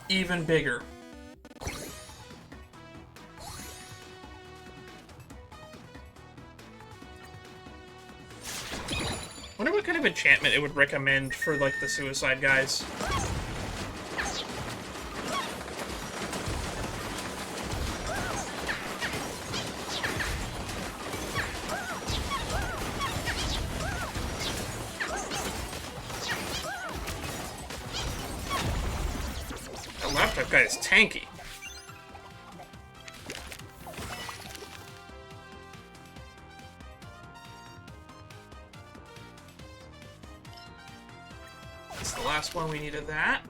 Even bigger. Wonder what kind of enchantment it would recommend for, like, the suicide guys. The laptop guy is tanky. That's the last one we needed that.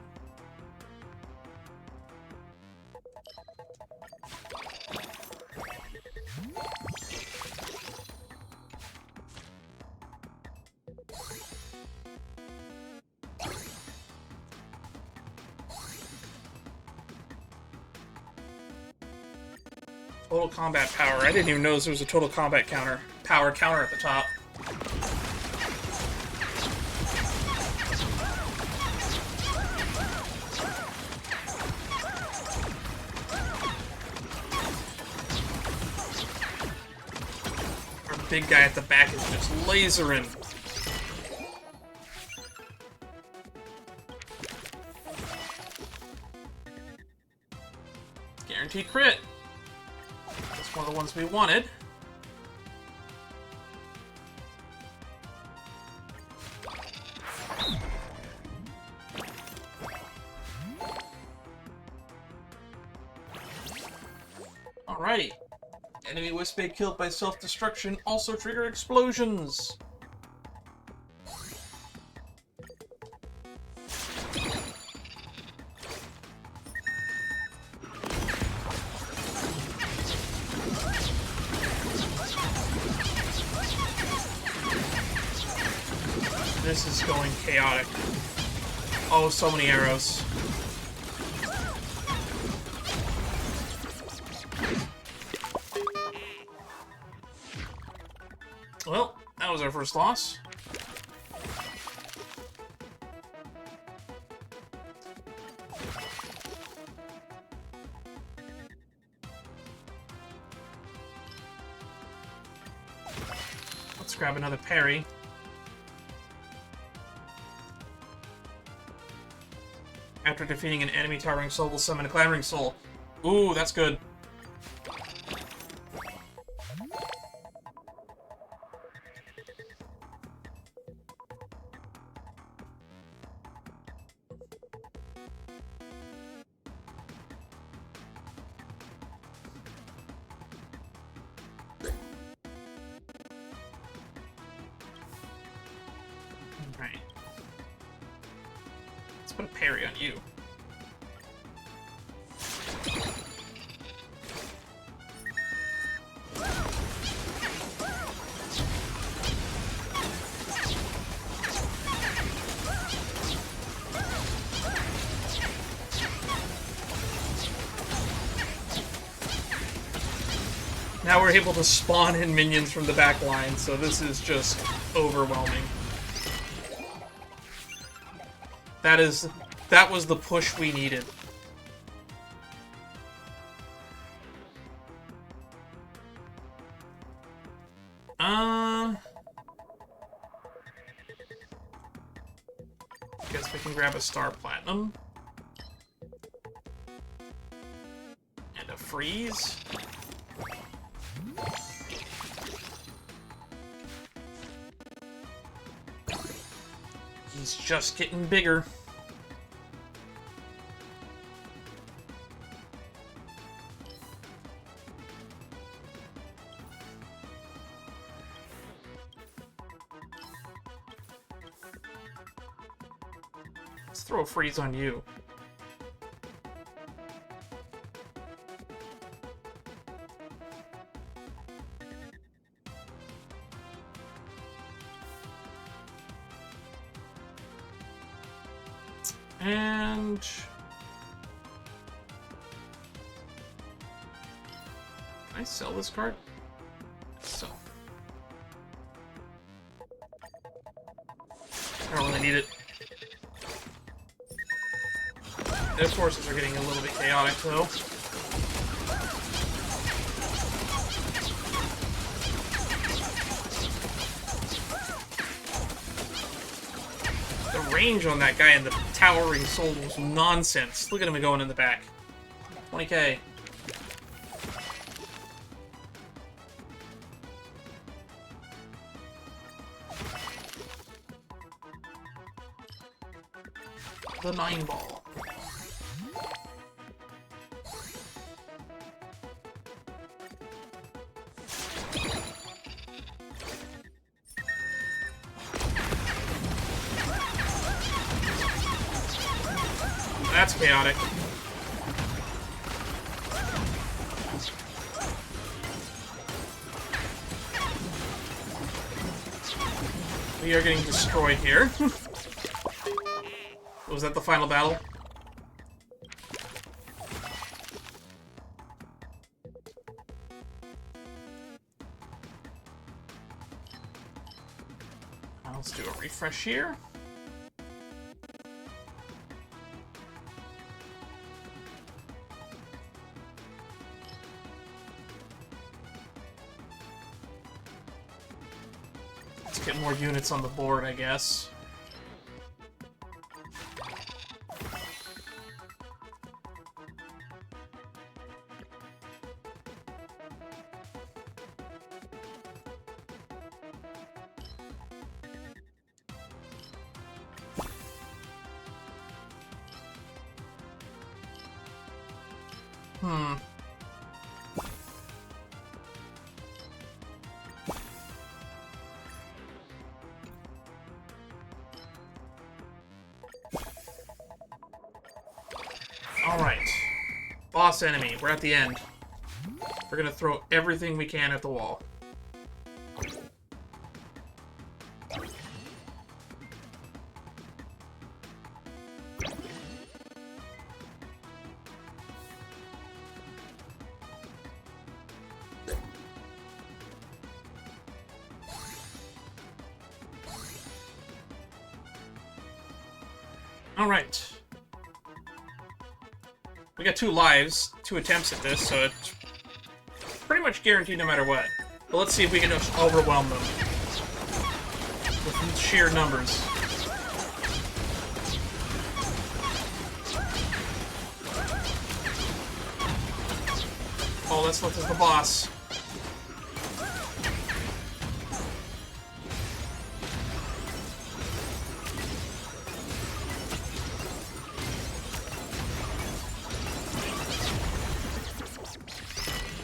Total combat power. I didn't even notice there was a total combat power counter at the top. Our big guy at the back is just lasering. Guaranteed crit. That's one of the ones we wanted. Alrighty. Enemy Wispae killed by self-destruction also trigger explosions. This is going chaotic. Oh, so many arrows. Well, that was our first loss. Let's grab another parry. After defeating an enemy towering soul, will summon a clamoring soul. Ooh, that's good. Alright. Let's put a parry on you. Now we're able to spawn in minions from the back line, so this is just overwhelming. That was the push we needed. Guess we can grab a Star Platinum. And a freeze. He's just getting bigger. Let's throw a freeze on you. And can I sell this card? So I don't really need it. Their forces are getting a little bit chaotic though. The range on that guy in the towering soul was nonsense. Look at him going in the back. 20k. The 9-ball. That's chaotic. We are getting destroyed here. Was that the final battle? Let's do a refresh here. Let's get more units on the board, I guess. Alright. Boss enemy. We're at the end. We're gonna throw everything we can at the wall. Alright. We got 2 lives, 2 attempts at this, so it's pretty much guaranteed no matter what. But let's see if we can just overwhelm them with sheer numbers. Oh, that's left as the boss.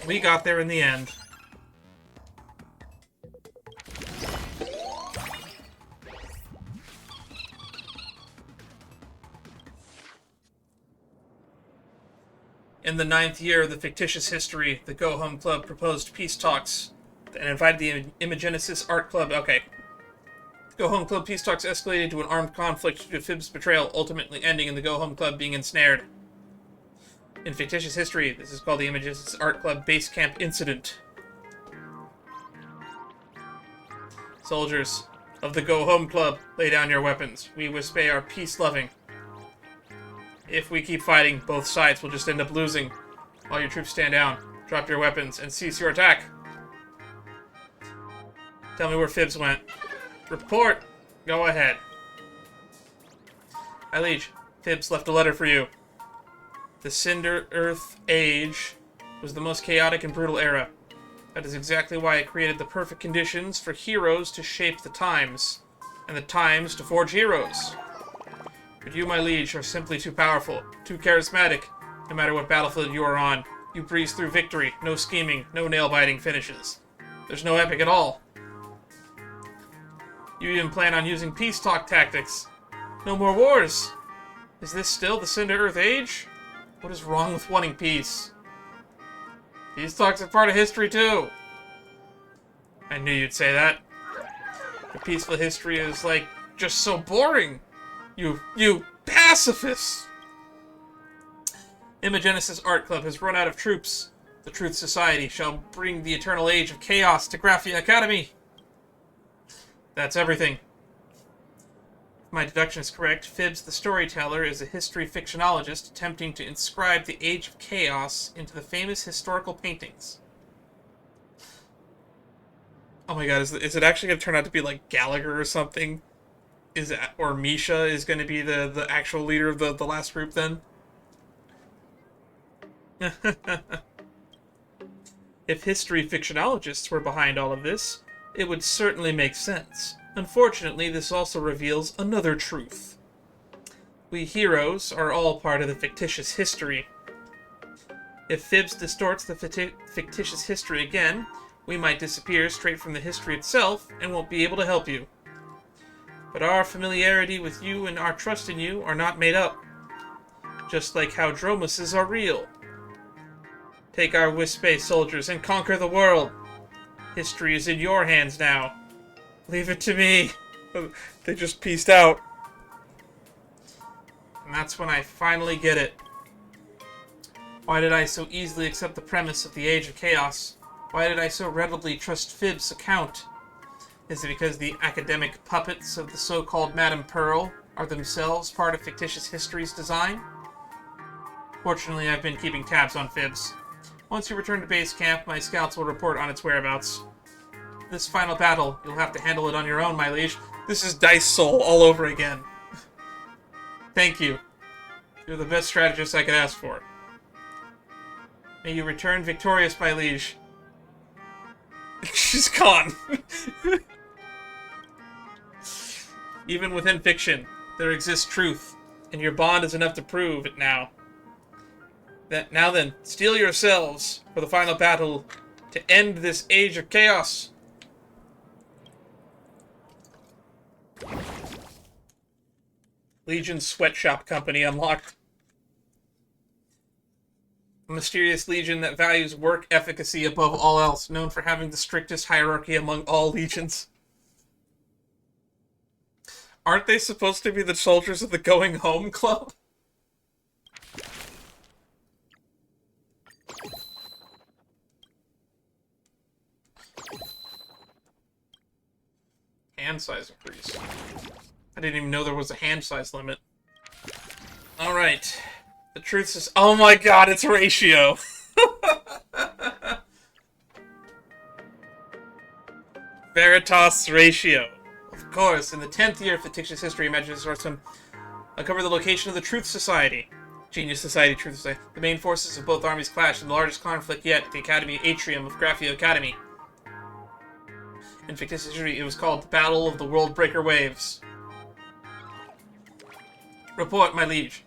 We got there in the end. In the 9th year of the fictitious history, the Go Home Club proposed peace talks and invited the Imagenesis Art Club. Okay. Go Home Club peace talks escalated to an armed conflict due to Fib's betrayal, ultimately ending in the Go Home Club being ensnared. In fictitious history, this is called the Imagenesis Art Club Base Camp Incident. Soldiers of the Go Home Club, lay down your weapons. We Wispae are peace-loving. If we keep fighting, both sides will just end up losing. All your troops stand down, drop your weapons, and cease your attack. Tell me where Fibs went. Report! Go ahead. My liege, Fibs left a letter for you. The Cinder Earth Age was the most chaotic and brutal era. That is exactly why it created the perfect conditions for heroes to shape the times, and the times to forge heroes. But you, my liege, are simply too powerful, too charismatic. No matter what battlefield you are on, you breeze through victory, no scheming, no nail-biting finishes. There's no epic at all. You even plan on using peace talk tactics. No more wars. Is this still the Cinder Earth Age? What is wrong with wanting peace? Peace talks are part of history too. I knew you'd say that. The peaceful history is like just so boring. You pacifists! Imogenesis Art Club has run out of troops. The Truth Society shall bring the eternal age of chaos to Graphia Academy. That's everything. If my deduction is correct, Fibs the storyteller is a history fictionologist attempting to inscribe the age of chaos into the famous historical paintings. Oh my god, is it actually going to turn out to be like Gallagher or something? Or Misha is going to be the actual leader of the last group then? If history fictionologists were behind all of this, it would certainly make sense. Unfortunately, this also reveals another truth. We heroes are all part of the fictitious history. If Fibs distorts the fictitious history again, we might disappear straight from the history itself and won't be able to help you. But our familiarity with you and our trust in you are not made up. Just like how Dromuses are real. Take our Wispae soldiers and conquer the world. History is in your hands now. Leave it to me. They just pieced out. And that's when I finally get it. Why did I so easily accept the premise of the Age of Chaos? Why did I so readily trust Fibs' account? Is it because the academic puppets of the so-called Madame Pearl are themselves part of fictitious history's design? Fortunately, I've been keeping tabs on Fibs. Once you return to base camp, my scouts will report on its whereabouts. This final battle, you'll have to handle it on your own, my liege. This is Dice Soul all over again. Thank you. You're the best strategist I could ask for. May you return victorious, my liege. She's gone. Even within fiction, there exists truth, and your bond is enough to prove it now. Now then, steel yourselves for the final battle to end this age of chaos. Legion Sweatshop Company unlocked. A mysterious legion that values work efficacy above all else, known for having the strictest hierarchy among all legions. Aren't they supposed to be the soldiers of the Going Home Club? Hand size increase. I didn't even know there was a hand size limit. Alright. The truth is... Oh my god, it's Ratio! Veritas Ratio. Of course, in the 10th year of fictitious history, Imaginary Swordsman uncover the location of the Truth Society. Genius Society, Truth Society. The main forces of both armies clash in the largest conflict yet, the Academy Atrium of Graphia Academy. In fictitious history, it was called the Battle of the World Breaker Waves. Report, my liege.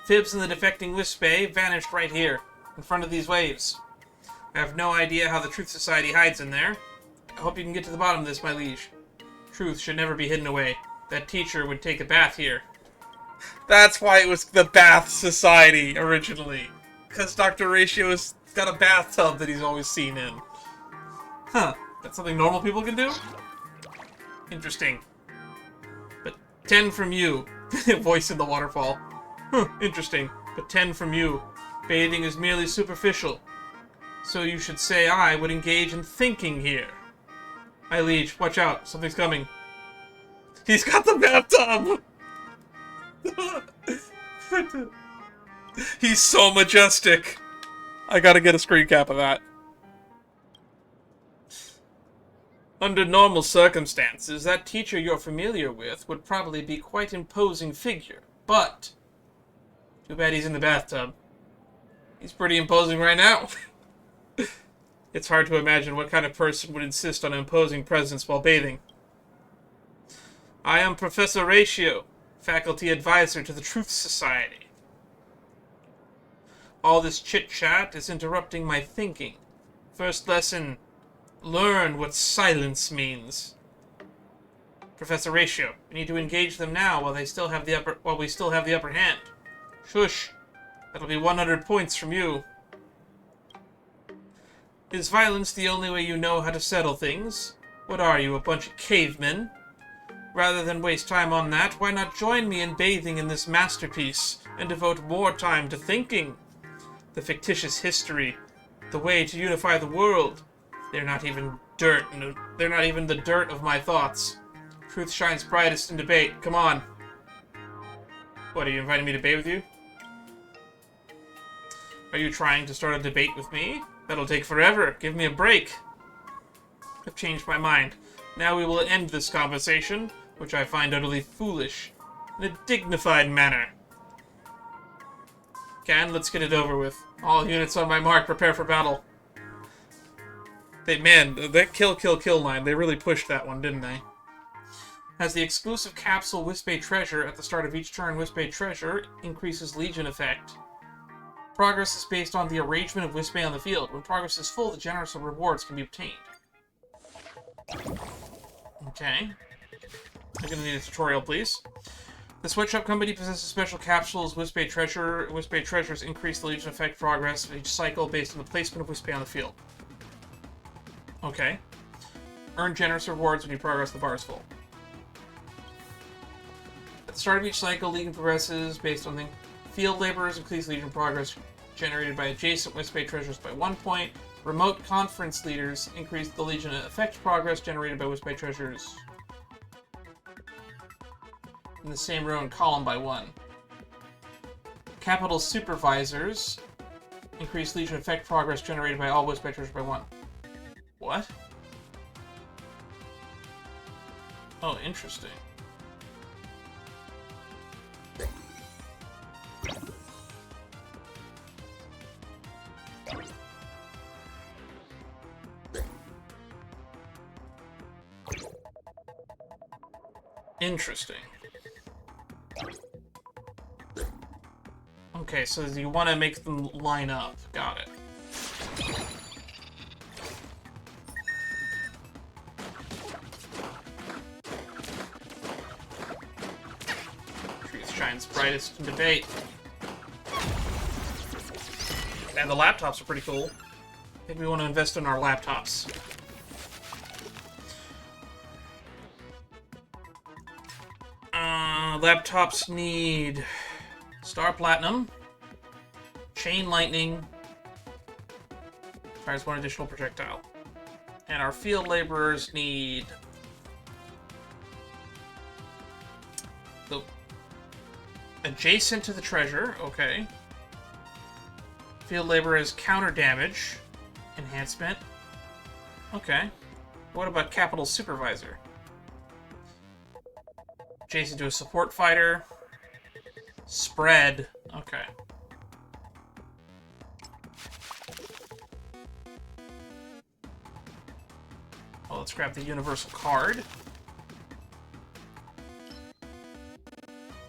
Fibs and the defecting Wispae vanished right here, in front of these waves. I have no idea how the Truth Society hides in there. I hope you can get to the bottom of this, my liege. Truth should never be hidden away. That teacher would take a bath here. That's why it was the Bath Society, originally. Because Dr. Ratio has got a bathtub that he's always seen in. Huh. That's something normal people can do? Interesting. But 10 from you. Voice in the waterfall. Huh, interesting. But 10 from you. Bathing is merely superficial. So you should say I would engage in thinking here. Hi, Liege. Watch out. Something's coming. He's got the bathtub! He's so majestic. I gotta get a screen cap of that. Under normal circumstances, that teacher you're familiar with would probably be quite imposing figure. But, too bad he's in the bathtub. He's pretty imposing right now. It's hard to imagine what kind of person would insist on an imposing presence while bathing. I am Professor Ratio, faculty advisor to the Truth Society. All this chit-chat is interrupting my thinking. First lesson, learn what silence means. Professor Ratio, we need to engage them now while we still have the upper hand. Shush. That'll be 100 points from you. Is violence the only way you know how to settle things? What are you, a bunch of cavemen? Rather than waste time on that, why not join me in bathing in this masterpiece and devote more time to thinking? The fictitious history, the way to unify the world. They're not even dirt. They're not even the dirt of my thoughts. Truth shines brightest in debate. Come on. What, are you inviting me to bathe with you? Are you trying to start a debate with me? That'll take forever. Give me a break. I've changed my mind. Now we will end this conversation, which I find utterly foolish, in a dignified manner. Can, let's get it over with. All units on my mark, prepare for battle. Man, that kill line, they really pushed that one, didn't they? Has the exclusive capsule Wispae Treasure at the start of each turn. Wispae Treasure increases Legion effect. Progress is based on the arrangement of Wispae on the field. When progress is full, the generous rewards can be obtained. Okay. I'm gonna need a tutorial, please. The Sweatshop Company possesses special capsules, Wispae Treasure. Wispae Treasures increase the Legion effect progress of each cycle based on the placement of Wispae on the field. Okay. Earn generous rewards when you progress the bar is full. At the start of each cycle, Legion progresses based on the field laborers increase Legion progress generated by adjacent Wispae Treasures by 1 point. Remote conference leaders increase the Legion effect progress generated by Wispae Treasures in the same row and column by 1. Capital supervisors increase Legion effect progress generated by all Wispae Treasures by 1. What? Oh, interesting. Interesting. Okay, so you want to make them line up. Got it. Truth shines brightest in debate. And the laptops are pretty cool. I think we want to invest in our laptops. Laptops need Star Platinum, Chain Lightning, fires 1 additional projectile. And our field laborers need the adjacent to the treasure, okay. Field laborers counter damage enhancement. Okay. What about Capital Supervisor? Adjacent to a support fighter. Spread. Okay. Well, let's grab the universal card.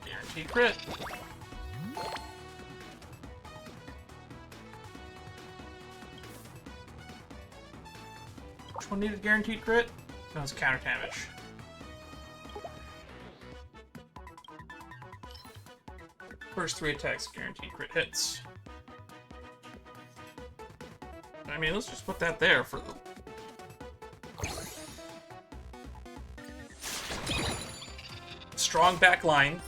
Guaranteed crit. Which one needed guaranteed crit? No, it's counter damage. First 3 attacks, guaranteed crit hits. I mean, let's just put that there for the... Strong back line.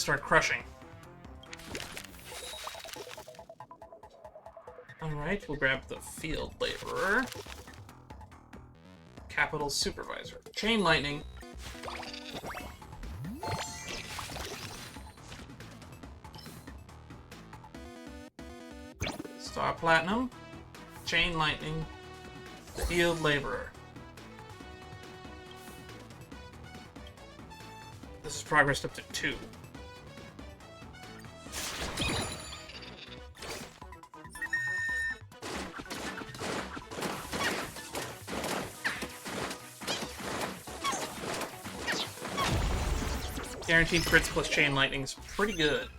start crushing. Alright, we'll grab the Field Laborer. Capital Supervisor. Chain Lightning. Star Platinum. Chain Lightning. Field Laborer. This is progressed up to 2. Guaranteed crits plus Chain Lightning is pretty good.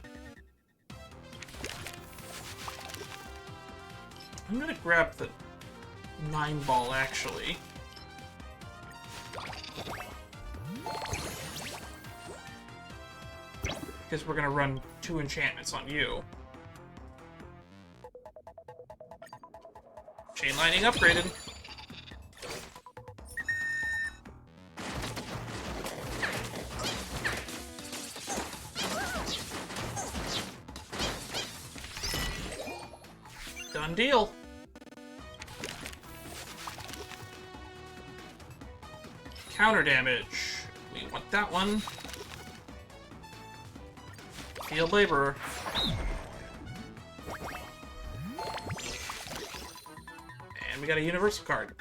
I'm gonna grab the 9-ball, actually. Because we're gonna run 2 enchantments on you. Chain Lightning upgraded. Done deal. Counter damage. We want that one. Field Laborer. And we got a Universal card.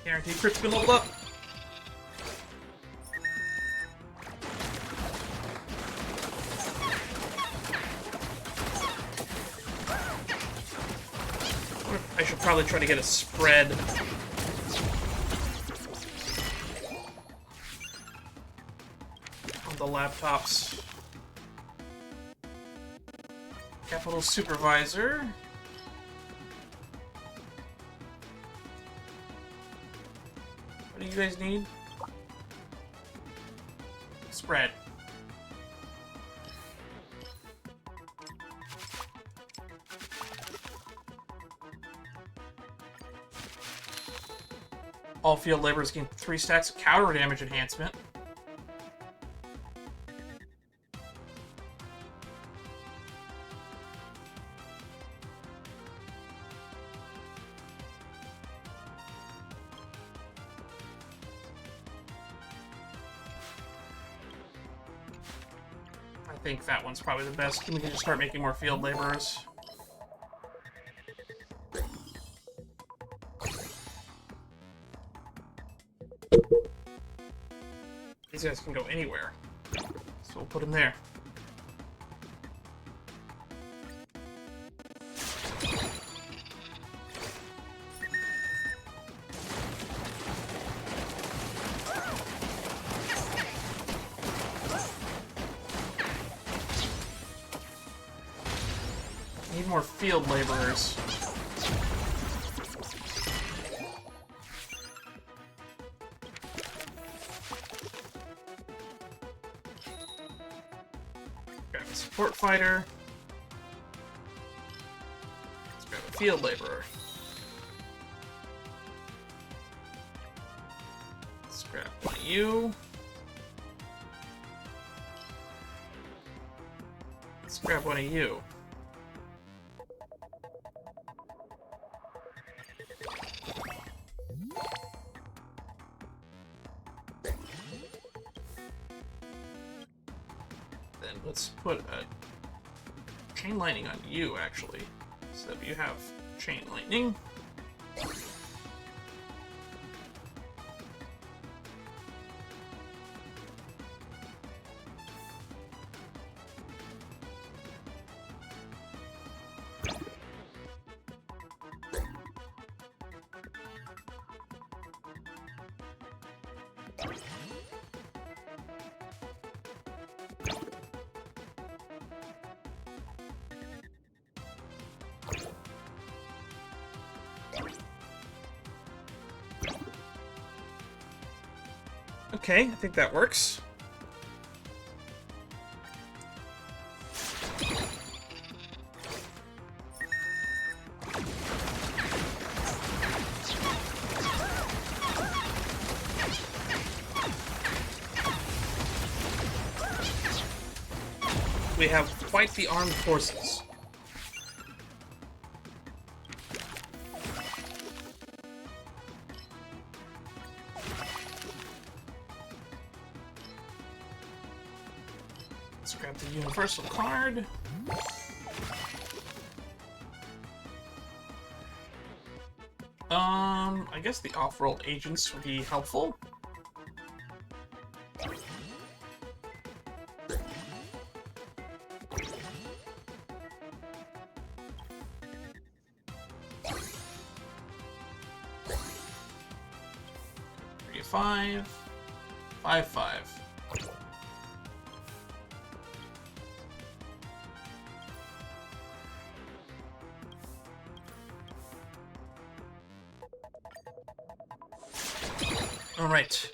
Guaranteed crit's been leveled up. I should probably try to get a spread. On the laptops. Capital Supervisor. What do you guys need? Spread. All field laborers gain 3 stacks of counter damage enhancement. I think that one's probably the best. We can just start making more field laborers. These guys can go anywhere, so we'll put them there. Need more field laborers. Grab a support fighter. Let's grab a field laborer. Let's grab one of you. Let's grab one of you. Let's put a chain lightning on you, actually, so that you have chain lightning. Okay, I think that works. We have quite the armed forces. Let's grab the universal card. I guess the off-world agents would be helpful. Five, 5. All right.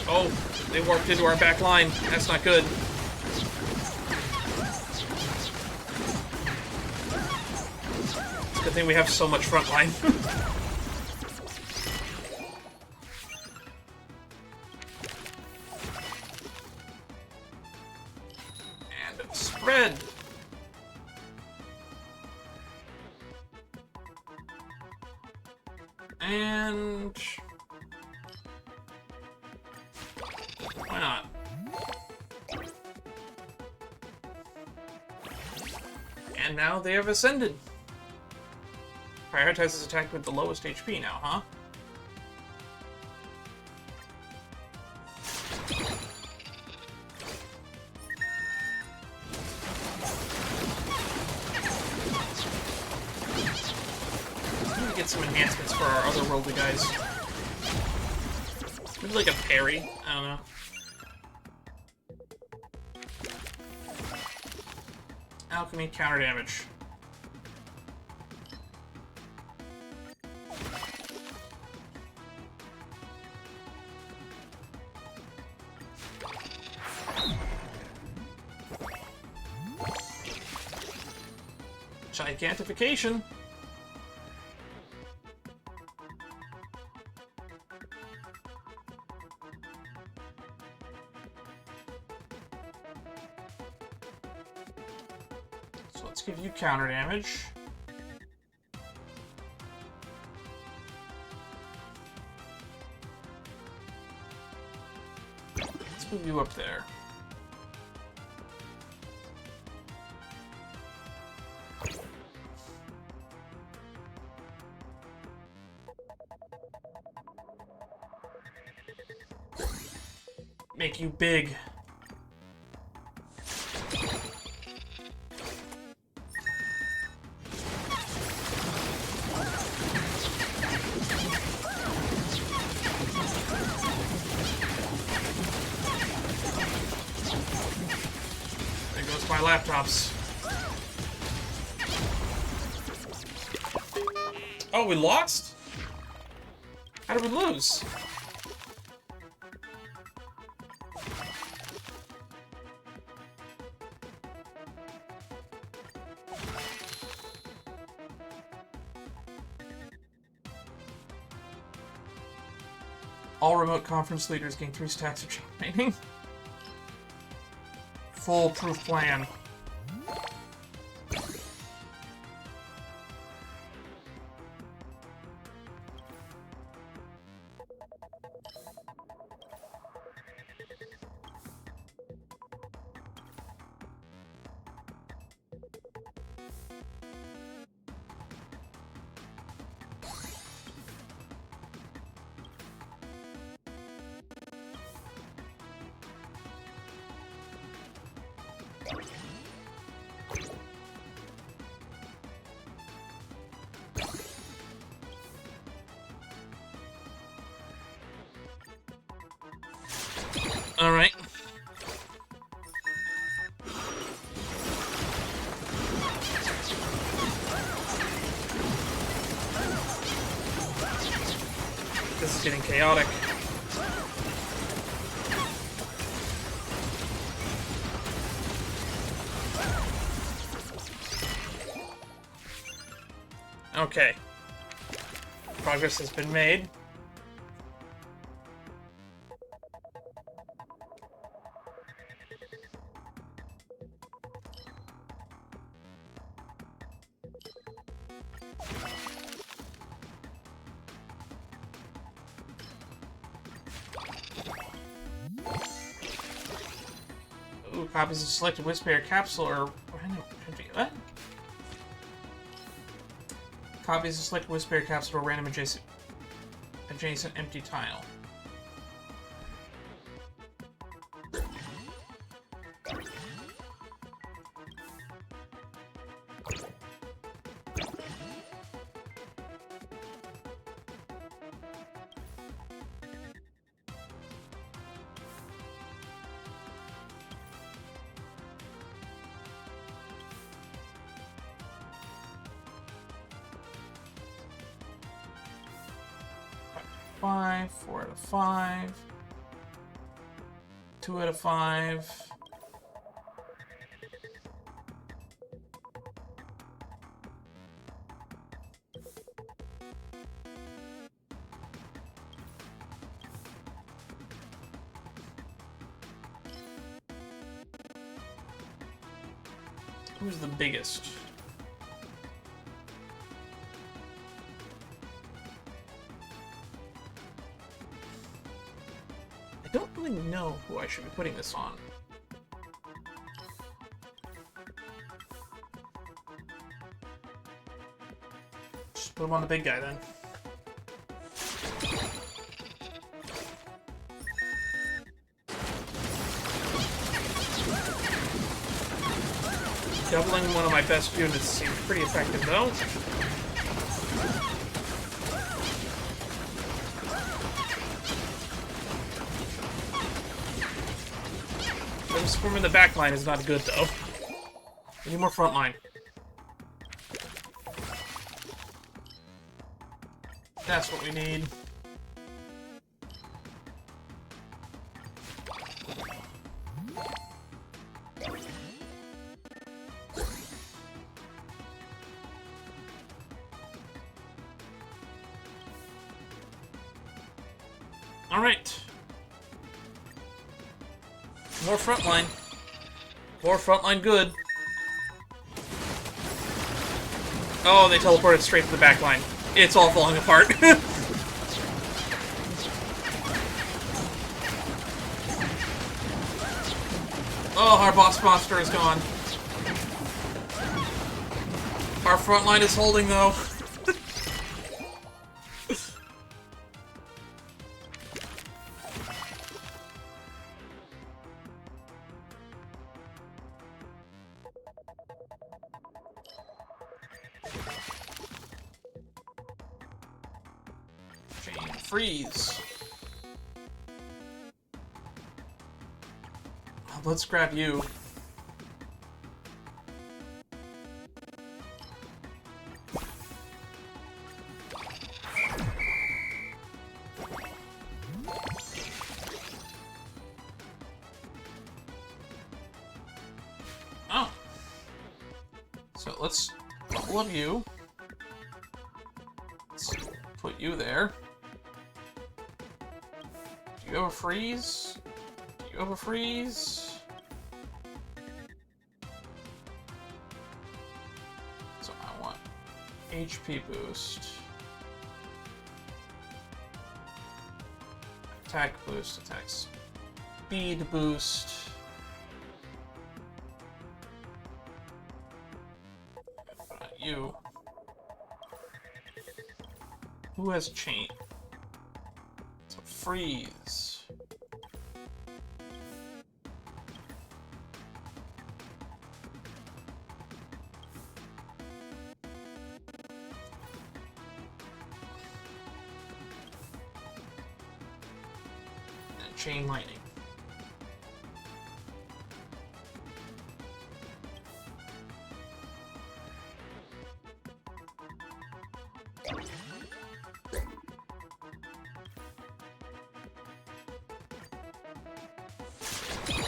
Oh, they warped into our back line. That's not good. It's a good thing we have so much front line. And spread. And why not? And now they have ascended. Prioritizes attack with the lowest HP now, huh? Get some enhancements for our otherworldly guys. Maybe like a parry? I don't know. Alchemy, counter damage. Gigantification. Let's give you counter damage. Let's move you up there. Make you big. Laptops. Oh, we lost? How did we lose? All remote conference leaders gain 3 stacks of chain lightning. Foolproof plan. All right. This is getting chaotic. Okay. Progress has been made. Ooh, copies of selected Wispae capsule or what? Copies of selected Wispae capsule or random adjacent empty tile. Five, 4 out of 5, 2 out of 5. Who's the biggest? I don't really know who I should be putting this on. Just put him on the big guy then. Doubling one of my best units seems pretty effective though. Them swarming the back line is not good though. We need more front line. That's what we need. Alright. More frontline. More frontline good. Oh, they teleported straight to the back line. It's all falling apart. Oh, our boss monster is gone. Our front line is holding, though. Chain freeze. Let's grab you. Oh. So let's level up you. Let's put you there. Do you have a freeze? Do you have a freeze? So I want HP boost. Attack boost, attack speed boost. You. Who has chain? So freeze. And chain lightning.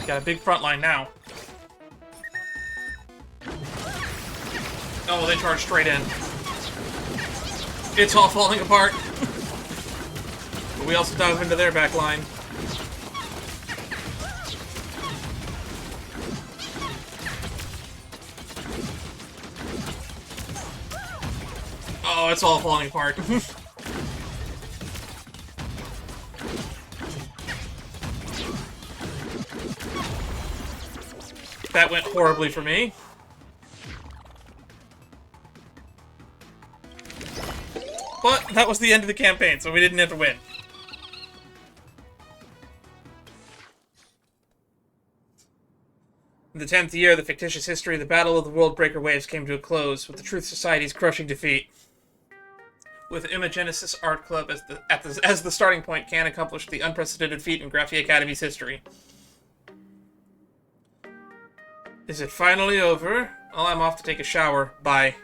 Got a big front line now. Oh, they charge straight in. It's all falling apart. But we also dive into their back line. Oh, it's all falling apart. That went horribly for me. But that was the end of the campaign, so we didn't have to win. In the 10th year of the fictitious history, the Battle of the World Breaker Waves came to a close, with the Truth Society's crushing defeat. With Imagenesis Art Club as the starting point, Can accomplished the unprecedented feat in Graphia Academy's history. Is it finally over? Well, I'm off to take a shower. Bye.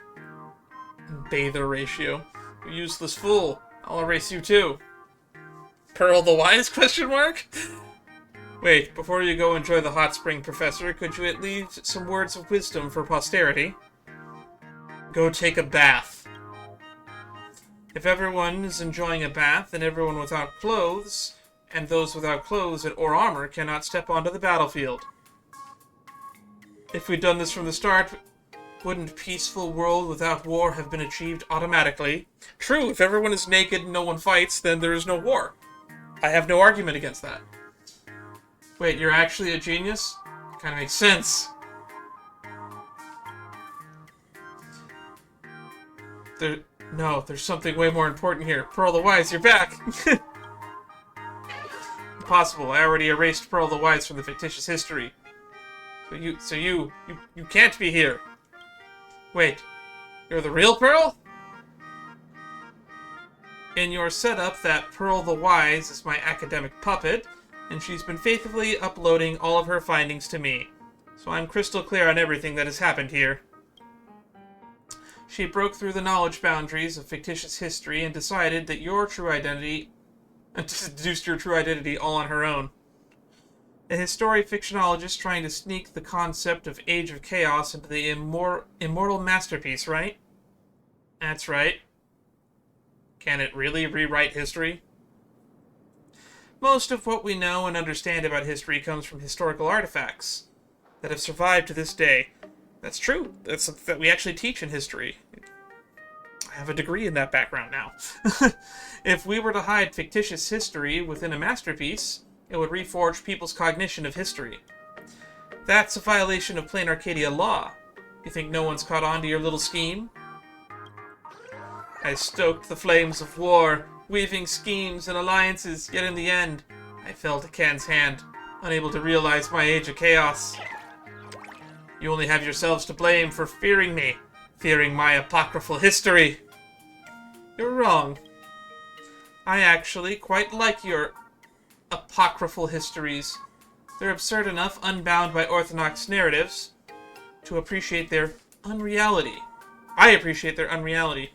Bather ratio. You useless fool. I'll erase you too. Pearl the Wise? Question mark? Wait, before you go enjoy the hot spring, Professor, could you at least some words of wisdom for posterity? Go take a bath. If everyone is enjoying a bath, then everyone without clothes, and those without clothes or armor, cannot step onto the battlefield. If we'd done this from the start, wouldn't peaceful world without war have been achieved automatically? True, if everyone is naked and no one fights, then there is no war. I have no argument against that. Wait, you're actually a genius? Kinda makes sense. No, there's something way more important here. Pearl the Wise, you're back! Impossible, I already erased Pearl the Wise from the fictitious history. So you can't be here. Wait, you're the real Pearl? In your setup, that Pearl the Wise is my academic puppet, and she's been faithfully uploading all of her findings to me. So I'm crystal clear on everything that has happened here. She broke through the knowledge boundaries of fictitious history and decided that your true identity... and deduced your true identity all on her own. A history-fictionologist trying to sneak the concept of Age of Chaos into the immortal masterpiece, right? That's right. Can it really rewrite history? Most of what we know and understand about history comes from historical artifacts that have survived to this day. That's true. That's something that we actually teach in history. I have a degree in that background now. If we were to hide fictitious history within a masterpiece, it would reforge people's cognition of history. That's a violation of plain Arcadia law. You think no one's caught on to your little scheme? I stoked the flames of war, weaving schemes and alliances, yet in the end, I fell to Can's hand, unable to realize my Age of Chaos. You only have yourselves to blame for fearing me, fearing my apocryphal history. You're wrong. I actually quite like your apocryphal histories. They're absurd enough, unbound by orthodox narratives, to appreciate their unreality. I appreciate their unreality.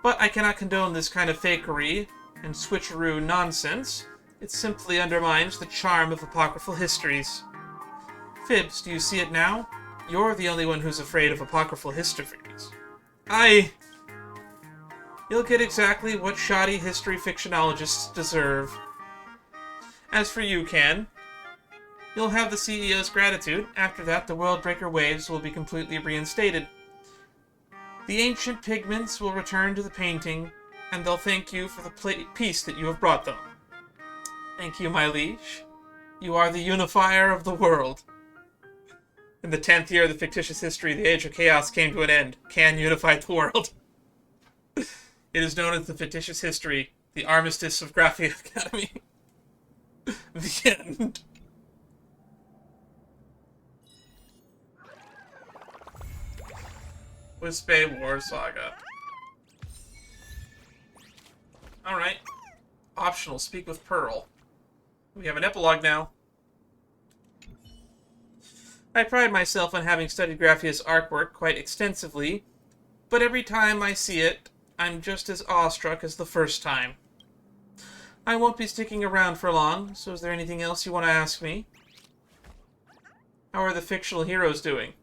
But I cannot condone this kind of fakery and switcheroo nonsense. It simply undermines the charm of apocryphal histories. Phibbs, do you see it now? You're the only one who's afraid of apocryphal histories. You'll get exactly what shoddy history fictionologists deserve. As for you, Can, you'll have the CEO's gratitude. After that, the World Breaker Waves will be completely reinstated. The ancient pigments will return to the painting, and they'll thank you for the peace that you have brought them. Thank you, my liege. You are the unifier of the world. In the 10th year of the fictitious history, the Age of Chaos came to an end. Can unified the world. It is known as the fictitious history, the Armistice of Graphia Academy. The end. Wispae War Saga. Alright. Optional, speak with Pearl. We have an epilogue now. I pride myself on having studied Graphia's artwork quite extensively, but every time I see it, I'm just as awestruck as the first time. I won't be sticking around for long, so is there anything else you want to ask me? How are the fictional heroes doing?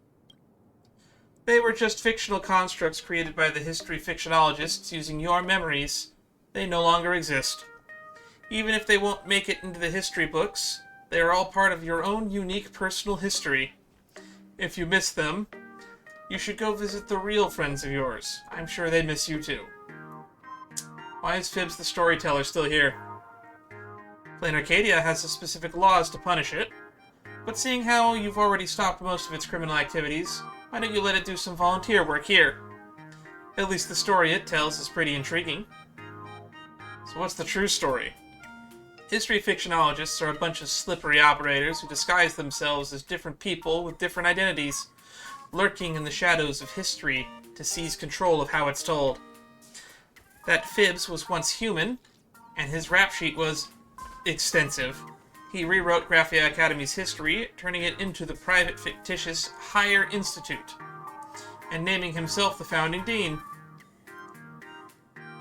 They were just fictional constructs created by the history fictionologists using your memories. They no longer exist. Even if they won't make it into the history books, they are all part of your own unique personal history. If you miss them, you should go visit the real friends of yours. I'm sure they miss you too. Why is Phibbs the storyteller still here? Plain Arcadia has the specific laws to punish it, but seeing how you've already stopped most of its criminal activities, why don't you let it do some volunteer work here? At least the story it tells is pretty intriguing. So what's the true story? History fictionologists are a bunch of slippery operators who disguise themselves as different people with different identities, lurking in the shadows of history to seize control of how it's told. That Phibbs was once human, and his rap sheet was extensive. He rewrote Graphia Academy's history, turning it into the private fictitious Higher Institute, and naming himself the founding dean.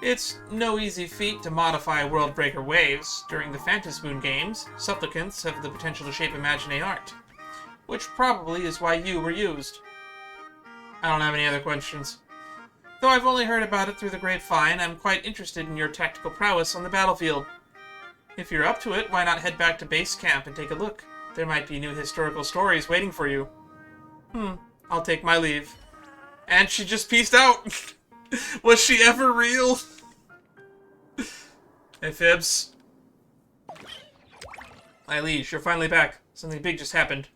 It's no easy feat to modify Worldbreaker waves. During the Phantasmoon games, supplicants have the potential to shape Imagine art, which probably is why you were used. I don't have any other questions. Though I've only heard about it through the grapevine, I'm quite interested in your tactical prowess on the battlefield. If you're up to it, why not head back to base camp and take a look? There might be new historical stories waiting for you. I'll take my leave. And she just peaced out! Was she ever real? Hey, Phibbs. Liege, you're finally back. Something big just happened.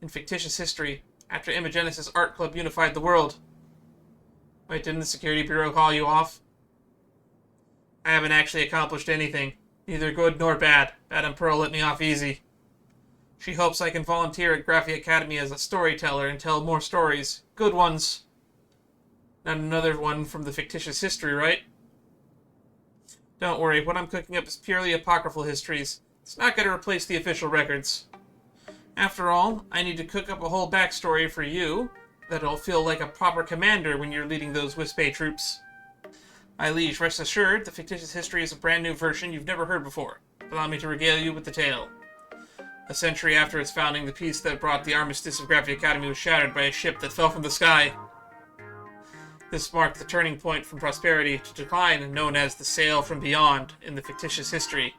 In fictitious history, after Imogenesis Art Club unified the world. Wait, didn't the Security Bureau call you off? I haven't actually accomplished anything. Neither good nor bad. Madame Pearl let me off easy. She hopes I can volunteer at Graphia Academy as a storyteller and tell more stories. Good ones. Not another one from the fictitious history, right? Don't worry, what I'm cooking up is purely apocryphal histories. It's not going to replace the official records. After all, I need to cook up a whole backstory for you that'll feel like a proper commander when you're leading those Wispae troops. My liege, rest assured, the fictitious history is a brand new version you've never heard before. Allow me to regale you with the tale. A century after its founding, the peace that brought the armistice of Graphia Academy was shattered by a ship that fell from the sky. This marked the turning point from prosperity to decline, known as the Sail from Beyond in the fictitious history.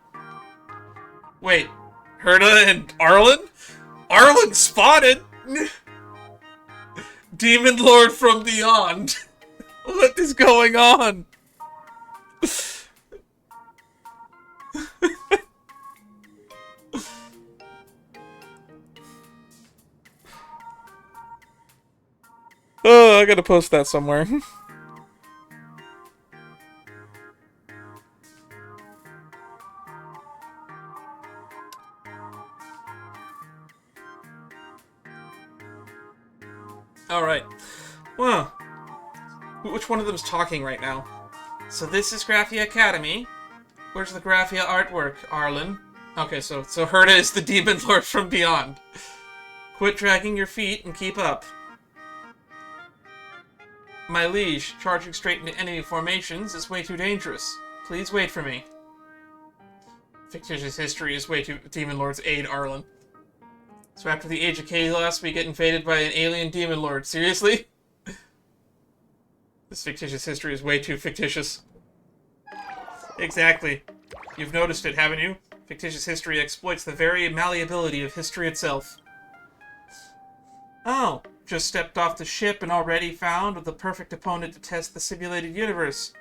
Wait, Herta and Arlen? Arlen spotted? Demon Lord from Beyond. What is going on? Oh, I gotta post that somewhere. Alright. Well, which one of them is talking right now? So this is Graphia Academy. Where's the Graphia artwork, Arlen? Okay, so Herta is the Demon Lord from Beyond. Quit dragging your feet and keep up. My liege, charging straight into enemy formations is way too dangerous. Please wait for me. Fictitious history is way too... Demon Lords aid Arlen. So after the Age of Chaos, we get invaded by an alien Demon Lord. Seriously? This fictitious history is way too fictitious. Exactly. You've noticed it, haven't you? Fictitious history exploits the very malleability of history itself. Oh, just stepped off the ship and already found the perfect opponent to test the simulated universe.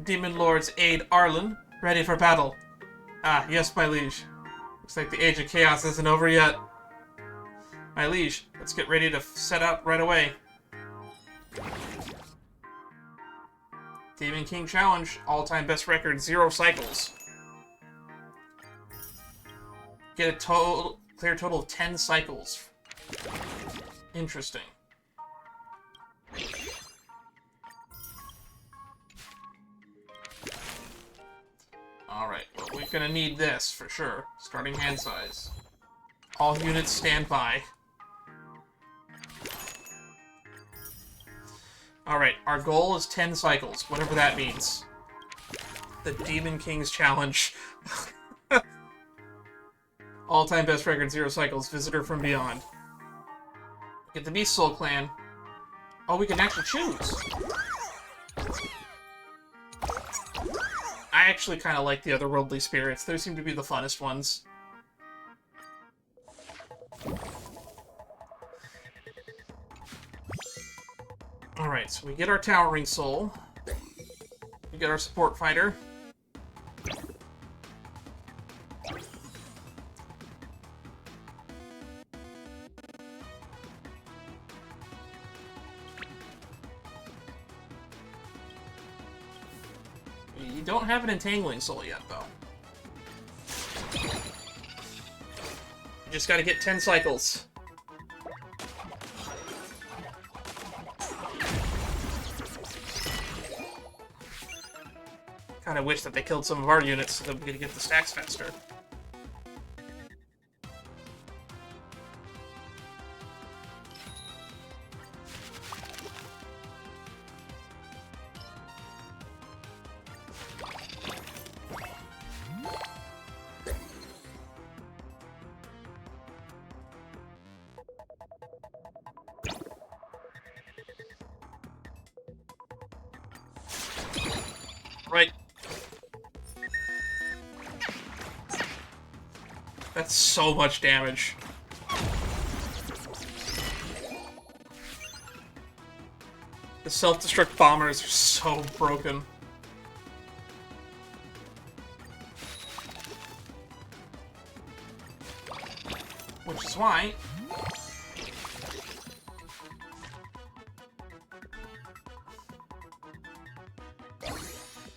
Demon Lords aid Arlen, ready for battle. Ah, yes, my liege. Looks like the Age of Chaos isn't over yet. My liege, let's get ready to set out right away. Demon King Challenge, all-time best record, 0 cycles. Get a clear total of 10 cycles. Interesting. Alright, well, we're gonna need this, for sure. Starting hand size. All units stand by. Alright, our goal is 10 cycles, whatever that means. The Demon King's Challenge. All-time best record, 0 cycles, Visitor from Beyond. Get the Beast Soul Clan. Oh, we can actually choose. I actually kind of like the otherworldly spirits. Those seem to be the funnest ones. Alright, so we get our Towering Soul. We get our support fighter. You don't have an Entangling Soul yet, though. You just gotta get 10 cycles. Kinda wish that they killed some of our units so that we could get the stacks faster. Right. That's so much damage. The self-destruct bombers are so broken. Which is why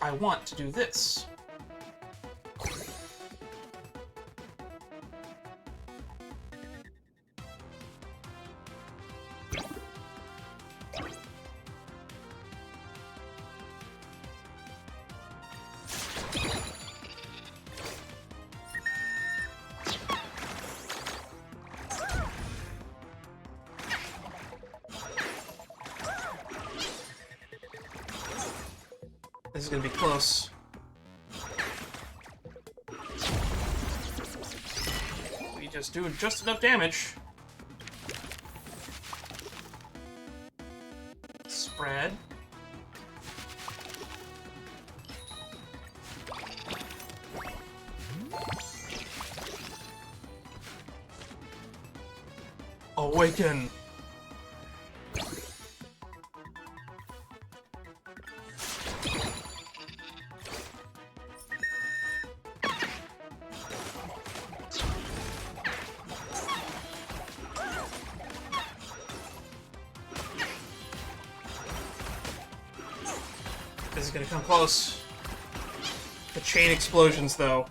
I want to do this. This is gonna be close. We just do just enough damage. Spread. Awaken. This is gonna come close. The chain explosions, though.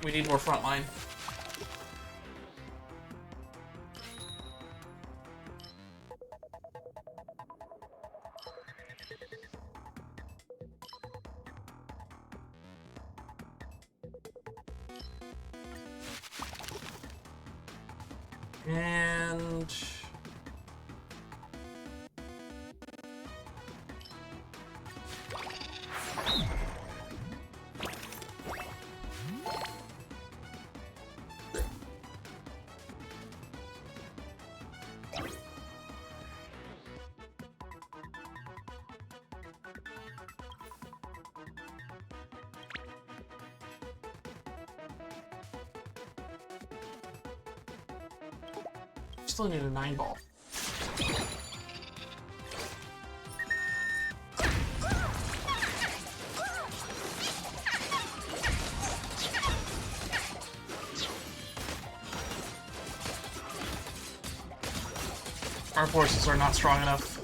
We need more frontline. And still need a 9-ball. Our forces are not strong enough.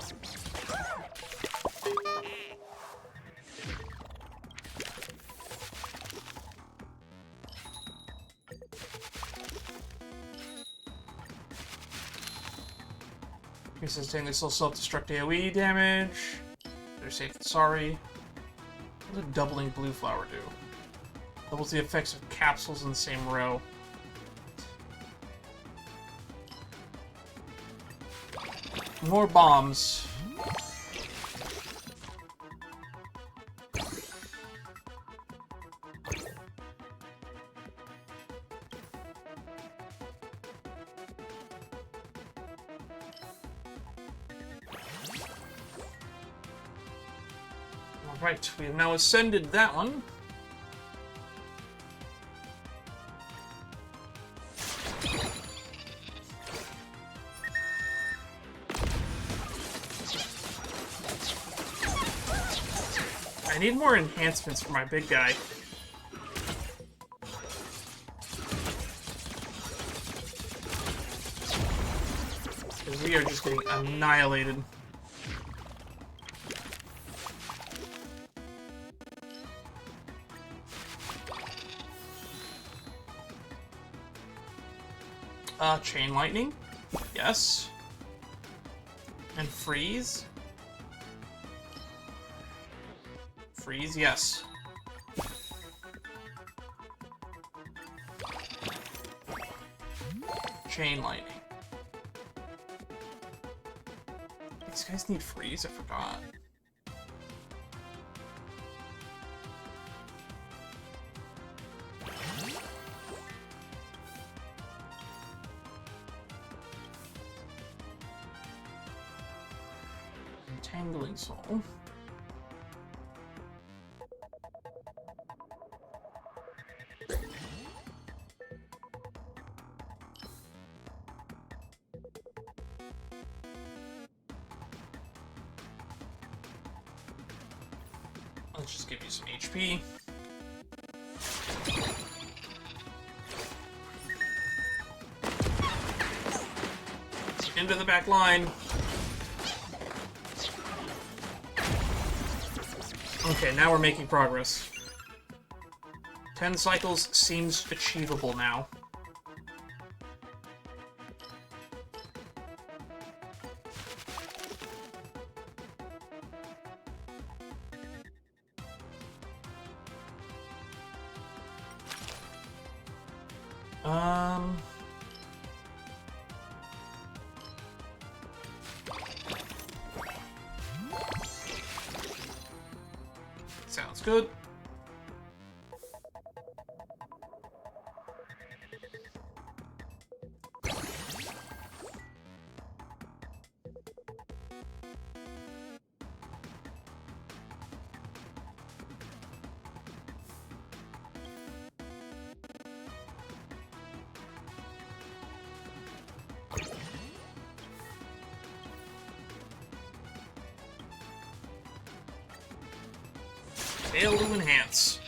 Increases stainless steel self-destruct AoE damage. They're safe and sorry. What does doubling blue flower do? Doubles the effects of capsules in the same row. More bombs. Right, we have now ascended that one. I need more enhancements for my big guy. Because we are just getting annihilated. Chain lightning. Yes. And freeze. Freeze, yes. Chain lightning. These guys need freeze? I forgot. Entangling soul. Let's just give you some HP. Into the back line. Okay, now we're making progress. 10 cycles seems achievable now. Sounds good. Fail to enhance.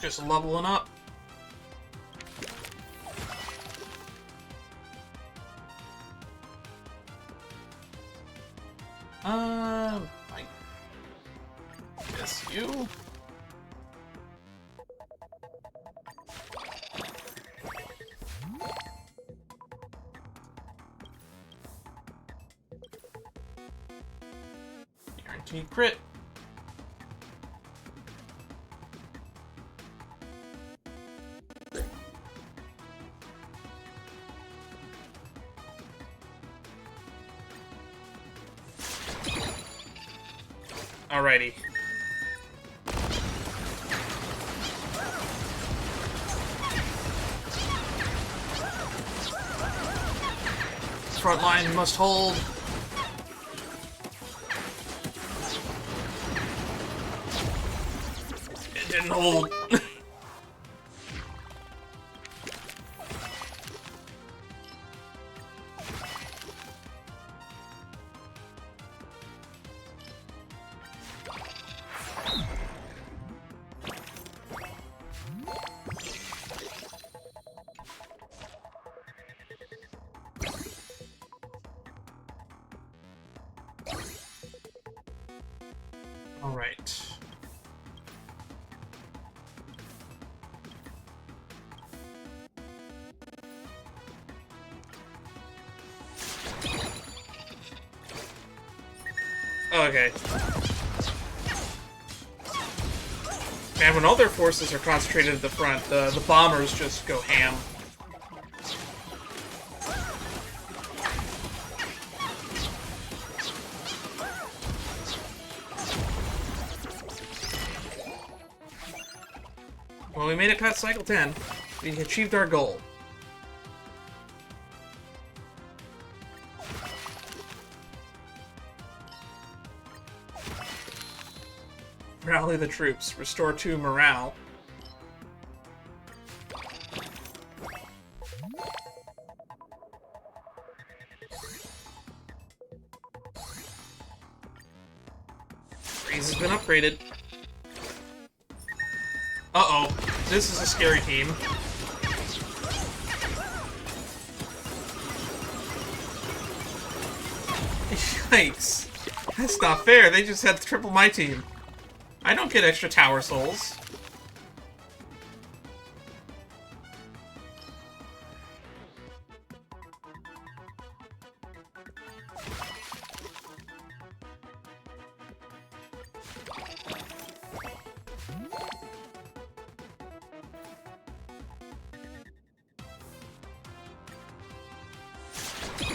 Just leveling up. You. Guaranteed crit. Alrighty. Front line must hold. It didn't hold. All right. Okay. Man, when all their forces are concentrated at the front, the bombers just go ham. Well, we made it past cycle 10. We achieved our goal. Rally the troops. Restore 2 morale. Freeze has been upgraded. Uh-oh. This is a scary team. Yikes. That's not fair. They just had triple my team. I don't get extra tower souls.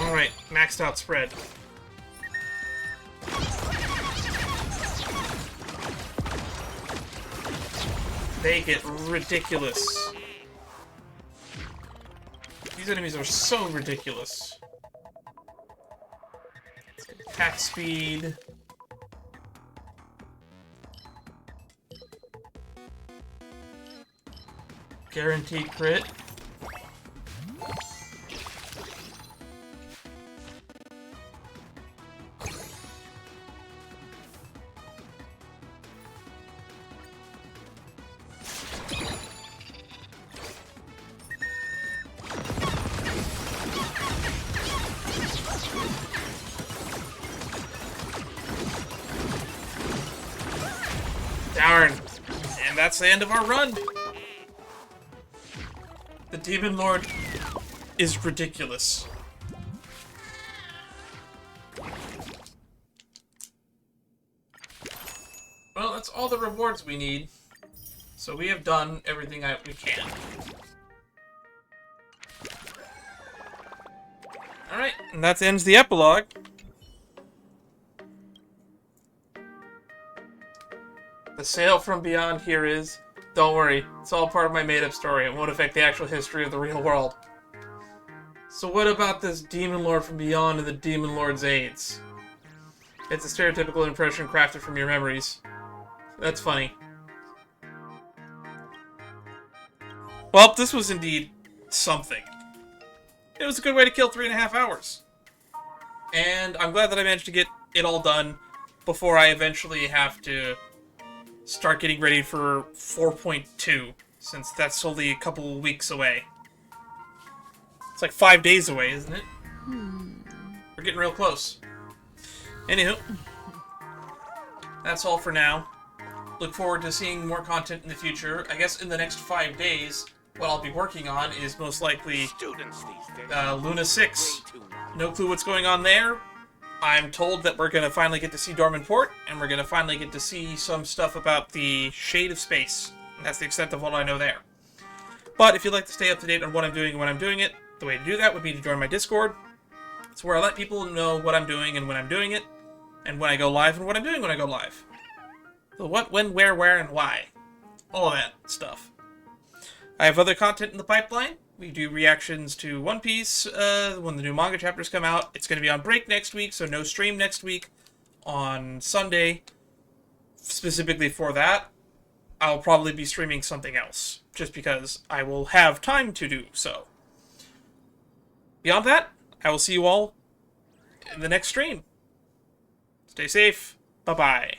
Alright, maxed out spread. They get ridiculous. These enemies are so ridiculous. Attack speed. Guaranteed crit. Darn. And that's the end of our run. The Demon Lord is ridiculous. Well, that's all the rewards we need. So we have done everything we can. Alright, and that ends the epilogue. The sail from beyond here is, don't worry, it's all part of my made-up story. It won't affect the actual history of the real world. So what about this Demon Lord from beyond and the Demon Lord's aides? It's a stereotypical impression crafted from your memories. That's funny. Well, this was indeed something. It was a good way to kill 3.5 hours. And I'm glad that I managed to get it all done before I eventually have to start getting ready for 4.2, since that's only a couple weeks away. It's like 5 days away, isn't it? We're getting real close. Anywho, that's all for now. Look forward to seeing more content in the future. I guess in the next 5 days, what I'll be working on is most likely Luna 6. No clue what's going on there. I'm told that we're going to finally get to see Dorman Port, and we're going to finally get to see some stuff about the Shade of Space. And that's the extent of what I know there. But if you'd like to stay up to date on what I'm doing and when I'm doing it, the way to do that would be to join my Discord. It's where I let people know what I'm doing and when I'm doing it, and when I go live and what I'm doing when I go live. The what, when, where, and why. All of that stuff. I have other content in the pipeline. We do reactions to One Piece when the new manga chapters come out. It's going to be on break next week, so no stream next week on Sunday. Specifically for that, I'll probably be streaming something else, just because I will have time to do so. Beyond that, I will see you all in the next stream. Stay safe. Bye-bye.